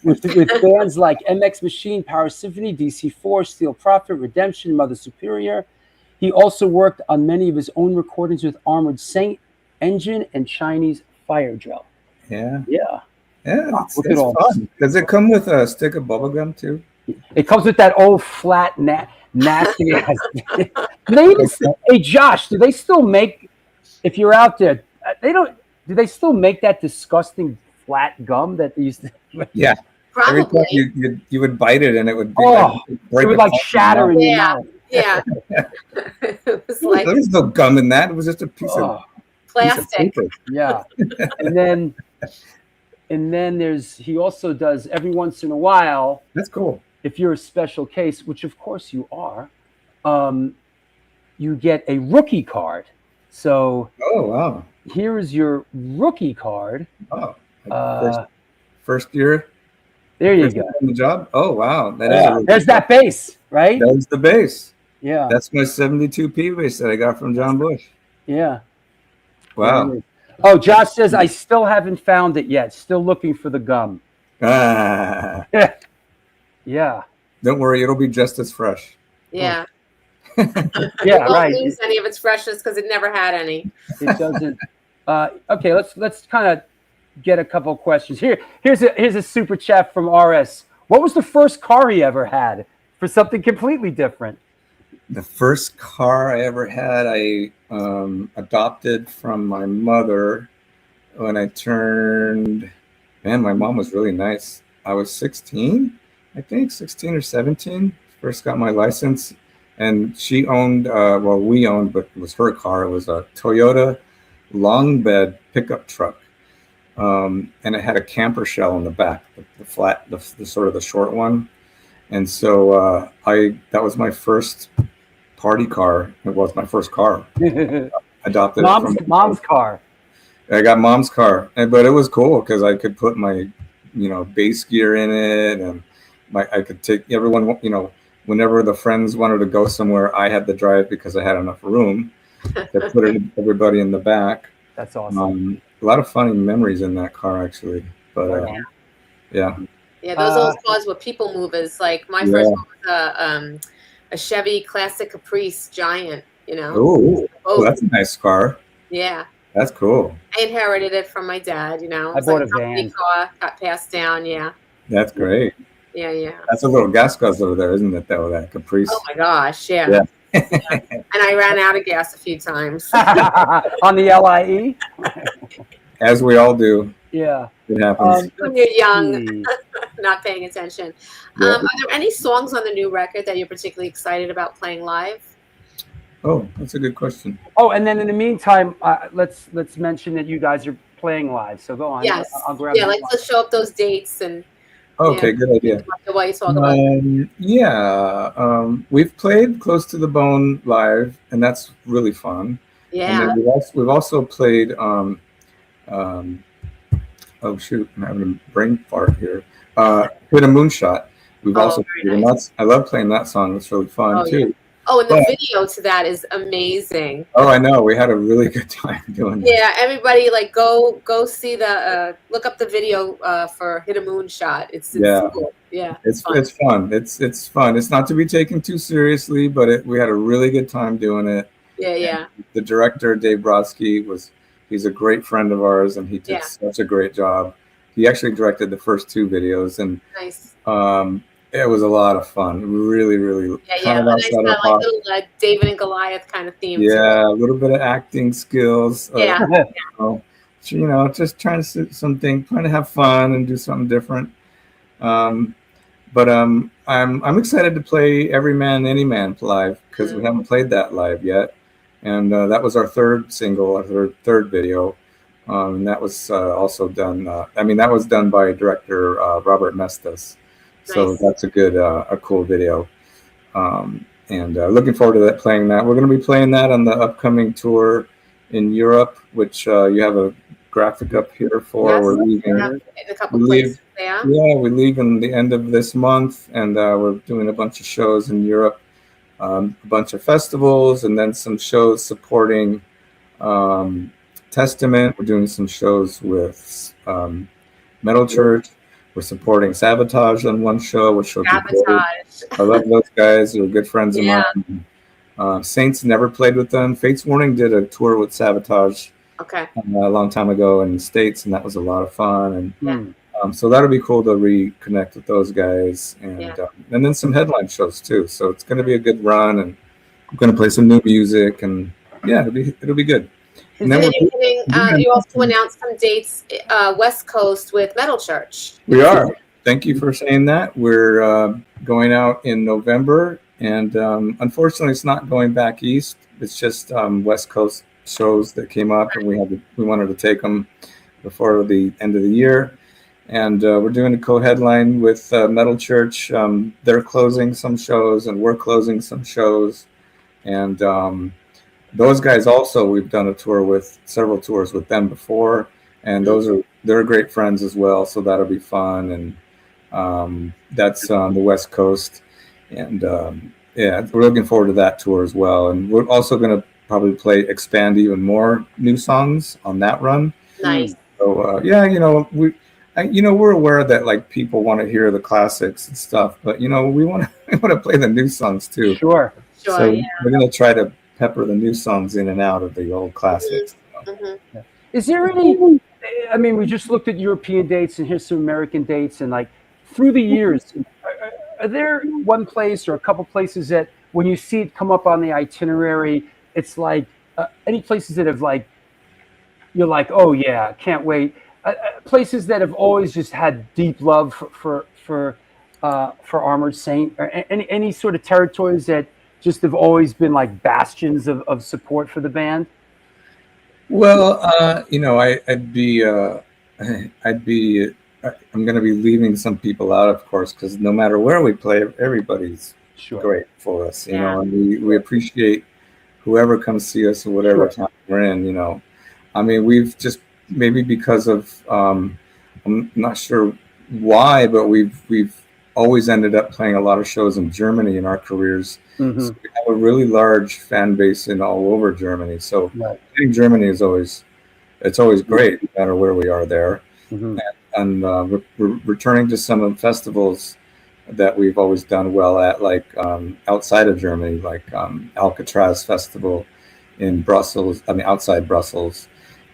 with bands like MX Machine, Power Symphony, DC4, Steel Prophet, Redemption, Mother Superior. He also worked on many of his own recordings with Armored Saint, Engine, and Chinese Fire Drill. Yeah. It's fun. Does it come with a stick of bubblegum too? It comes with that old flat nasty ass. Hey Josh, do they still make? If you're out there, they don't. Do they still make that disgusting flat gum that they used to? Yeah, probably. Every time you would bite it and it would be it would like shatter in your mouth. Yeah. It was like, there was no gum in that. It was just a piece of plastic. Piece of yeah, and then he also does every once in a while. That's cool. If you're a special case, which of course you are, you get a rookie card. So, oh wow, here is your rookie card. Oh, first year. There you go. On the job. Oh wow, there's that bass, right? That's the bass. Yeah, that's my 72P bass that I got from John Bush. Yeah. Wow. Oh, Josh says I still haven't found it yet. Still looking for the gum. Ah. Yeah. Don't worry, it'll be just as fresh. Yeah. Yeah, It won't right. lose any of its freshness because it never had any. It doesn't. Okay, let's kind of get a couple of questions here. Here's a super chat from RS. What was the first car he ever had for something completely different? The first car I ever had, I adopted from my mother when I turned. Man, my mom was really nice. I was 16, I think, 16 or 17. First got my license, and she owned. Well, we owned, but it was her car. It was a Toyota long bed pickup truck, and it had a camper shell in the back, the flat, the sort of the short one. And so that was my first party car. It was my first car. Adopted mom's car. I got mom's car, but it was cool because I could put my, bass gear in it, and I could take everyone. Whenever the friends wanted to go somewhere, I had the drive because I had enough room to put everybody in the back. That's awesome. A lot of funny memories in that car, actually. But yeah. Yeah, those old cars were people movers. Like my first one was a Chevy Classic Caprice Giant. Oh, that's a nice car. Yeah. That's cool. I inherited it from my dad, I bought a van. Car, got passed down, yeah. That's great. Yeah. That's a little gas guzzler there, isn't it, though, that Caprice? Oh, my gosh, yeah. And I ran out of gas a few times. On the LIE? As we all do. Yeah. It happens. When you're young, not paying attention. Yeah. Are there any songs on the new record that you're particularly excited about playing live? Oh, that's a good question. Oh, and then in the meantime, let's mention that you guys are playing live. So go on. Yes. I'll grab. Yeah, let's show up those dates and. Okay, good idea. What you talk about. We've played Close to the Bone live, and that's really fun. Yeah. And we've also played. Oh shoot, I'm having a brain fart here. Hit a Moonshot. We've also played, nice. And that's I love playing that song. It's really fun too. Yeah. Oh, and the video to that is amazing. Oh, I know. We had a really good time doing that. Yeah, everybody go see the look up the video for Hit a Moonshot. It's cool. Yeah. It's fun. It's fun. It's not to be taken too seriously, but we had a really good time doing it. Yeah. And the director, Dave Brodsky, he's a great friend of ours, and he did such a great job. He actually directed the first two videos, and nice. It was a lot of fun. Really, really. Yeah. Nice, kind of like little David and Goliath kind of theme. Yeah, a little bit of acting skills. Just trying to have fun and do something different. But I'm excited to play Every Man, Any Man live because we haven't played that live yet, and that was our third single, our third video, and that was also done. That was done by director Robert Mestas. So nice. That's a cool video, and looking forward to playing that. We're going to be playing that on the upcoming tour in Europe, which you have a graphic up here for. Yes, we're leaving. In a couple places there. Yeah, we leave in the end of this month, and we're doing a bunch of shows in Europe, a bunch of festivals, and then some shows supporting Testament. We're doing some shows with Metal Church. We're supporting Sabotage on one show, which will be great. I love those guys. They're good friends of mine. Saints never played with them. Fates Warning did a tour with Sabotage a long time ago in the States, and that was a lot of fun. And so that'll be cool to reconnect with those guys, and then some headline shows too. So it's going to be a good run, and I'm going to play some new music, and it'll be good. And then you also announced some dates West Coast with Metal Church. We are. Thank you for saying that. We're going out in November, and unfortunately, it's not going back east. It's just West Coast shows that came up, and we wanted to take them before the end of the year. And we're doing a co-headline with Metal Church. They're closing some shows, and we're closing some shows, and those guys also, we've done several tours with them before, and they're great friends as well. So that'll be fun, and that's on the West Coast, and we're looking forward to that tour as well. And we're also going to probably expand even more new songs on that run. Nice. So we're aware that people want to hear the classics and stuff, but we want to play the new songs too. Sure. Sure, So yeah. we're going to try to pepper the new songs in and out of the old classics. Mhm. Is there any? I mean, we just looked at European dates, and here's some American dates, and like through the years, are there one place or a couple places that when you see it come up on the itinerary, it's like any places that have like you're like, oh yeah, can't wait. Places that have always just had deep love for Armored Saint, or any sort of territories that just have always been like bastions of support for the band. Well, I'd be, I'd be, I'm going to be leaving some people out, of course, because no matter where we play, everybody's Sure. great for us, Yeah. and we appreciate whoever comes see us or whatever Sure. time we're in. I mean, we've just maybe because of, I'm not sure why, but we've always ended up playing a lot of shows in Germany in our careers. Mm-hmm. So we have a really large fan base in all over Germany. So Right. playing Germany is always great, no matter where we are there. Mm-hmm. And we're returning to some of the festivals that we've always done well at, like outside of Germany, like Alcatraz Festival in Brussels. I mean, outside Brussels,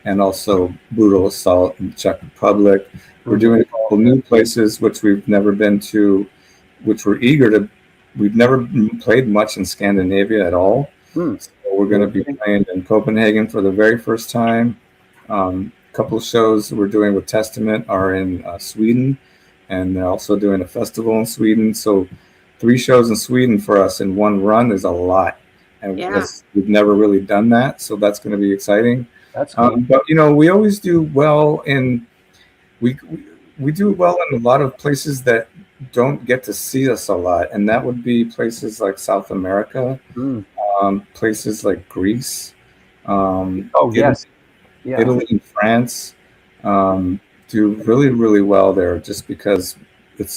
and also Brutal Assault in the Czech Republic. We're doing a couple new places which we've never been to, which we're eager to. We've never played much in Scandinavia at all. Mm. So we're going to be playing in Copenhagen for the very first time. A couple of shows we're doing with Testament are in Sweden, and they're also doing a festival in Sweden. So 3 shows in Sweden for us in one run is a lot. And Yeah. we've never really done that. So that's going to be exciting. That's cool. But, we always do well we do well in a lot of places that don't get to see us a lot. And that would be places like South America, Mm. Places like Greece. Oh yes. Yeah. Italy and France do really, really well there, just because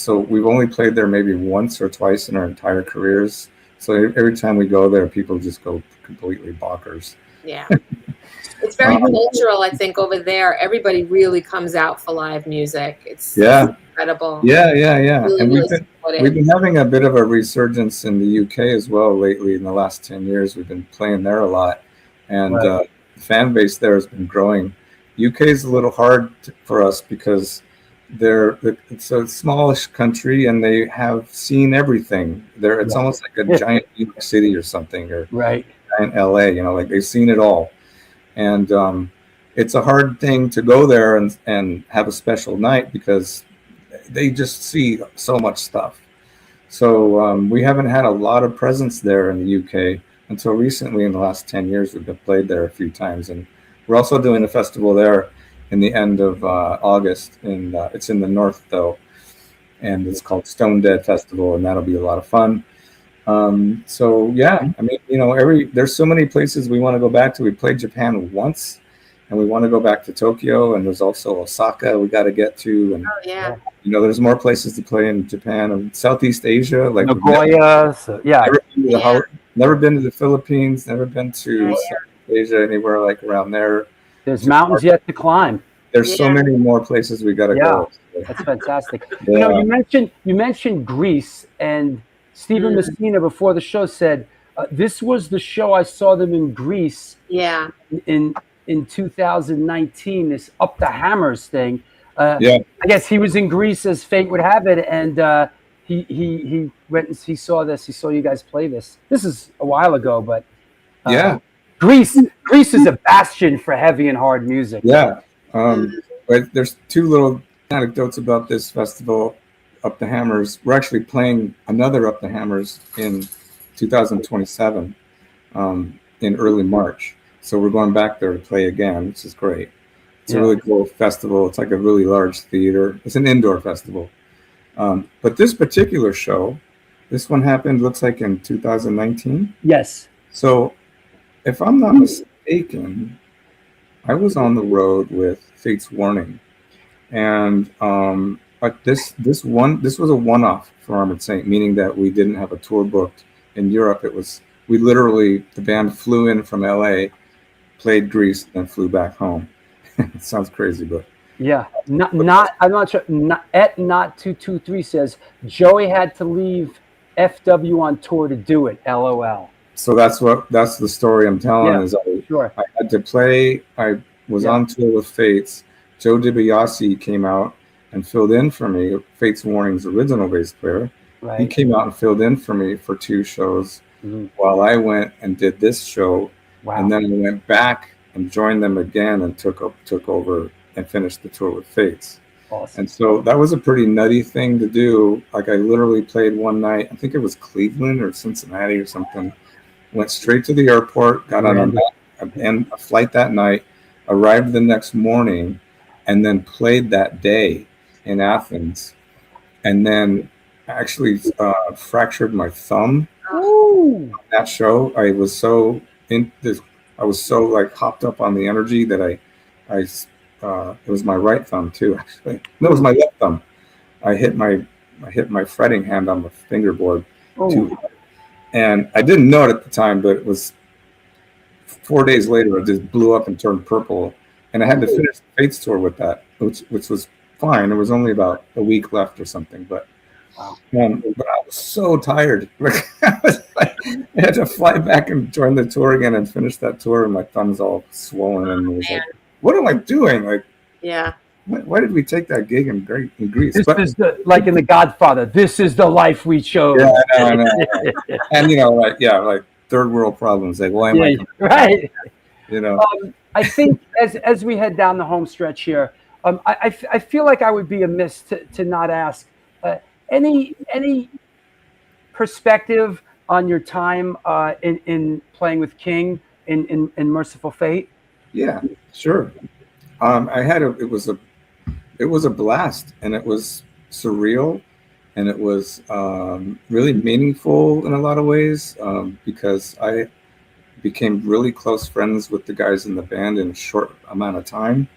we've only played there maybe once or twice in our entire careers. So every time we go there, people just go completely bonkers. Yeah. It's very cultural, I think, over there. Everybody really comes out for live music. It's incredible. Yeah. Really, And really supportive. we've been having a bit of a resurgence in the UK as well lately. In the last 10 years, we've been playing there a lot, and Right. the fan base there has been growing. UK is a little hard for us because it's a smallish country and they have seen everything. It's almost like a giant New York City or something, or Right. giant LA. Like they've seen it all, and it's a hard thing to go there and have a special night because they just see so much stuff. So we haven't had a lot of presence there in the UK until recently. In the last 10 years, we've been played there a few times, and we're also doing a festival there in the end of August, and it's in the north though, and it's called Stone Dead Festival, and that'll be a lot of fun. So yeah, I mean, there's so many places we want to go back to. We played Japan once, and we want to go back to Tokyo, and there's also Osaka we got to get to, and Yeah. there's more places to play in Japan and Southeast Asia, like Nagoya. So, yeah. never been to the Philippines, never been to Southeast Asia, anywhere like around there. There's mountains yet to climb. There's so many more places we got to go. That's fantastic. Yeah. You mentioned Greece, and Stephen Messina before the show said this was the show I saw them in Greece. Yeah. In 2019, this Up the Hammers thing. I guess he was in Greece as fate would have it, and he went and he saw this. He saw you guys play this. This is a while ago, but Greece is a bastion for heavy and hard music. Yeah. But there's 2 little anecdotes about this festival, Up the Hammers. We're actually playing another Up the Hammers in 2027 in early March. So we're going back there to play again, which is great. It's a really cool festival. It's like a really large theater. It's an indoor festival. But this particular show, this one happened, looks like in 2019. Yes. So if I'm not mistaken, I was on the road with Fate's Warning, and this was a one-off for Armored Saint, meaning that we didn't have a tour booked in Europe. The band flew in from LA, played Greece, and flew back home. It sounds crazy, but I'm not sure. Not 223 says Joey had to leave FW on tour to do it. LOL. so that's the story I'm telling. Yeah, Is sure. I had to play. I was on tour with Fates. Joe DiBiase came out and filled in for me. Fates Warning's original bass player. Right. He came out and filled in for me for 2 shows while I went and did this show. Wow. And then I went back and joined them again and took over and finished the tour with Fates. Awesome. And so that was a pretty nutty thing to do. Like, I literally played one night. I think it was Cleveland or Cincinnati or something. Went straight to the airport, got on a flight that night, arrived the next morning, and then played that day in Athens. And then actually fractured my thumb. Ooh. On that show. I was so like hopped up on the energy that it was my right thumb too, actually. No, it was my left thumb. I hit my fretting hand on the fingerboard too hard. And I didn't know it at the time, but it was 4 days later, it just blew up and turned purple. And I had to finish the Fates tour with that, which was fine. There was only about a week left or something, but but I was so tired. I had to fly back and join the tour again and finish that tour, and my thumb's all swollen. And it was like, what am I doing? Like, why did we take that gig in Greece? This is like in The Godfather. This is the life we chose. Yeah, I know. And like third world problems. Like, why am I? Right. I think as we head down the home stretch here, I feel like I would be amiss to not ask any perspective on your time in playing with King in Merciful Fate. Yeah, sure. It was a blast, and it was surreal, and it was really meaningful in a lot of ways, because I became really close friends with the guys in the band in a short amount of time.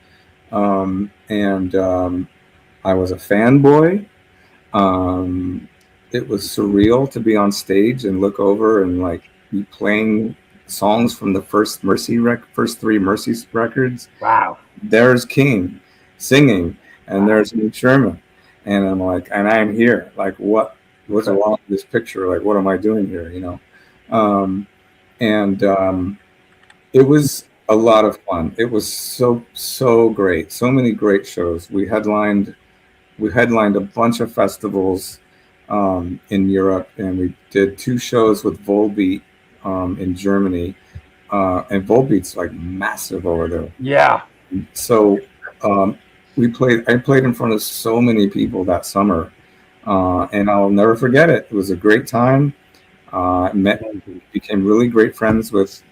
And I was a fanboy. It was surreal to be on stage and look over and like be playing songs from the first 3 Mercy records. Wow. There's King singing, and there's Nick Sherman, and I'm like, and I'm here. Like, what's along this picture? Like, what am I doing here? It was a lot of fun. It was so great. So many great shows. We headlined a bunch of festivals in Europe, and we did 2 shows with Volbeat in Germany, and Volbeat's like massive over there. Yeah. So I played in front of so many people that summer, and I'll never forget it. It was a great time. Became really great friends with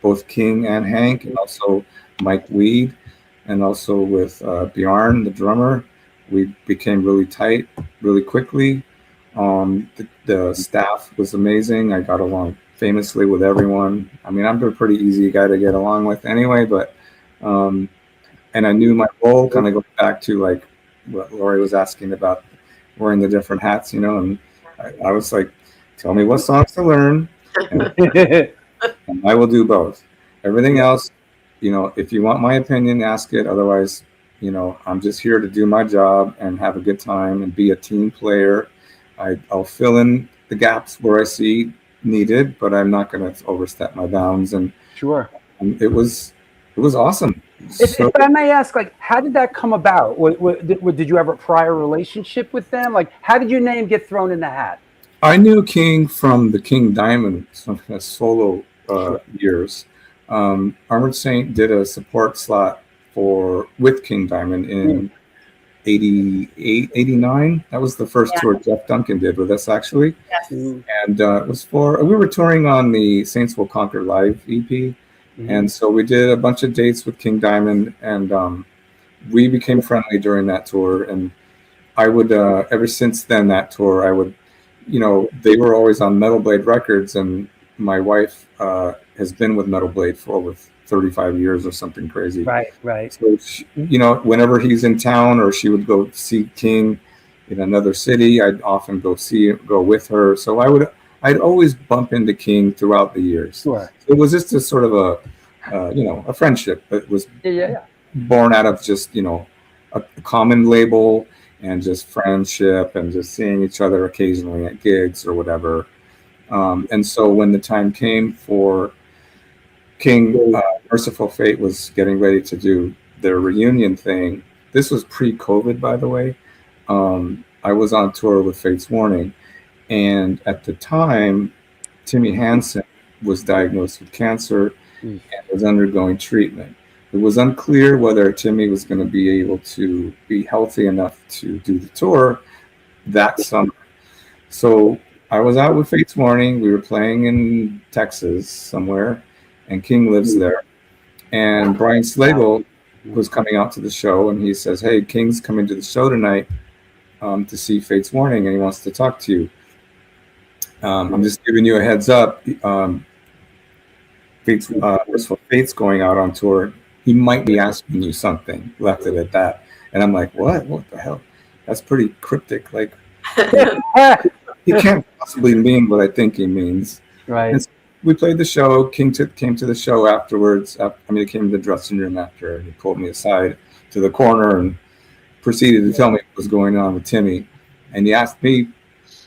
both King and Hank, and also Mike Weed, and also with Bjarne, the drummer. We became really tight really quickly. The staff was amazing. I got along famously with everyone. I mean, I'm a pretty easy guy to get along with anyway, but and I knew my role, kind of going back to like what Lori was asking about wearing the different hats, and I was like, tell me what songs to learn, and I will do both. Everything else, if you want my opinion, ask it. Otherwise, I'm just here to do my job and have a good time and be a team player. I'll fill in the gaps where I see needed, but I'm not going to overstep my bounds. And sure, it was awesome. If I may ask, like, how did that come about? Did you have a prior relationship with them? Like, how did your name get thrown in the hat? I knew King from the King Diamond solo years. Armored Saint did a support slot with King Diamond in 88, 89. That was the first tour Jeff Duncan did with us, actually. Yes. And it was we were touring on the Saints Will Conquer Live EP. And so we did a bunch of dates with King Diamond, and we became friendly during that tour. And I would, ever since then, that tour, I would, they were always on Metal Blade Records, and my wife has been with Metal Blade for over 35 years or something crazy. Right. So, whenever he's in town or she would go see King in another city, I'd often go with her. So I'd always bump into King throughout the years. Sure. It was just a sort of a friendship that was born out of just, a common label and just friendship and just seeing each other occasionally at gigs or whatever. And so when the time came for King, Merciful Fate was getting ready to do their reunion thing. This was pre-COVID, by the way. I was on tour with Fate's Warning, and at the time, Timmy Hansen was diagnosed with cancer and was undergoing treatment. It was unclear whether Timmy was going to be able to be healthy enough to do the tour that summer. So I was out with Fate's Warning. We were playing in Texas somewhere, and King lives there. And Brian Slagle was coming out to the show, and he says, "Hey, King's coming to the show tonight to see Fate's Warning, and he wants to talk to you. I'm just giving you a heads up. Fate's going out on tour. He might be asking you something." Left it at that. And I'm like, what? What the hell? That's pretty cryptic. Like, he can't possibly mean what I think he means. Right. And so we played the show. King came to the show afterwards. He came to the dressing room after, and he pulled me aside to the corner and proceeded to tell me what was going on with Timmy. And he asked me,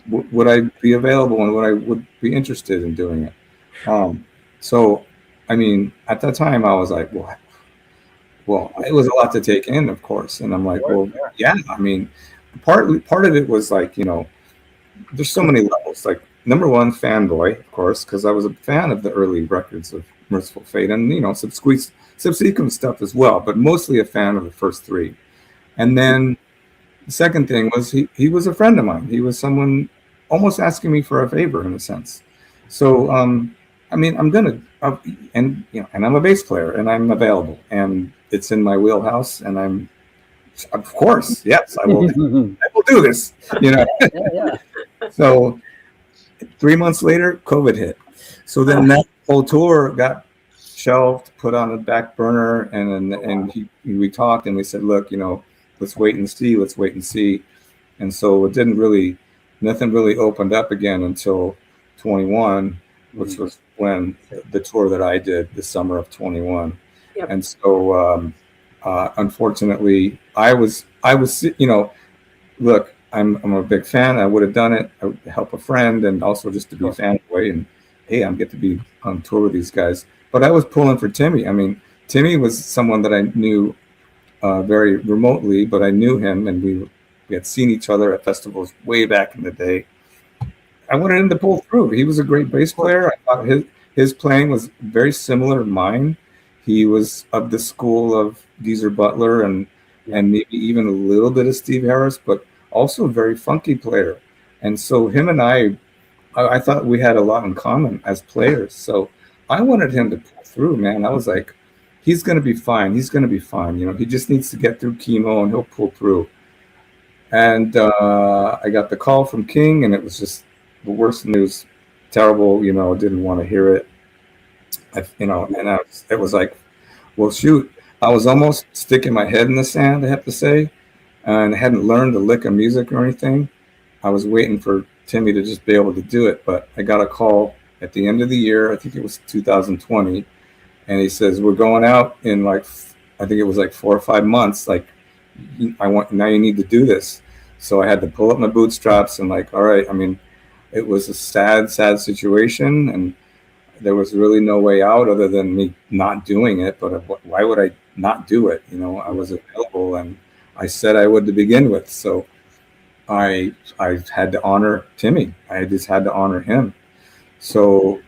would I be available and would I would be interested in doing it? So, at that time, I was like, well, it was a lot to take in, of course. And I'm like, well, yeah. Part of it was like, there's so many levels. Like, number one, fanboy, of course, because I was a fan of the early records of Merciful Fate and, subsequent stuff as well, but mostly a fan of the first three. And then the second thing was he was a friend of mine. He was someone almost asking me for a favor in a sense. So, and I'm a bass player and I'm available and it's in my wheelhouse and I'm, of course, yes, I will do this, Yeah. So 3 months later, COVID hit. So then that whole tour got shelved, put on the back burner. And we talked and we said, look, let's wait and see. And so nothing really opened up again until 21, which was when the tour that I did the summer of 21. Yep. And so, unfortunately, I was, look, I'm a big fan. I would have done it. I would help a friend and also just to be a fan away. And hey, I'm get to be on tour with these guys. But I was pulling for Timmy. Timmy was someone that I knew very remotely, but I knew him and we had seen each other at festivals way back in the day. I wanted him to pull through. He was a great bass player. I thought his playing was very similar to mine. He was of the school of Geezer Butler and maybe even a little bit of Steve Harris, but also a very funky player. And so him and I thought we had a lot in common as players. So I wanted him to pull through, man. I was like, he's going to be fine. He's going to be fine. He just needs to get through chemo and he'll pull through. And I got the call from King and it was just the worst news. Terrible, didn't want to hear it. It was like, well, shoot, I was almost sticking my head in the sand, I have to say, and I hadn't learned a lick of music or anything. I was waiting for Timmy to just be able to do it, but I got a call at the end of the year, I think it was 2020, and he says, we're going out in I think it was 4 or 5 months, now you need to do this. So I had to pull up my bootstraps and all right, it was a sad situation, and there was really no way out other than me not doing it. But why would I not do it? I was available, and I said I would to begin with. So I had to honor Timmy. I just had to honor him. So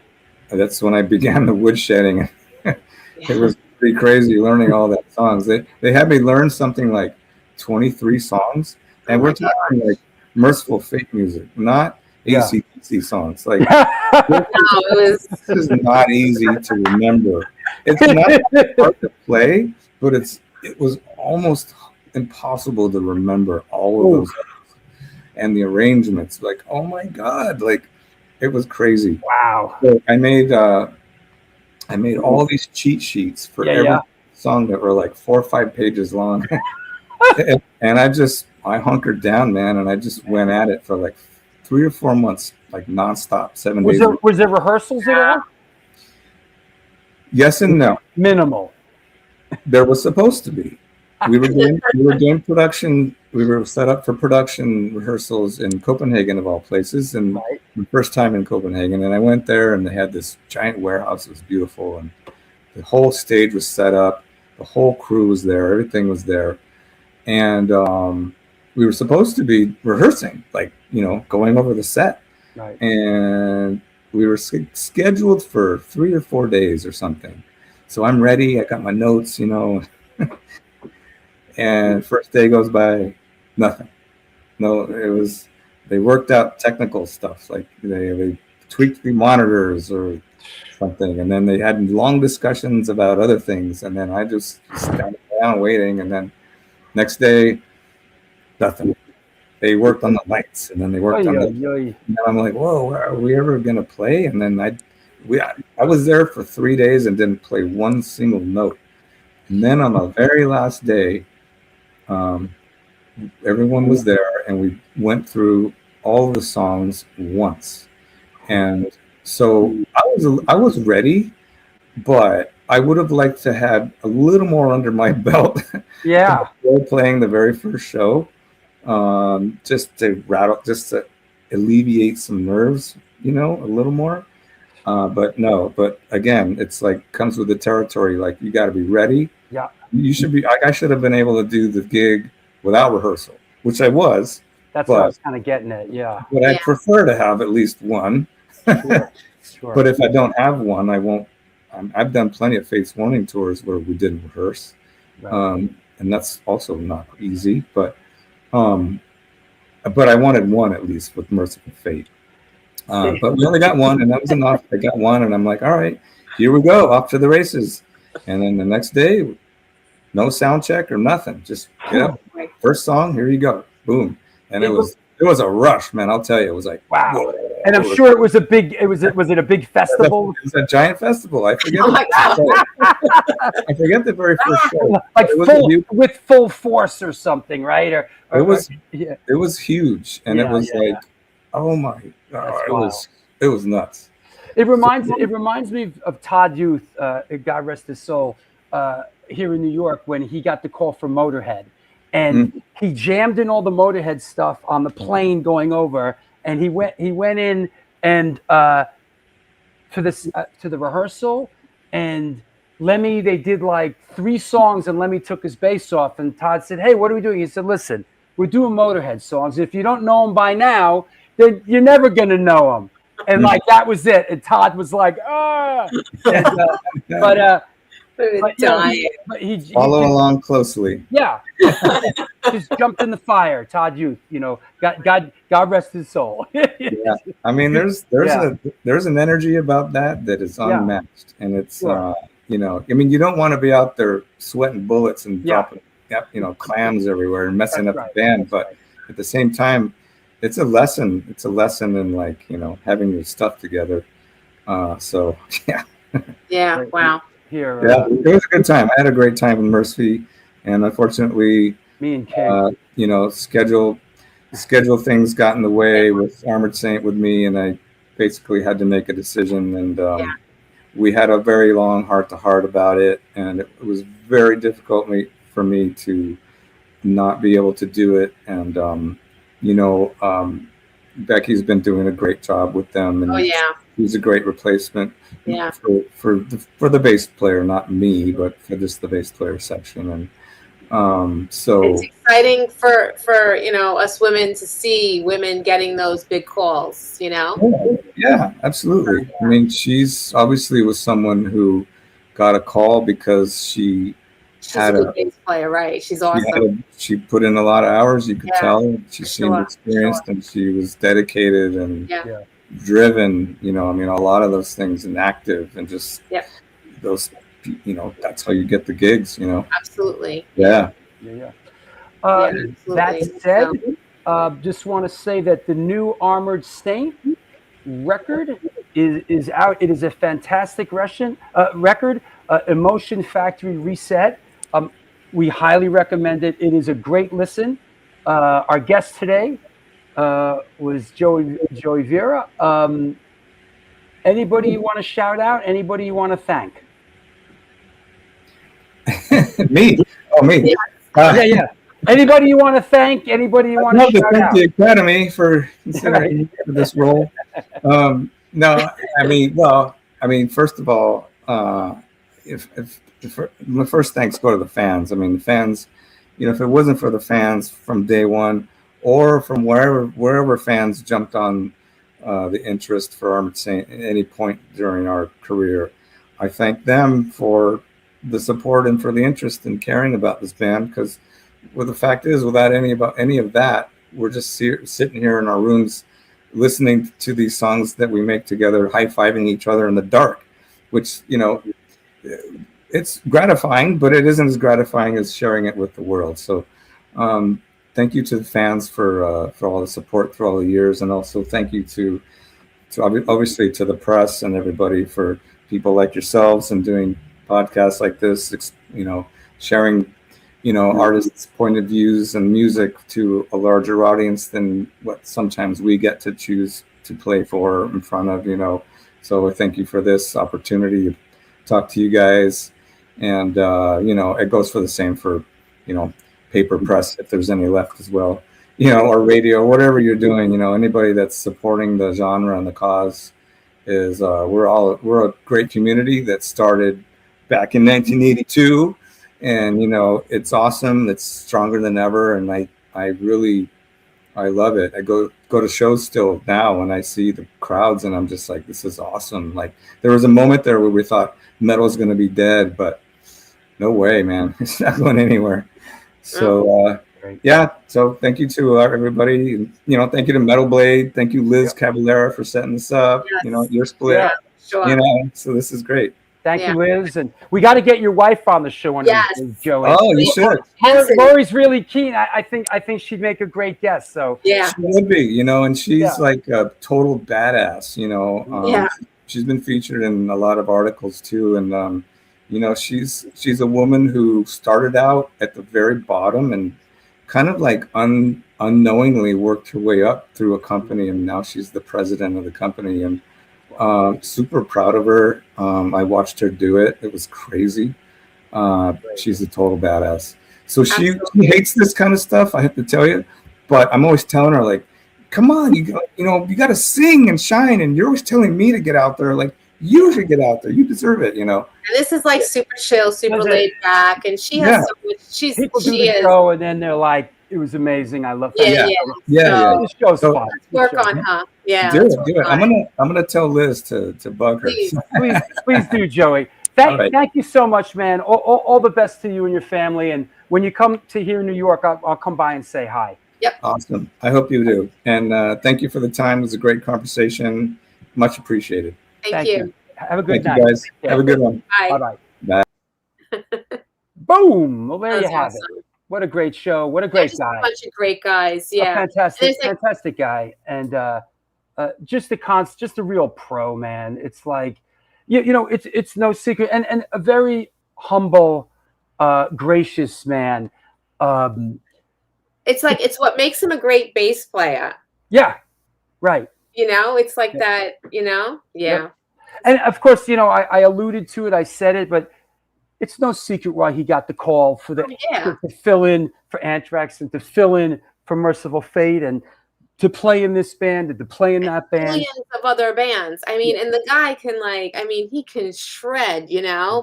that's when I began the woodshedding. It was pretty crazy learning all that songs. They had me learn something like 23 songs, and we're talking Merciful Fate music, not AC/DC songs. This is not easy to remember. It's not hard to play, but it was almost impossible to remember all of those and the arrangements. Oh my God, it was crazy. Wow. So I made all these cheat sheets for every song that were 4 or 5 pages long. And I hunkered down, man, and I just went at it for 3 or 4 months, nonstop, 7 days. Was there rehearsals at all? Yes and no. Minimal. There was supposed to be. we were doing production. We were set up for production rehearsals in Copenhagen, of all places, and Right. the first time in Copenhagen. And I went there, and they had this giant warehouse. It was beautiful, and the whole stage was set up. The whole crew was there. Everything was there, and we were supposed to be rehearsing, like, going over the set, Right. and we were scheduled for 3 or 4 days or something. So I'm ready. I got my notes, and first day goes by, nothing. No, they worked out technical stuff, like they tweaked the monitors or something, and then they had long discussions about other things, and then I just sat down waiting, and then next day, nothing. They worked on the lights, and then they worked on the. And I'm like, whoa, are we ever gonna play? And then I was there for 3 days and didn't play one single note. And then on the very last day, everyone was there, and we went through all of the songs once. And so I was ready, but I would have liked to have a little more under my belt. Yeah. Before playing the very first show, just to alleviate some nerves, a little more. But again, it's like comes with the territory. Like, you got to be ready. Yeah. You should be. I should have been able to do the gig without rehearsal, which I was. That's what I was kind of getting at. Yeah. But I prefer to have at least one. Sure. But if I don't have one, I won't. I've done plenty of Fates Warning tours where we didn't rehearse, Right. and that's also not easy. But I wanted one at least with Merciful Fate. But we only got one, and that was enough. I got one, and I'm like, all right, here we go, off to the races. And then the next day, no sound check or nothing. Just get up, first song, here you go, boom. And it was a rush, man. I'll tell you, it was like, wow. Whoa. And I'm sure it was a big. Was it a big festival? It was a giant festival. I forget. Oh my God. I forget the very first show. Like It was with full force or something, right? Or it was huge, and it was like, oh my God, it was nuts. It reminds me of Todd Youth, God rest his soul, here in New York, when he got the call from Motorhead, and he jammed in all the Motorhead stuff on the plane going over, and he went in and to the rehearsal, and Lemmy, they did like 3 songs, and Lemmy took his bass off, and Todd said, "Hey, what are we doing?" He said, "Listen, we're doing Motorhead songs. If you don't know them by now, then you're never gonna know them." And like that was it. And Todd was like, "Ah," but he Follow along closely. Yeah, just jumped in the fire. Todd Youth, God rest his soul. Yeah, I mean, there's an energy about that is unmatched, and it's I mean, you don't want to be out there sweating bullets and dropping clams everywhere and messing up the band, but at the same time, it's a lesson. It's a lesson in, like, having your stuff together. So yeah. Yeah. Wow. Here, it was a good time. I had a great time in Mercy, and unfortunately, me and King, schedule things got in the way with Armored Saint with me, and I basically had to make a decision, and we had a very long heart-to-heart about it, and it was very difficult for me to not be able to do it, and Becky's been doing a great job with them, and he's a great replacement for the bass player, not me, but for just the bass player section. And so it's exciting for us women to see women getting those big calls, Yeah, absolutely. I mean, she's obviously was someone who got a call because she's a good bass player, right? She's awesome. She put in a lot of hours. You could tell she seemed experienced, and she was dedicated and driven. I mean, a lot of those things, and active, and just those. That's how you get the gigs. Absolutely. Yeah. That said, just want to say that the new Armored Saint record is out. It is a fantastic record. Emotion Factory Reset. We highly recommend it. It is a great listen. Our guest today was Joey Vera. Anybody you want to shout out? Anybody you want to thank? Me. Oh, me. Yeah. Anybody you want to thank? Anybody you I'd want love to to shout thank out? the Academy for considering me for this role. No, I mean, first of all, if my first thanks go to the fans. I mean, the fans, if it wasn't for the fans from day one, or from wherever fans jumped on the interest for Armored Saint at any point during our career, I thank them for the support and for the interest in caring about this band. Because, well, the fact is, without any of that, we're just sitting here in our rooms listening to these songs that we make together, high-fiving each other in the dark, which, it's gratifying, but it isn't as gratifying as sharing it with the world. So thank you to the fans for all the support through all the years, and also thank you to obviously to the press and everybody, for people like yourselves and doing podcasts like this, sharing artists' point of views and music to a larger audience than what sometimes we get to choose to play for in front of. So I thank you for this opportunity to talk to you guys. And it goes for the same for paper press, if there's any left as well, or radio, whatever you're doing. Anybody that's supporting the genre and the cause is we're a great community that started back in 1982. And it's awesome. It's stronger than ever, and I love it. I go to shows still now, and I see the crowds, and I'm just like, this is awesome. Like, there was a moment there where we thought metal's going to be dead, but no way, man. It's not going anywhere. So so thank you to everybody. Thank you to Metal Blade. Thank you, Liz Cavalera, for setting this up. Yes. Your split. Yeah, sure. So this is great. Thank you, Liz. And we got to get your wife on the show one of these days, Joey. Oh, you should. Lori's really keen. I think she'd make a great guest. So yeah, she would be. And she's like a total badass. She's been featured in a lot of articles too, and she's a woman who started out at the very bottom and kind of like unknowingly worked her way up through a company, and now she's the president of the company. And super proud of her. I watched her do it. It was crazy. She's a total badass. So she hates this kind of stuff, I have to tell you. But I'm always telling her, like, come on, you got to sing and shine. And you're always telling me to get out there. Like, you should get out there. You deserve it, And this is like super chill, super laid back. And she has so much. People do the show, and then they're like, it was amazing. I love that. Yeah. This show's fun. Work on her. Yeah. Do it. I'm gonna tell Liz to bug her. Please do, Joey. Thank you so much, man. All the best to you and your family. And when you come to here in New York, I'll come by and say hi. Yep. Awesome. I hope you do. And thank you for the time. It was a great conversation. Much appreciated. Thank you. Have a good night. You guys. Have a good one. Bye. Bye. Boom. Well, there you have it. What a great show. What a great guy. A bunch of great guys. Yeah. Fantastic guy. And just a real pro, man. It's like, it's no secret. And a very humble, gracious man. It's what makes him a great bass player. Yeah. Right. It's like that, Yeah. Yep. And of course, I alluded to it. I said it, but it's no secret why he got the call for to fill in for Anthrax and to fill in for Merciful Fate and to play in this band and to play in that band. Millions of other bands. I mean, and the guy can he can shred,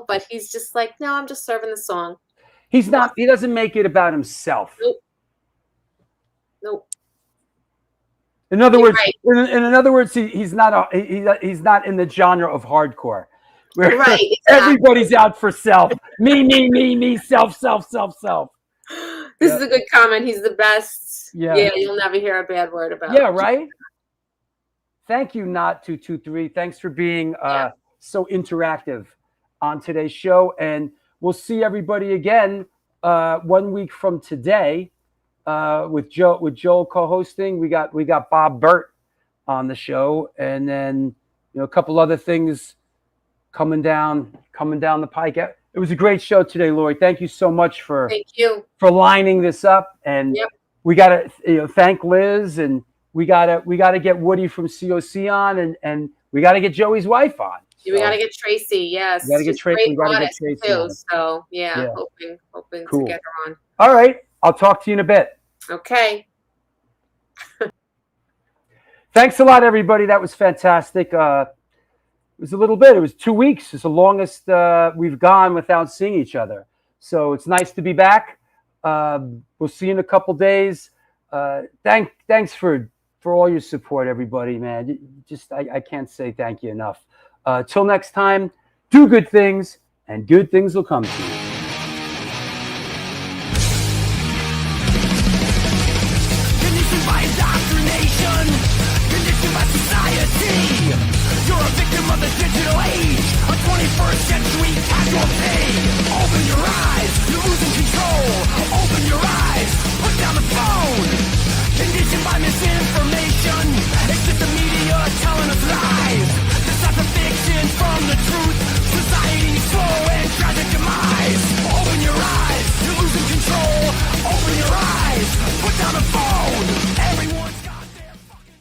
but he's just like, no, I'm just serving the song. He's not. He doesn't make it about himself. Nope. In other words, he's not in the genre of hardcore. Where exactly. Everybody's out for self. Me, self. This is a good comment. He's the best. Yeah. You'll never hear a bad word about. Yeah, right. Thank you, Not223. Thanks for being so interactive on today's show, and we'll see everybody again 1 week from today with Joel co-hosting. We got Bob Burt on the show, and then a couple other things coming down the pike. It was a great show today, Lori. Thank you so much for lining this up. And we gotta thank Liz, and we gotta get Woody from COC on, and we got to get Joey's wife on. We got to get Tracy. Yes. We got to get Tracy. We got to get Tracy too. on. So yeah, Yeah. hoping Cool. to get her on. All right. I'll talk to you in a bit. Okay. Thanks a lot, everybody. That was fantastic. It was a little bit. It was 2 weeks. It's the longest we've gone without seeing each other. So it's nice to be back. We'll see you in a couple days. Thanks for all your support, everybody, man. I can't say thank you enough. Till next time, do good things, and good things will come to you. Conditioned by indoctrination, conditioned by society. You're a victim of the digital age, a 21st century casualty. Open your eyes.